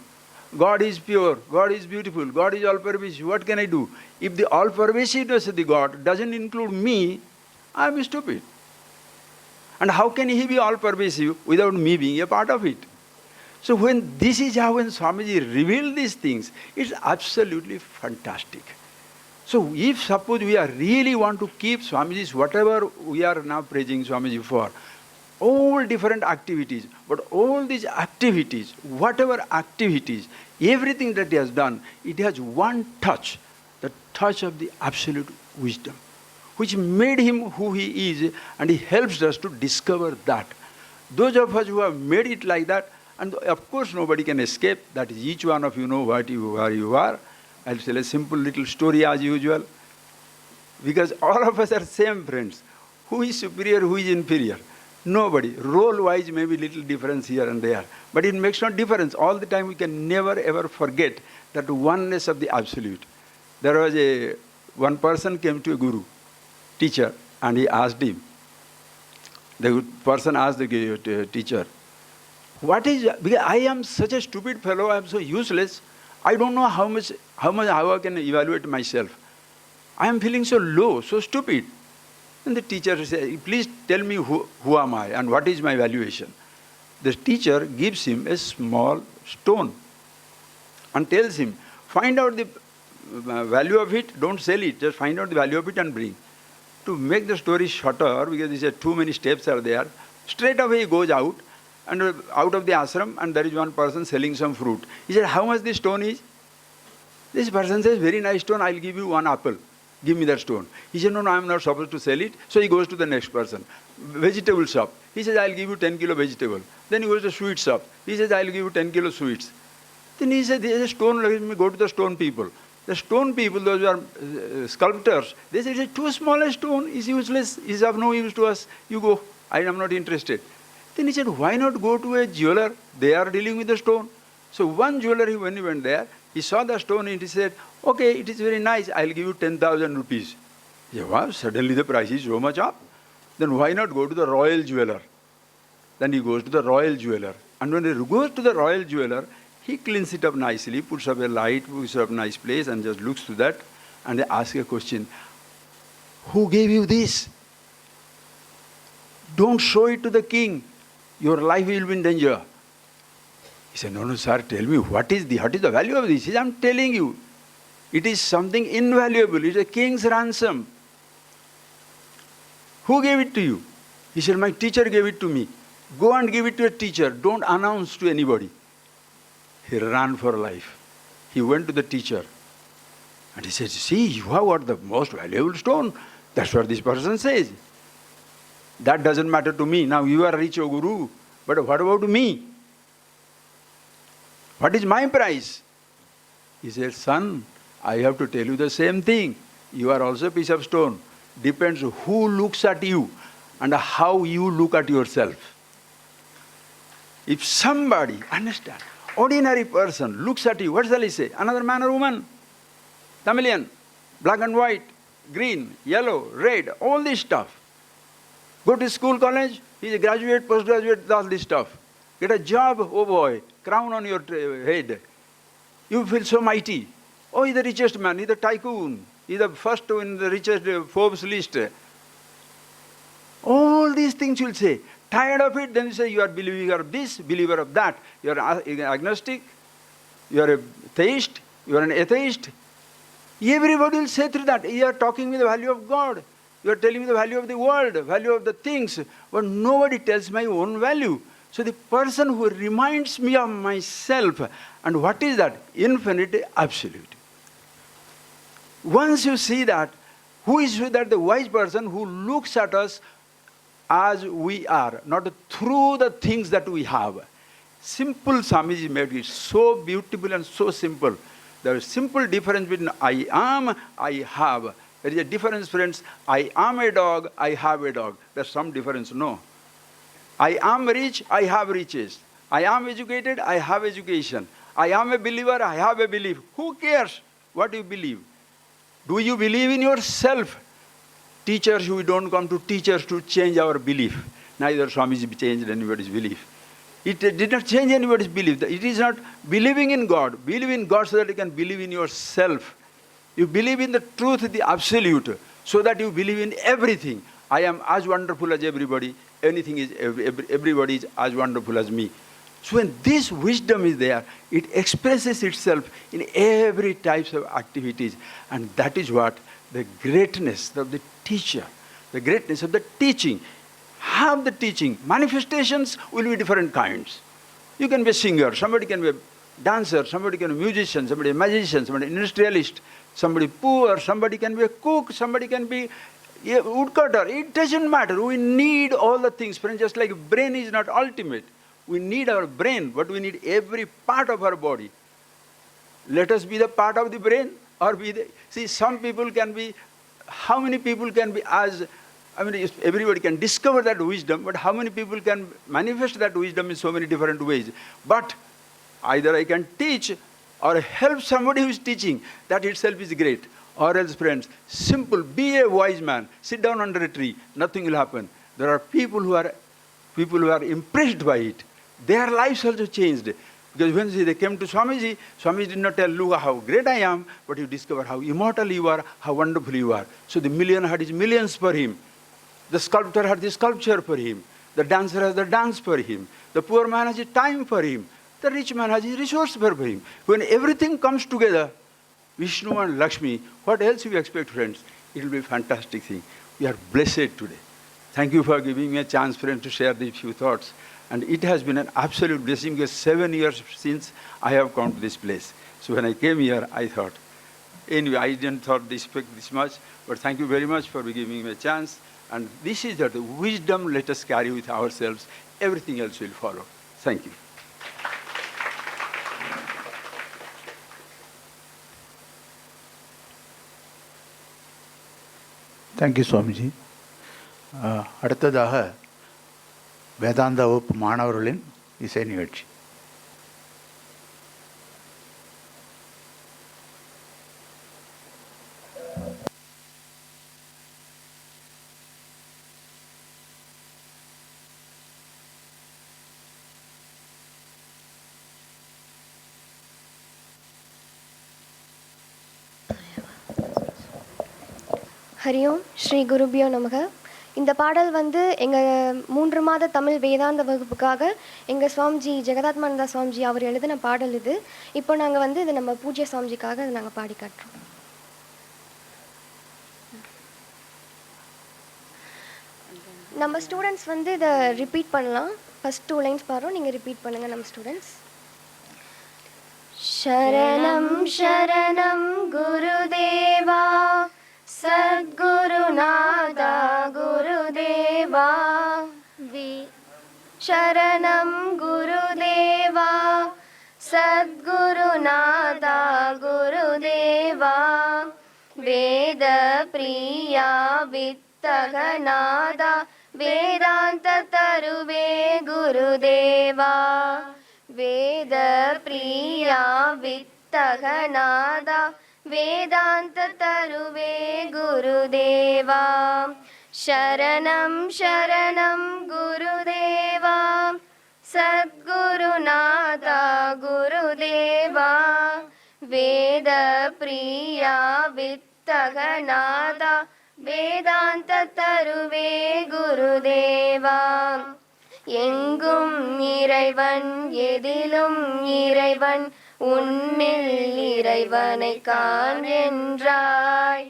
God is pure. God is beautiful. God is all-pervasive. What can I do? If the all-pervasiveness of the God doesn't include me, I am stupid. And how can he be all-pervasive without me being a part of it? So when this is how when Swamiji revealed these things, it's absolutely fantastic. So if suppose we are really want to keep Swamiji's, whatever we are now praising Swamiji for, all different activities, but all these activities, whatever activities, everything that he has done, it has one touch, the touch of the absolute wisdom, which made him who he is, and he helps us to discover that. Those of us who have made it like that, and of course nobody can escape, that is each one of you know where you are. I'll tell a simple little story as usual. Because all of us are same, friends. Who is superior, who is inferior? Nobody. Role-wise may be little difference here and there. But it makes no difference. All the time we can never ever forget that oneness of the absolute. There was one person came to a guru, teacher, and he asked him. The person asked the teacher, what is, because I am such a stupid fellow, I am so useless, I don't know how I can evaluate myself. I am feeling so low, so stupid. And the teacher says, please tell me who am I and what is my valuation. The teacher gives him a small stone and tells him, find out the value of it, don't sell it, just find out the value of it and bring. To make the story shorter, because he said too many steps are there, straight away he goes out, and out of the ashram, and there is one person selling some fruit. He said, how much this stone is? This person says, very nice stone, I'll give you 1 apple. Give me that stone. He said, no, I'm not supposed to sell it. So he goes to the next person. Vegetable shop. He says, I'll give you 10 kilo vegetable. Then he goes to sweet shop. He says, I'll give you 10 kilo sweets. Then he said, there's a stone, let me go to the stone people. The stone people, those who are sculptors, they say, it's too small a stone, is useless, is of no use to us, you go, I am not interested. Then he said, why not go to a jeweler? They are dealing with the stone. So one jeweler, when he went there, he saw the stone and he said, okay, it is very nice, I'll give you 10,000 rupees. He said, wow, suddenly the price is so much up. Then why not go to the royal jeweler? Then he goes to the royal jeweler. And when he goes to the royal jeweler, he cleans it up nicely, puts up a light, puts up a nice place and just looks to that. And they ask a question, who gave you this? Don't show it to the king. Your life will be in danger. He said, no, sir, tell me, what is the value of this? He said, I'm telling you, it is something invaluable. It's a king's ransom. Who gave it to you? He said, my teacher gave it to me. Go and give it to a teacher. Don't announce to anybody. He ran for life. He went to the teacher. And he said, see, you have got the most valuable stone. That's what this person says. That doesn't matter to me. Now you are rich, O Guru. But what about me? What is my price? He said, son, I have to tell you the same thing. You are also a piece of stone. Depends who looks at you and how you look at yourself. If somebody, understand, ordinary person looks at you, what shall he say? Another man or woman? Chameleon, black and white, green, yellow, red, all this stuff. Go to school, college, he's a graduate, postgraduate, all this stuff. Get a job, oh boy, crown on your head. You feel so mighty. Oh, he's the richest man, he's the tycoon, he's the first in the richest Forbes list. All these things you'll say. Tired of it, then you say you are believer of this, believer of that. You are agnostic, you are a theist, you are an atheist. Everybody will say through that. You are talking with the value of God. You are telling me the value of the world, value of the things. But nobody tells my own value. So the person who reminds me of myself, and what is that? Infinite, absolute. Once you see that, who is that? The wise person who looks at us as we are, not through the things that we have. Simple Swamiji made it so beautiful and so simple. There is a simple difference between I am, I have. There is a difference, friends. I am a dog, I have a dog. There's some difference, no. I am rich, I have riches. I am educated, I have education. I am a believer, I have a belief. Who cares what you believe? Do you believe in yourself? Teachers, we don't come to teach us to change our belief. Neither Swamiji changed anybody's belief. It did not change anybody's belief. It is not believing in God. Believe in God so that you can believe in yourself. You believe in the truth, the absolute, so that you believe in everything. I am as wonderful as everybody. Anything is, everybody is as wonderful as me. So when this wisdom is there, it expresses itself in every types of activities. And that is what the greatness of the teacher, the greatness of the teaching. Have the teaching. Manifestations will be different kinds. You can be a singer, somebody can be a dancer, somebody can be a musician, somebody a magician, somebody an industrialist, somebody poor, somebody can be a cook, somebody can be a woodcutter. It doesn't matter. We need all the things. Friends, just like brain is not ultimate. We need our brain, but we need every part of our body. Let us be the part of the brain or be the... See, some people can be... How many people can be as... I mean, everybody can discover that wisdom, but how many people can manifest that wisdom in so many different ways? But either I can teach or help somebody who is teaching. That itself is great. Or else, friends, simple, be a wise man. Sit down under a tree. Nothing will happen. There are people who are impressed by it. Their lives also changed. Because when they came to Swamiji, Swamiji did not tell, look how great I am, but you discover how immortal you are, how wonderful you are. So the million had his millions for him. The sculptor had the sculpture for him. The dancer has the dance for him. The poor man has his time for him. The rich man has his resource for him. When everything comes together, Vishnu and Lakshmi, what else you expect, friends? It will be a fantastic thing. We are blessed today. Thank you for giving me a chance, friends, to share these few thoughts. And it has been an absolute blessing because 7 years since I have come to this place. So when I came here, I thought, anyway, I didn't thought this much, but thank you very much for giving me a chance. And this is the wisdom let us carry with ourselves. Everything else will follow. Thank you. Thank you Swamiji. அடுத்ததாக வேதாந்த வகுப்பு மாணவர்களின் இசை நிகழ்ச்சி. ஹரியோம் ஸ்ரீ குருபியோ நமக. இந்த பாடல் வந்து எங்கள் 3 மாத தமிழ் வேதாந்த வகுப்புக்காக எங்கள் சுவாமிஜி ஜெகதாத்மானந்தா சுவாமிஜி அவர் எழுதின பாடல் இது. இப்போ நாங்கள் வந்து இது நம்ம பூஜ்ய சுவாமிஜிக்காக அதை நாங்கள் பாடி காட்டுறோம். நம்ம ஸ்டூடெண்ட்ஸ் வந்து இதை ரிப்பீட் பண்ணலாம். ஃபஸ்ட் 2 லைன்ஸ் பாடுறோம், நீங்கள் ரிப்பீட் பண்ணுங்கள் நம்ம ஸ்டூடெண்ட்ஸ். சரணம் சரணம் குருதேவா சத்குருநாதா குருதேவா சரணம் குருதேவா சத்குருநாதா குருதேவா வேத பிரியா வித்தகநாதா வேதாந்த தருவே குருதேவா வேத பிரியா வித்தகநாதா வேதாந்த தருவே குருதேவா சரணம் சரணம் குருதேவா சத்குருநாதா குருதேவா வேத பிரியா வித்தகநாதா வேதாந்த தருவே குருதேவா எங்கும் இறைவன் எதிலும் இறைவன் உன்னில் இறைவனை காண் என்றாய்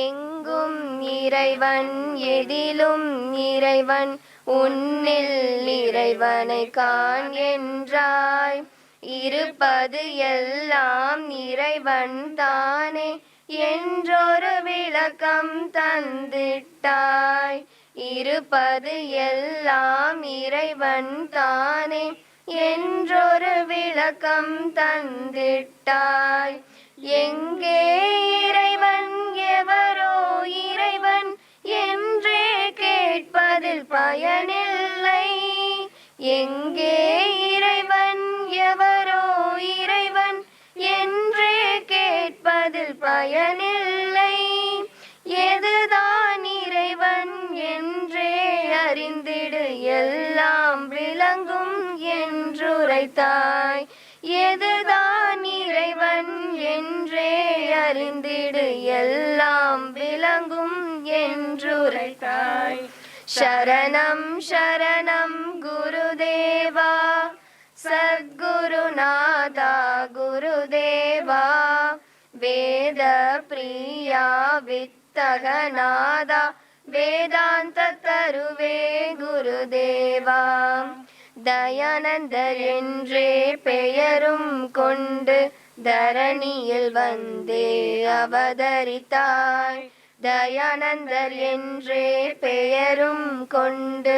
எங்கும் இறைவன் எதிலும் இறைவன் உன்னில் இறைவனை காண் என்றாய் இருப்பது எல்லாம் இறைவன் தானே என்றொரு விளக்கம் தந்திட்டாய் இருப்பது எல்லாம் இறைவன் தானே என்றொரு விளக்கம் தந்திட்டாய் எங்கே இறைவன் எவரோ இறைவன் என்றே கேட்பதில் பயனில்லை எங்கே இறைவன் எவரோ இறைவன் என்றே கேட்பதில் பயனில்லை எதுதான் இறைவன் என்றே அறிந்திடு எல்லாம் விளங்கும் என்றுரைத்தாய் எதுதான் இறைவன் என்றே அறிந்திடு எல்லாம் விளங்கும் என்றுரைத்தாய் சரணம் சரணம் குருதேவா சத்குருநாதா குருதேவா வேத பிரியா வித்தகநாதா வேதாந்த தருவே குருதேவா தயானந்தர் என்றே பெயரும் கொண்டு தரணியில் வந்தே அவதரித்தாய் தயானந்தர் என்றே பெயரும் கொண்டு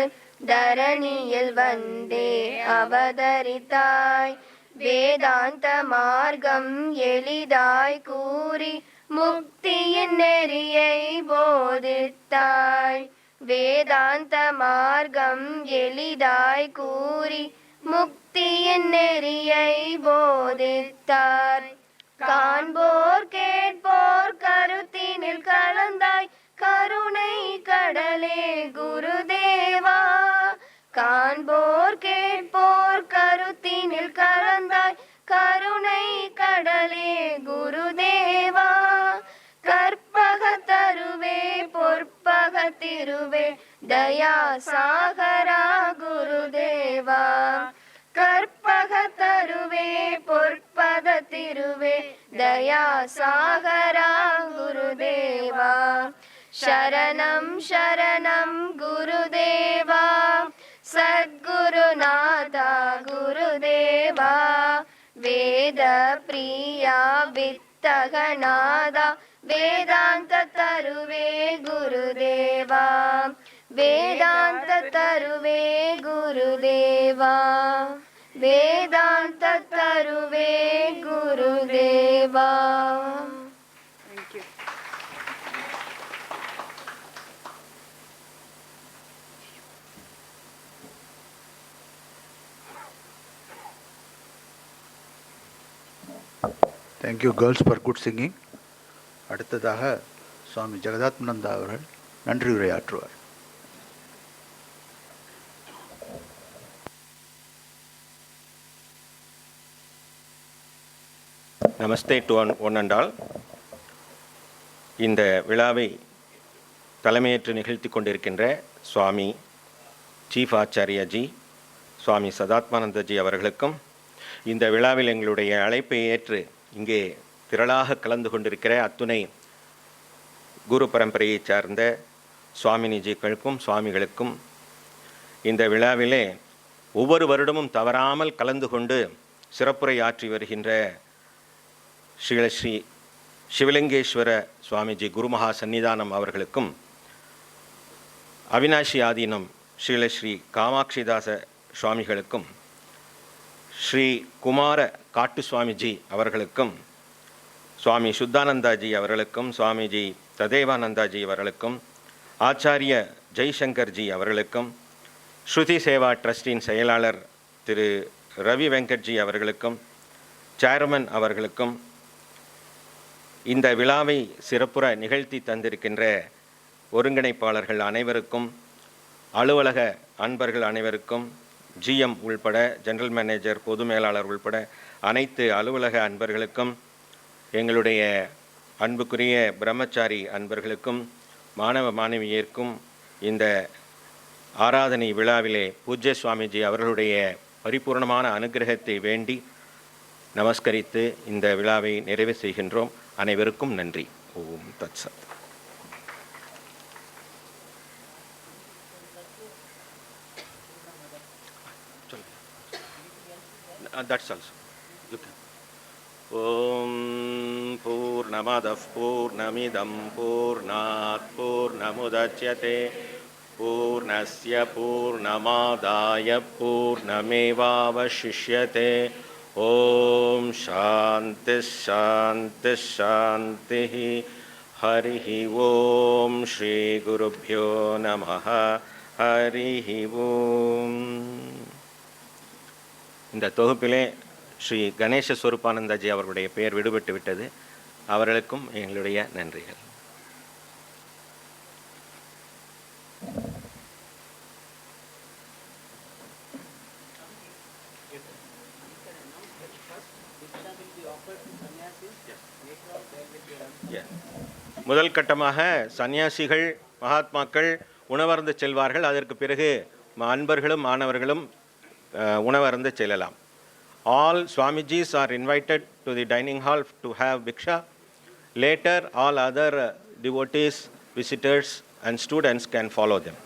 தரணியில் வந்தே அவதரித்தாய் வேதாந்த மார்க்கம் எளிதாய் கூறி முக்தியின் நெறியை போதித்தாய் வேதாந்த மார்க்கம் எளிதாய் கூறி முக்தியின் நெறியை போதித்தார் காண்போர் கேட்போர் கருத்தினில் கலந்தாய் கருணை கடலே குருதேவா காண்போர் கேட்போர் கருத்தினில் கலந்தாய் கருணை கடலே குருதேவா கற்பக தருவே பொற்பக திருவே தயா சாகரா குருதேவா கற்பக தருவே பொற்பத திருவே தயா சாகரா குருதேவா சரணம் சரணம் குருதேவா சத்குருநாதா குருதேவா வேத பிரியா வித்தகநாதா வேதாந்த தருவே குருதேவா வேதாந்த தருவே குருதேவா வேதாந்த தருவே Gurudeva. Thank you girls for good singing. அடுத்ததாக சுவாமி ஜெகதாத்மனந்தா அவர்கள் நன்றி உரையாற்றுவார். நமஸ்தே டு ஒன் அண்ட் ஆல். இந்த விழாவை தலைமையேற்று நிகழ்த்தி கொண்டிருக்கின்ற சுவாமி சீஃப் ஆச்சாரியாஜி சுவாமி சதாத்மானந்தஜி அவர்களுக்கும், இந்த விழாவில் எங்களுடைய அழைப்பை ஏற்று இங்கே திரளாக கலந்து கொண்டிருக்கிற அத்துணை குரு பரம்பரையை சார்ந்த சுவாமினிஜிகளுக்கும் சுவாமிகளுக்கும், இந்த விழாவிலே ஒவ்வொரு வருடமும் தவறாமல் கலந்து கொண்டு சிறப்புரை ஆற்றி வருகின்ற ஸ்ரீ சிவலிங்கேஸ்வர சுவாமிஜி குருமகா சன்னிதானம் அவர்களுக்கும், அவினாஷி ஆதீனம் ஸ்ரீ காமாட்சிதாச சுவாமிகளுக்கும், ஸ்ரீ குமார காட்டு சுவாமிஜி அவர்களுக்கும், சுவாமி சுத்தானந்தாஜி அவர்களுக்கும், சுவாமிஜி ததேவானந்தாஜி அவர்களுக்கும், ஆச்சாரிய ஜெய்சங்கர்ஜி அவர்களுக்கும், ஸ்ருதி சேவா ட்ரஸ்டின் செயலாளர் திரு ரவி வெங்கட்ஜி அவர்களுக்கும், சேர்மன் அவர்களுக்கும், இந்த விழாவை சிறப்புற நிகழ்த்தி தந்திருக்கின்ற ஒருங்கிணைப்பாளர்கள் அனைவருக்கும், அலுவலக அன்பர்கள் அனைவருக்கும், ஜிஎம் உள்பட ஜெனரல் மேனேஜர் பொது மேலாளர் உள்பட அனைத்து அலுவலக அன்பர்களுக்கும், எங்களுடைய அன்புக்குரிய பிரம்மச்சாரி அன்பர்களுக்கும், மாணவ மாணவியருக்கும் இந்த ஆராதனை விழாவிலே பூஜ்ய சுவாமிஜி அவர்களுடைய பரிபூர்ணமான அனுகிரகத்தை வேண்டி நமஸ்கரித்து இந்த விழாவை நிறைவு செய்கின்றோம். அனைவருக்கும் நன்றி. ஓம் தத் சத். That's also. You can. Om Purnamadah Purnamidam Purnat Purnamudachyate Purnasya Purnamadaya Purnamevavashishyate. Om Shanti Shanti Shanti. Harihi Om Shri Gurubhyo Namaha. Harihi Om. இந்த தொகுப்பிலே ஸ்ரீ கணேச ஸ்வரூபானந்தாஜி அவர்களுடைய பெயர் விடுபட்டு விட்டது. அவர்களுக்கும் எங்களுடைய நன்றிகள். முதல் கட்டமாக சன்னியாசிகள் மகாத்மாக்கள் உணவருந்து செல்வார்கள். அதற்கு பிறகு அன்பர்களும் மாணவர்களும் உணவருந்து செல்லலாம். All Swamijis are invited to the dining hall to have Bhiksha. Later, all other devotees, visitors and students can follow them.